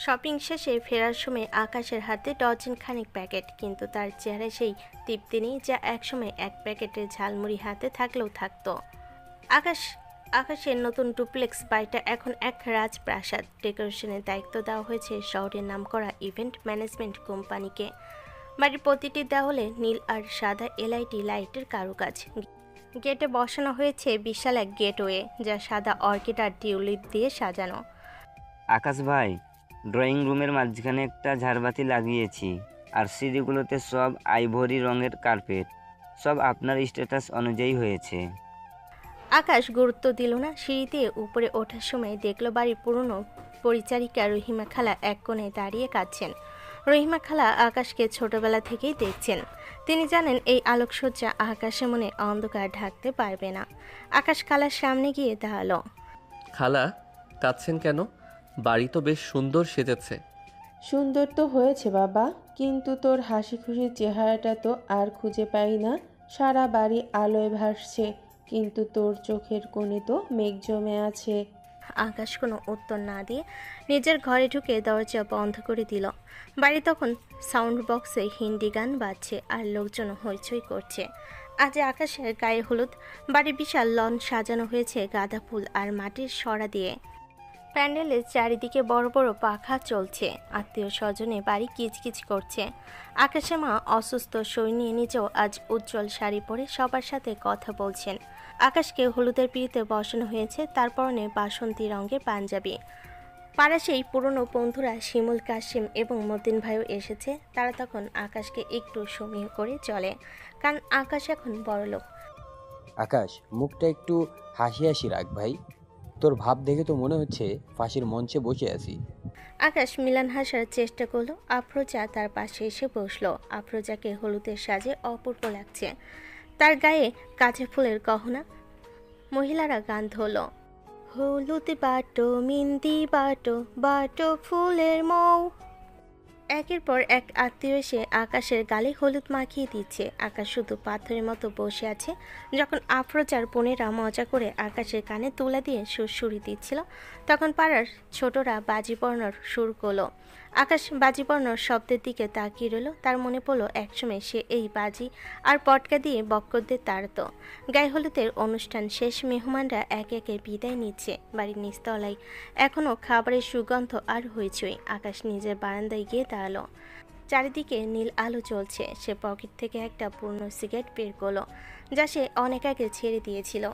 শপিং শেষে ফেরার সময় আকাশের হাতে ডজন খানিক প্যাকেট, কিন্তু তার চেহারায় সেই তৃপ্তি নেই যা একসময় এক প্যাকেটের ঝালমুড়ি হাতে থাকলেও থাকতো। আকাশের নতুন ডুপ্লেক্স বাড়িটা এখন এক রাজপ্রাসাদ। ডেকোরেশনের দায়িত্ব দেওয়া হয়েছে শহরের নামকরা ইভেন্ট ম্যানেজমেন্ট কোম্পানিকে। বাড়ির প্রতিটি দেওয়ালে নীল আর সাদা এলইডি লাইটের কারুকাজ। গেটে বসানো হয়েছে বিশাল এক গেটওয়ে, যা সাদা অর্কিড আর টিউলিপ দিয়ে সাজানো। আকাশ ভাই, ড্রয়িং রুমের মাঝখানে একটা ঝাড়বাতি লাগিয়েছি, আর সিঁড়িগুলোতে সব আইভরি রঙের কার্পেট। সব আপনার স্ট্যাটাস অনুযায়ী হয়েছে। আকাশ গুরুত্ব দিল না। সিঁড়ি দিয়ে উপরে ওঠার সময় দেখল বাড়ির পুরনো পরিচারিকা রহিমা খালা এক কোণে দাঁড়িয়ে কাঁদছেন। রহিমা খালা আকাশকে ছোটবেলা থেকেই দেখছেন। তিনি জানেন এই আলোকসজ্জা আকাশের মনে অন্ধকার ঢাকতে পারবে না। আকাশ খালার সামনে গিয়ে দাঁড়ালো। খালা, কাঁদছেন কেন? বাড়ি তো বেশ সুন্দর সেজেছে। সুন্দর তো হয়েছে বাবা, কিন্তু তোর হাসি খুশির চেহারাটা তো আর খুঁজে পাই না। সারা বাড়ি আলোয় ভাসছে, কিন্তু তোর চোখের কোণে তো মেঘ জমে আছে। আকাশ কোনো উত্তর না দিয়ে নিজের ঘরে ঢুকে দরজা বন্ধ করে দিল। বাড়ি তখন সাউন্ড বক্সে হিন্দি গান বাজছে আর লোকজন হইচই করছে। আজ আকাশের গায়ে হলুদ। বাড়ি বিশাল লন সাজানো হয়েছে গাঁদা ফুল আর মাটির সরা দিয়ে। প্যান্ডেলের চারিদিকে বড় বড় পাখা চলছে। আত্মীয় স্বজনে বাড়ি কিচকিচ করছে। আকাশের মা অসুস্থ শরীর নিয়ে নিজেও আজ উজ্জ্বল শাড়ি পরে সবার সাথে কথা বলছেন। আকাশকে হলুদের পিড়িতে বসানো হয়েছে, তার পরনে বাসন্তী রঙের পাঞ্জাবি। পাড়া সেই পুরনো বন্ধুরা শিমুল, কাশিম এবং মতিন ভাইও এসেছে। তারা তখন আকাশকে একটু সমীহ করে চলে, কারণ আকাশ এখন বড়লোক। আকাশ, মুখটা একটু হাসি হাসি রাখ ভাই, তোর ভাব দেখে তো মনে হচ্ছে ফাঁসির মঞ্চে বসে আছি। আকাশ মিলান হাসার চেষ্টা করলো। আফরোজা তার পাশে এসে বসলো। আফরোজাকে হলুদের সাজে অপূর্ব লাগছে। তার গায়ে কাঁচা ফুলের গহনা। মহিলারা গান ধরলো, হলুদ বাটো মিন্দি বাটো, বাটো ফুলের মৌ। একের পর এক আত্মীয় এসে আকাশের গালে হলুদ মাখিয়ে দিচ্ছে। আকাশ শুধু পাথরের মতো বসে আছে। যখন আফরোজার বোনেরা মজা করে আকাশের কানে তুলা দিয়ে সুরসুরি দিচ্ছিল, তখন পাড়ার ছোটরা বাজি পড়ানোর সুর করলো। আকাশ বাজি পড়ানোর শব্দের দিকে তাকিয়ে রইল। তার মনে পড়লো একসময় সে এই বাজি আর পটকা দিয়ে বক্করদের তাড়তো। গায়ে হলুদের অনুষ্ঠান শেষ, মেহমানরা একে একে বিদায় নিচ্ছে। বাড়ির নিচতলায় এখনও খাবারের সুগন্ধ আর হইচই। আকাশ নিজের বারান্দায় গিয়ে দাঁড়ালো। চারিদিকে নীল আলো জ্বলছে। সে পকেট থেকে একটা পুরনো সিগারেট বের করলো, যা সে অনেক আগে ছেড়ে দিয়েছিল।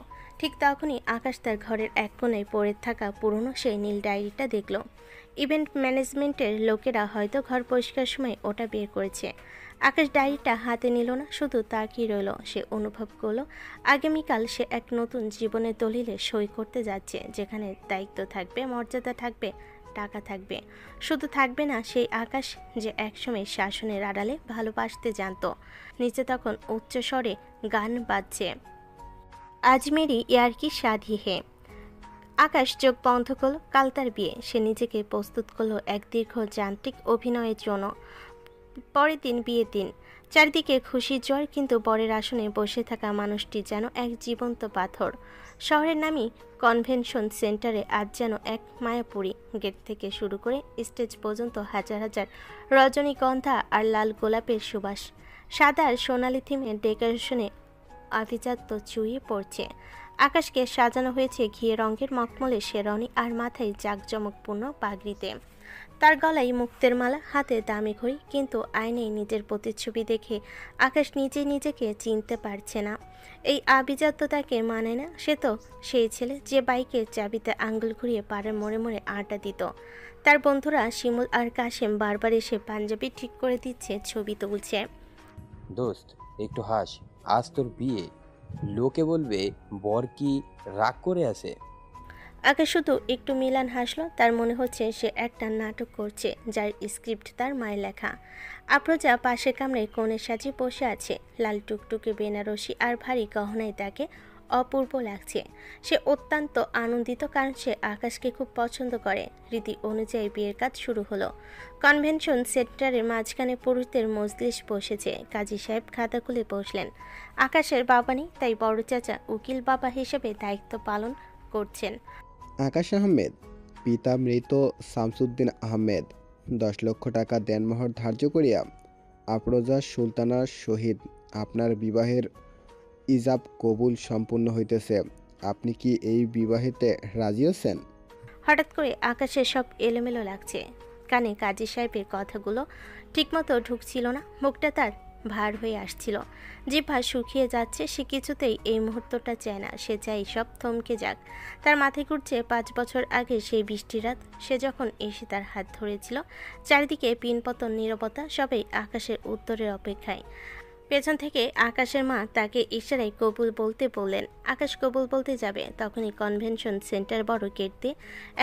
ঠিক তখনই আকাশ তার ঘরের এক কোণায় পড়ে থাকা পুরনো সেই নীল ডায়েরিটা দেখলো। ইভেন্ট ম্যানেজমেন্টের লোকেরা হয়তো ঘর পরিষ্কার সময় ওটা বের করেছে। আকাশ ডায়েরিটা হাতে নিল না, শুধু তাকিয়ে রইল। সে অনুভব করলো আগামীকাল সে এক নতুন জীবনের দলিলে সই করতে যাচ্ছে, যেখানে দায়িত্ব থাকবে, মর্যাদা থাকবে, টাকা থাকবে। শুধু থাকবে না সেই আকাশ যে একসময় শাসনের আড়ালে ভালোবাসতে জানতো। নিচে তখন উচ্চস্বরে গান বাজছে। আজমেরি ইয়ার্কি শাদি হে। আকাশ চোখ বন্ধ করলো। কাল তার বিয়ে। সে নিজেকে প্রস্তুত করলো এক দীর্ঘ যান্ত্রিক অভিনয়ের জন্য। পরের দিন বিয়ের দিন। চারিদিকে খুশির জ্বর, কিন্তু বরের আসনে বসে থাকা মানুষটি যেন এক জীবন্ত পাথর। শহরের নামই কনভেনশন সেন্টারে আজ যেন এক মায়াপুরী। গেট থেকে শুরু করে স্টেজ পর্যন্ত হাজার হাজার রজনীগন্ধা আর লাল গোলাপের সুবাস। সাদা আর সোনালি থিমের ডেকোরেশনে আভিজাত্য চুইয়ে পড়ছে। আকাশকে সাজানো হয়েছে ঘিয়ে রঙের মখমলে শেরওয়ানি আর মাথায় জাঁকজমকপূর্ণ পাগড়িতে। তার গলায় মুক্তের মালা, হাতে দামি ঘড়ি, কিন্তু আয়নায় নিজের প্রতিচ্ছবি দেখে আকাশ নিজেকে চিনতে পারছে না। এই আভিজাত্য তাকে মানে না। সে তো সেই ছেলে যে বাইকের চাবিতে আঙ্গুল ঘুরিয়ে পাড়ার মোড়ে মোড়ে আড্ডা দিত। তার বন্ধুরা শিমুল আর কাশেম বারবার এসে পাঞ্জাবি ঠিক করে দিচ্ছে, ছবি তুলছে। দোস্ত একটু হাস, আজ তোর বিয়ে, লোকে বলবে বর কি রাগ করে আছে। আকাশ শুধু একটু মিলান হাসলো। তার মনে হচ্ছে সে একটা নাটক করছে যার স্ক্রিপ্ট তার মায়ের লেখা। আফরোজা পাশের কামরায় কোণে সাজিয়ে বসে আছে। লাল টুকটুকে বেনারসি আর ভারী গহনায় তাকে অপূর্ব লাগছে। সে অত্যন্ত আনন্দিত, কারণ সে আকাশকে খুব পছন্দ করে। রীতি অনুযায়ী বিয়ের কাজ শুরু হলো। কনভেনশন সেন্টারের মাঝখানে পুরুষদের মজলিস বসেছে। কাজী সাহেব খাতা খুলে বসলেন। আকাশের বাবা নেই, তাই বড় চাচা উকিল বাবা হিসেবে দায়িত্ব পালন করছেন। আকাশ আহমেদ, পিতা মৃত শামসুদ্দিন আহমেদ 10 লক্ষ টাকা দেনমোহর ধার্য করিয়া আফরোজা সুলতানার সহিত আপনার বিবাহের ইজাব কবুল সম্পূর্ণ হইতেছে। আপনি কি এই বিবাহেতে রাজি আছেন? হঠাৎ করে আকাশের সব এলোমেলো লাগছে। কানে কাজী সাহেবের কথাগুলো ঠিকমতো ঢুকছিল না। মুখটা তার ভার হয়ে আসছিল, জিহ্বা শুকিয়ে যাচ্ছে। সে কিছুতেই এই মুহূর্তটা চায় না। সে চাই সব থমকে যাক। তার মাথায় ঘুরছে 5 বছর আগে সেই বৃষ্টির রাত। সে যখন এসে তার হাত ধরেছিল। চারিদিকে পিনপতন নীরবতা, সবাই আকাশের উত্তরের অপেক্ষায়। পেছন থেকে আকাশের মা তাকে ইশারায় কবুল বলতে বললেন। আকাশ কবুল বলতে যাবে, তখনই কনভেনশন সেন্টার বড় গেট দিয়ে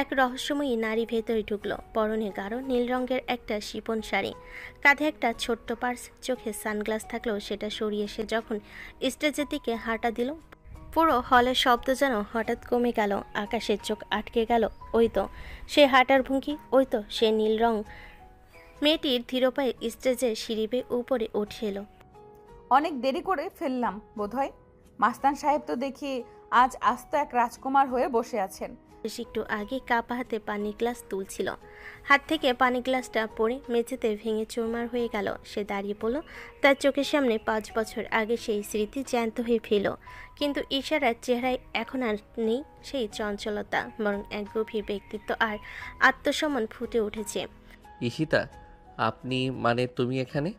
এক রহস্যময়ী নারী ভেতরে ঢুকলো। পরনে গাঢ় নীল রঙের একটা শিপন শাড়ি, কাঁধে একটা ছোট্ট পার্স, চোখে সানগ্লাস থাকলেও সেটা সরিয়ে সে যখন স্টেজের দিকে হাঁটা দিল, পুরো হলের শব্দ যেন হঠাৎ কমে গেল। আকাশের চোখ আটকে গেল। ওই তো সে হাঁটার ভঙ্গি, ওই তো সে নীল রং। মেয়েটির ধীর পায়ে স্টেজের সিঁড়ি বেয়ে উপরে উঠে এলো। অনেক দেরি করে ফেললাম বোধহয়। মাস্তান সাহেব তো দেখি আজ আস্ত এক রাজকুমার হয়ে বসে আছেন। একটু আগে কাপা হাতে পানির গ্লাস তুলছিল। হাত থেকে পানি গ্লাসটা পড়ে মেঝেতে ভেঙে চুরমার হয়ে গেল। সে দাঁড়িয়ে পড়ল। তার চোখের সামনে 5 বছর আগে সেই স্মৃতি জ্যান্ত হয়ে ফেল। কিন্তু ইশারার চেহারায় এখন আর নেই সেই চঞ্চলতা, বরং এক গভীর ব্যক্তিত্ব আর আত্মসম্মান ফুটে উঠেছে। ঈশিতা, আপনি মানে তুমি এখানে?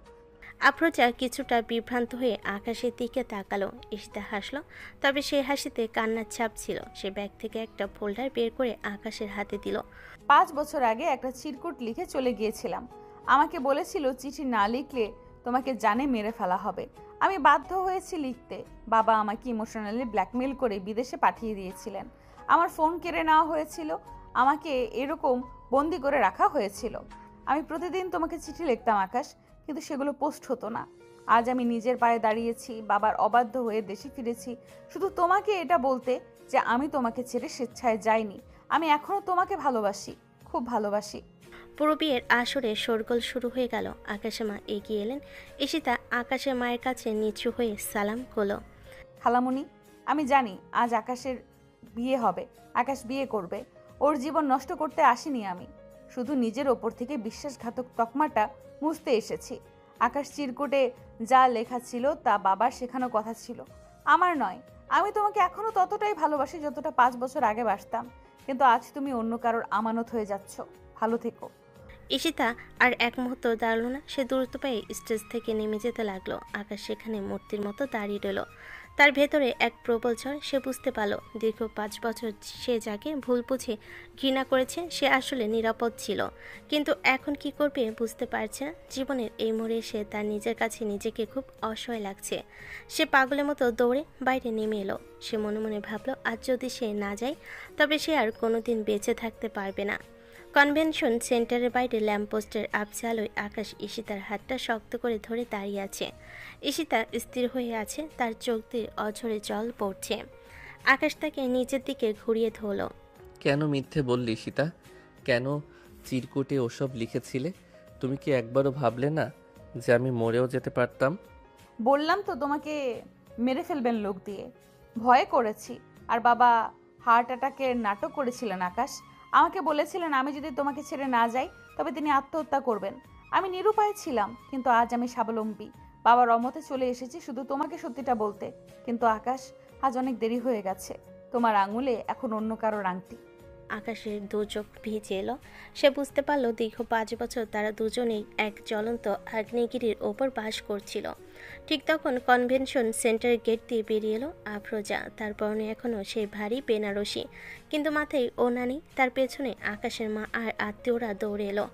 আফরোজা কিছুটা বিভ্রান্ত হয়ে আকাশের দিকে তাকালো। ঈশিতা হাসলো, তবে সেই হাসিতে কান্নার ছাপ ছিল। সে ব্যাগ থেকে একটা ফোল্ডার বের করে আকাশের হাতে দিল। 5 বছর আগে একটা চিরকুট লিখে চলে গিয়েছিলাম। আমাকে বলেছিল চিঠি না লিখলে তোমাকে জানে মেরে ফেলা হবে। আমি বাধ্য হয়েছি লিখতে। বাবা আমাকে ইমোশনালি ব্ল্যাকমেল করে বিদেশে পাঠিয়ে দিয়েছিলেন। আমার ফোন কেড়ে নেওয়া হয়েছিল। আমাকে এরকম বন্দি করে রাখা হয়েছিল। আমি প্রতিদিন তোমাকে চিঠি লিখতাম আকাশ, কিন্তু সেগুলো পোস্ট হতো না। আজ আমি নিজের পায়ে দাঁড়িয়েছি, বাবার অবাধ্য হয়ে দেশে ফিরেছি শুধু তোমাকে এটা বলতে যে আমি তোমাকে ছেড়ে স্বেচ্ছায় যাইনি। আমি এখনো তোমাকে ভালোবাসি, খুব ভালোবাসি। পুরো বিয়ের আসরে শোরগোল শুরু হয়ে গেল। আকাশের মা এগিয়ে এলেন। ঈশিতা আকাশের মায়ের কাছে নিচু হয়ে সালাম করলো। খালামুনি, আমি জানি আজ আকাশের বিয়ে হবে, আকাশ বিয়ে করবে। ওর জীবন নষ্ট করতে আসিনি আমি, শুধু নিজের ওপর থেকে বিশ্বাসঘাতক তকমাটা মুছতে এসেছি। আকাশ চিরকুটে যা লেখা ছিল তা বাবার শেখানো কথা ছিল, আমার নয়। আমি তোমাকে এখনো ততটাই ভালোবাসি যতটা 5 বছর আগে বাসতাম, কিন্তু আজ তুমি অন্য কারোর আমানত হয়ে যাচ্ছ। ভালো থেকো। ঈশিতা আর এক মুহূর্ত দাঁড়ালো না। সে দ্রুত পায়ে স্টেজ থেকে নেমে যেতে লাগলো। আকাশ সেখানে মূর্তির মতো দাঁড়িয়ে রইল। তার ভেতরে এক প্রবল ঝড়। সে বুঝতে পারল দীর্ঘ 5 বছর সে যাকে ভুল বুঝে ঘৃণা করেছে সে আসলে নিরাপদ ছিল, কিন্তু এখন কি করবে বুঝতে পারছে না। জীবনের এই মোড়ে এসে তার নিজের কাছে নিজেকে খুব অসহায় লাগছে। সে পাগলের মতো দৌড়ে বাইরে নেমে এলো। সে মনে মনে ভাবল আজ যদি সে না যায় তবে সে আর কোনোদিন বেঁচে থাকতে পারবে না। কনভেনশন সেন্টারের বাইরে ল্যাম্পপোস্টের আবছা আলোয় আকাশ ঈশিতার হাতটা শক্ত করে ধরে দাঁড়িয়ে আছে। ঈশিতা স্থির হয়ে আছে, তার চোখ দিয়ে অঝরে জল পড়ছে। আকাশ তাকে নিচের দিকে ঘুরিয়ে ধরল। কেন মিথ্যে বললি সীতা? কেন চিরকুটে ওসব লিখেছিলে? তুমি কি একবারও ভাবলে না যে আমি মরেও যেতে পারতাম? বললাম তো তোমাকে মেরে ফেলবেন লোক দিয়ে, ভয়ে করেছি। আর বাবা হার্ট অ্যাটাকের নাটক করেছিলেন আকাশ। আমাকে বলেছিলেন আমি যদি তোমাকে ছেড়ে না যাই তবে তিনি আত্মহত্যা করবেন। আমি নিরুপায় ছিলাম, কিন্তু আজ আমি স্বাবলম্বী। বাবার অমতে চলে এসেছি শুধু তোমাকে সত্যিটা বলতে। কিন্তু আকাশ, আজ অনেক দেরি হয়ে গেছে। তোমার আঙুলে এখন অন্য কারোর আংটি। আকাশের দু চোখ ভিজে এলো। সে বুঝতে পারল দীর্ঘ 5 বছর তারা দুজনেই এক জ্বলন্ত আগ্নেয়গিরির ওপর বাস করছিল। ঠিক তখন কনভেনশন সেন্টারের গেট দিয়ে বেরিয়ে এলো আফরোজা। তার পরনে এখনও সেই ভারী বেনারসি, কিন্তু মাথায় ওড়না নেই। তার পেছনে আকাশের মা আর আত্মীয়রা দৌড়ে এলো।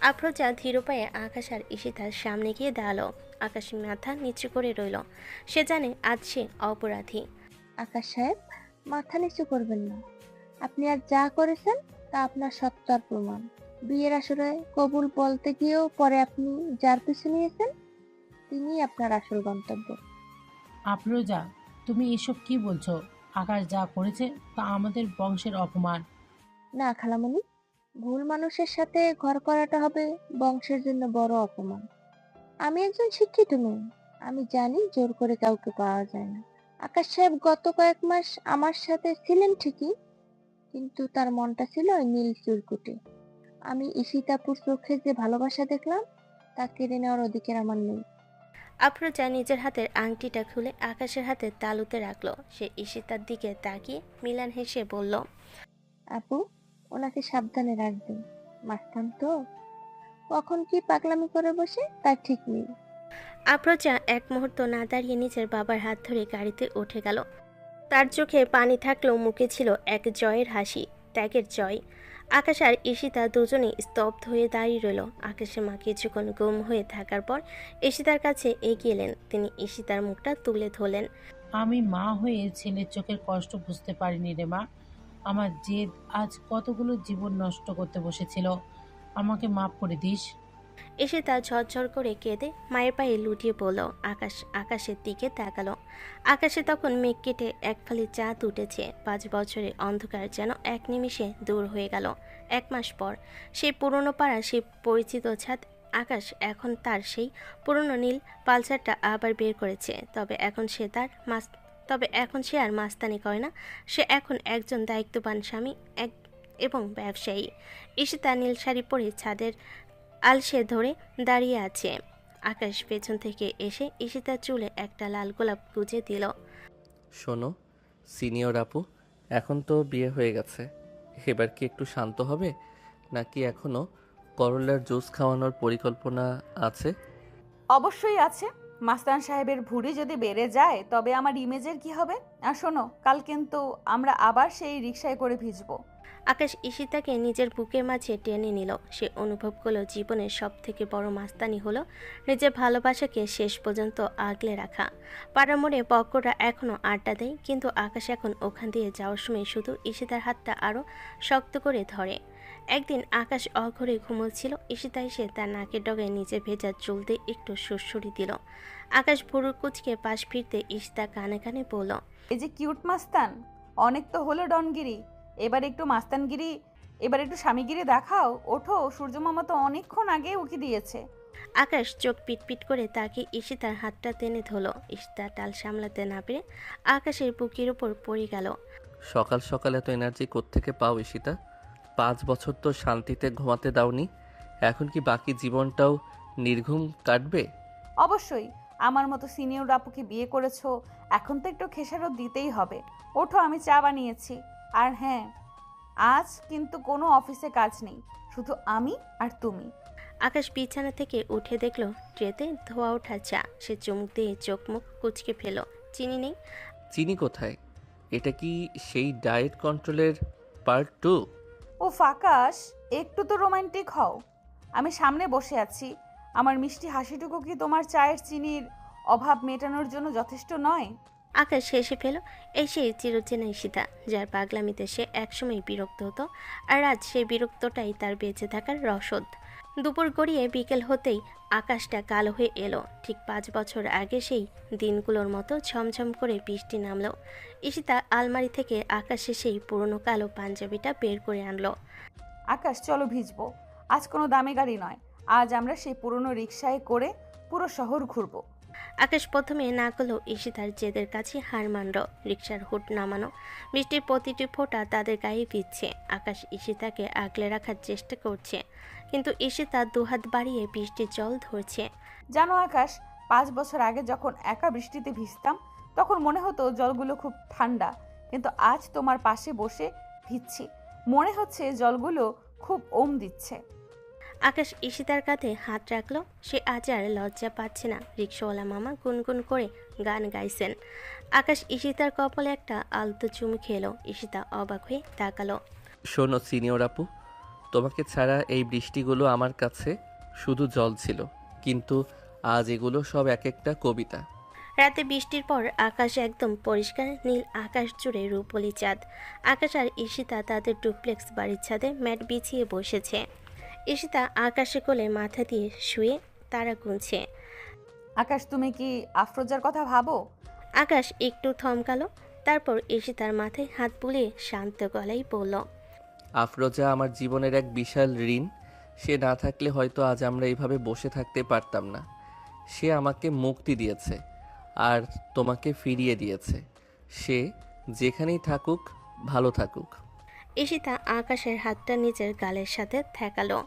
আফরোজা ধীর পায়ে আকাশ আর ঈশিতার সামনে গিয়ে দাঁড়ালো। আকাশ মাথা নিচু করে রইল। সে জানে আজ সে অপরাধী। আকাশ সাহেব, মাথা নিচু করবেন না। আপনি আর যা করেছেন তা আপনার সত্যার প্রমাণ। বিয়ের আসরে কবুল বলতে গিয়েও পরে আপনি যার পিছু নিয়েছেন তিনি আপনার আসল গন্তব্য। আফরোজা, তুমি এসব কি বলছো? আকাশ যা করেছে তা আমাদের বংশের অপমান। না খালামণি, ভুল মানুষের সাথে ঘর করাটা হবে বংশের জন্য বড় অপমান। আমি একজন শিক্ষিত মেয়ে, আমি জানি জোর করে কাউকে পাওয়া যায় না। আকাশ সাহেব গত কয়েক মাস আমার সাথে ছিলেন ঠিকই, কিন্তু তার মনটা ছিল ওই নীল চিরকুটে। আমি ঈশিতাপুর চোখে যে ভালোবাসা দেখলাম তা কেড়ে নেওয়ার অধিকার আমার নেই। আফরোজা নিজের হাতের আংটিটা খুলে আকাশের হাতের তালুতে রাখলো। সে ঈশিতার দিকে তাকিয়ে মিলান হেসে বলল, আপু, ওনাকে সাবধানে রাখবেন। মাস্তান তো, কখন কি পাগলামি করে বসে তার ঠিক নেই। আফরোজা এক মুহূর্ত না দাঁড়িয়ে নিজের বাবার হাত ধরে গাড়িতে উঠে গেল। তার চোখে পানি থাকলেও মুখে ছিল এক জয়ের হাসি, ত্যাগের জয়। আকাশ আর ঈশিতা দুজনেই স্তব্ধ হয়ে দাঁড়িয়ে রইল। আকাশের মা কিছুক্ষণ গুম হয়ে থাকার পর ঈশিতার কাছে এগিয়ে এলেন। তিনি ঈশিতার মুখটা তুলে ধরলেন। আমি মা হয়ে ছেলের চোখের কষ্ট বুঝতে পারিনি রে মা। আমার জেদ আজ কতগুলো জীবন নষ্ট করতে বসেছিল। আমাকে মাফ করে দিস। ঈশিতা ঝরঝর করে কেঁদে মায়ের পায়ে লুটিয়ে পড়ল। আকাশের দিকে তাকালো। আকাশে তখন মেঘ কেটে এক ফালি চাঁদ উঠেছে। 5 বছরের অন্ধকার যেন এক নিমিষে দূর হয়ে গেল। 1 মাস পর সেই পুরনো পাড়া, সেই পরিচিত ছাদ। আকাশ এখন তার সেই পুরনো নীল পালসারটা আবার বের করেছে। তবে এখন সে আর মাস্তানি করে না। সে এখন একজন দায়িত্ববান স্বামী এবং ব্যবসায়ী। ঈশিতা নীল শাড়ি পরে ছাদের আলসে ধরে দাঁড়িয়ে আছে। আকাশ পেছন থেকে এসে ঈশিতার চুলে একটা লাল গোলাপ গুজে দিল। শোনো সিনিয়র আপু, এখন তো বিয়ে হয়ে গেছে, এবার কি একটু শান্ত হবে, নাকি এখনো করলার জুস খাওয়ানোর পরিকল্পনা আছে? অবশ্যই আছে। মাস্তান সাহেবের ভুঁড়ি যদি বেড়ে যায় তবে আমার ইমেজের কি হবে? আর শোনো, কাল কিন্তু আমরা আবার সেই রিকশায় করে ভিজবো। আকাশ ঈশিতাকে নিজের বুকের মাঝে টেনে নিল। সে অনুভব করলো জীবনের সব থেকে বড় মাস্তানি হলো নিজের ভালোবাসাকে শেষ পর্যন্ত আগলে রাখা। পাড়ার মোড়ে বক্করা এখনও আড্ডা দেয়, কিন্তু আকাশ এখন ওখান দিয়ে যাওয়ার সময় শুধু ঈশিতার হাতটা আরও শক্ত করে ধরে। একদিন আকাশ অঘরে ঘুমোচ্ছিল। ঈশিতা এসে তার নাকের ডগায় নিজের ভেজা চুল দিয়ে একটু সুরসুরি দিল। আকাশ ভুরুর কুচকে পাশ ফিরতে ঈশিতা কানে কানে বলল, এই যে কিউট মাস্তান, অনেক তো হলো ডনগিরি, এবার একটু মাস্তানগিরি, এবার একটু স্বামীগিরি দেখাও। ওঠো, সূর্যমামা তো অনেকক্ষণ আগে উকি দিয়েছে। আকাশ চোখ পিটপিট করে তাকে ঈশিতার হাতটা টেনে ধরল। ঈশিতা টাল সামলাতে না পেরে আকাশের বুকের উপর পড়ে গেল। সকাল সকাল এত এনার্জি কোত্থেকে পাও ঈশিতা? 5 বছর তো শান্তিতে ঘুমাতে দাওনি, এখন কি বাকি জীবনটাও নির্ঘুম কাটবে? অবশ্যই, আমার মতো সিনিয়র আপুকে বিয়ে করেছো, এখন তো একটু খেসারত দিতেই হবে। ওঠো, আমি চা বানিয়েছি। আর হ্যাঁ, আজ কিন্তু কোনো অফিসে কাজ নেই, শুধু আমি আর তুমি। আকাশ বিছানা থেকে উঠে দেখলো ট্রেতে ধোয়া ওঠা চা। সে চুমুক দিয়ে চোখ মুখ কুচকে ফেলো। চিনি নেই। চিনি কোথায়? এটা কি সেই ডায়েট কন্ট্রোলের পার্ট 2? ও আকাশ, একটু তো রোমান্টিক হও। আমি সামনে বসে আছি, আমার মিষ্টি হাসিটুকু কি তোমার চায়ের চিনির অভাব মেটানোর জন্য যথেষ্ট নয়? আকাশ হেসে ফেল। এই সেই চিরচেনা ঈশিতা, যার পাগলামিতে সে একসময় বিরক্ত হতো, আর আজ সেই বিরক্তটাই তার বেঁচে থাকার রসদ। দুপুর গড়িয়ে বিকেল হতেই আকাশটা কালো হয়ে এলো। ঠিক 5 বছর আগে সেই দিনগুলোর মতো ঝমঝম করে বৃষ্টি নামলো। ঈশিতা আলমারি থেকে আকাশে সেই পুরনো কালো পাঞ্জাবিটা বের করে আনলো। আকাশ চলো ভিজবো। আজ কোনো দামি গাড়ি নয়, আজ আমরা সেই পুরনো রিকশায় করে পুরো শহর ঘুরবো। আকাশ প্রথমে না করলেও ঈশিতার জেদের কাছে হার মানল। রিকশার হুড নামানো, বৃষ্টির প্রতিটি ফোঁটা তাদের গায়ে ভিজছে। আকাশ ঈশিতাকে আগলে রাখার চেষ্টা করছে, কিন্তু ঈশিতা দুহাত বাড়িয়ে বৃষ্টির জল ধরছে। জানো আকাশ, 5 বছর আগে যখন একা বৃষ্টিতে ভিজতাম তখন মনে হতো জলগুলো খুব ঠান্ডা, কিন্তু আজ তোমার পাশে বসে ভিজছি, মনে হচ্ছে জলগুলো খুব ওম দিচ্ছে। আকাশ ঈশিতার কাঁধে হাত রাখলো। সে আজ আর লজ্জা পাচ্ছে না। রিকশাওয়ালা মামা গুনগুন করে গান গাইছেন। আকাশ ঈশিতার কপালে একটা আলতো চুমু খেলো। ঈশিতা অবাক হয়ে তাকালো। শোনো সিনিয়র আপু, তোমাকে ছাড়া এই বৃষ্টিগুলো আমার কাছে শুধু জল ছিল, কিন্তু আজ এগুলো সব এক একটা কবিতা। রাতে বৃষ্টির পর আকাশ একদম পরিষ্কার নীল আকাশ জুড়ে রূপলি চাঁদ। আকাশ আর ঈশিতা তাদের ডুপ্লেক্স বাড়ির ছাদে ম্যাট বিছিয়ে বসেছে। ঈশিতা আকাশে কোলে মাথা দিয়ে শুয়ে তারা গুনছে। আকাশ, তুমি কি আফরোজার কথা ভাবো? আকাশ একটু থমকালো, তারপর ঈশিতার মাথায় হাত বুলিয়ে শান্ত গলায় বলল, আফরোজা আমার জীবনের এক বিশাল ঋণ। সে না থাকলে হয়তো আজ আমরা এইভাবে বসে থাকতে পারতাম না। সে আমাকে মুক্তি দিয়েছে আর তোমাকে ফিরিয়ে দিয়েছে। সে যেখানেই থাকুক ভালো থাকুক। ঈশিতা আকাশের হাতটা নিজের গালের সাথে ঠেকালো।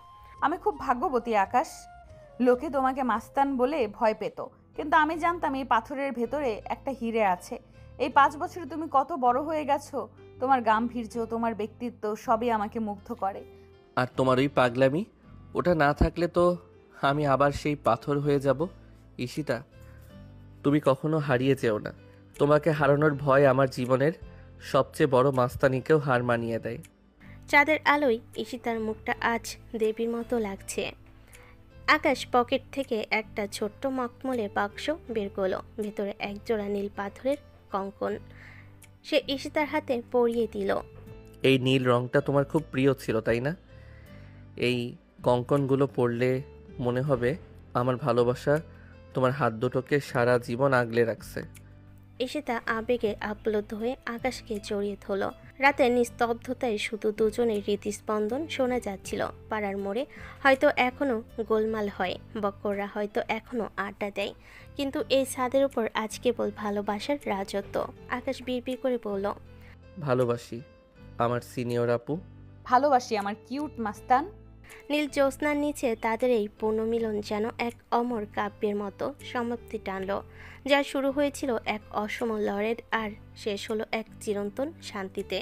আমি খুব ভাগ্যবতী আকাশ। লোকে তোমাকে মাস্তান বলে ভয় পেত, কিন্তু আমি জানতাম এই পাথরের ভেতরে একটা হিরে আছে। এই 5 বছরে তুমি কত বড় হয়ে গেছো। তোমার গাম্ভীর্য, তোমার ব্যক্তিত্ব সবই আমাকে মুগ্ধ করে। আর তোমার ওই পাগলামি, ওটা না থাকলে তো আমি আবার সেই পাথর হয়ে যাব। ঈশিতা, তুমি কখনো হারিয়ে যেও না। তোমাকে হারানোর ভয় আমার জীবনের সবচেয়ে বড় মাস্তানিকেও হার মানিয়ে দেয়। চাঁদের আলোয় ঈশিতার মুখটা আজ দেবীর মতো লাগছে। আকাশ পকেট থেকে একটা ছোট্ট মখমলে বাক্স বের করলো। ভেতরে একজোড়া নীল পাথরের কঙ্কন সে ঈশিতার হাতে পরিয়ে দিল। এই নীল রংটা তোমার খুব প্রিয় ছিল, তাই না? এই কঙ্কনগুলো পরলে মনে হবে আমার ভালোবাসা তোমার হাত দুটোকে সারা জীবন আগলে রাখছে। ঈশিতা আবেগে আপ্লুত হয়ে আকাশকে জড়িয়ে ধরল। রাতে নিস্তব্ধতায় শুধু দুজনের হৃদস্পন্দন শোনা যাচ্ছিল। পাড়ার মোড়ে হয়তো এখনো গোলমাল হয়, বক্কররা হয়তো এখনো আড্ডা দেয়, কিন্তু এই ছাদের উপর আজ কেবল ভালোবাসার রাজত্ব। আকাশ বিড়বিড় করে বলল, ভালোবাসি আমার সিনিয়র আপু। ভালোবাসি আমার কিউট মাস্তান। নীল জ্যোৎস্নার নিচে তাদের এই পুনর্মিলন যেন এক অমর কাব্যের মতো সমাপ্তি টানল। যা শুরু হয়েছিল এক অসম লড়াই আর শেষ হলো এক চিরন্তন শান্তিতে।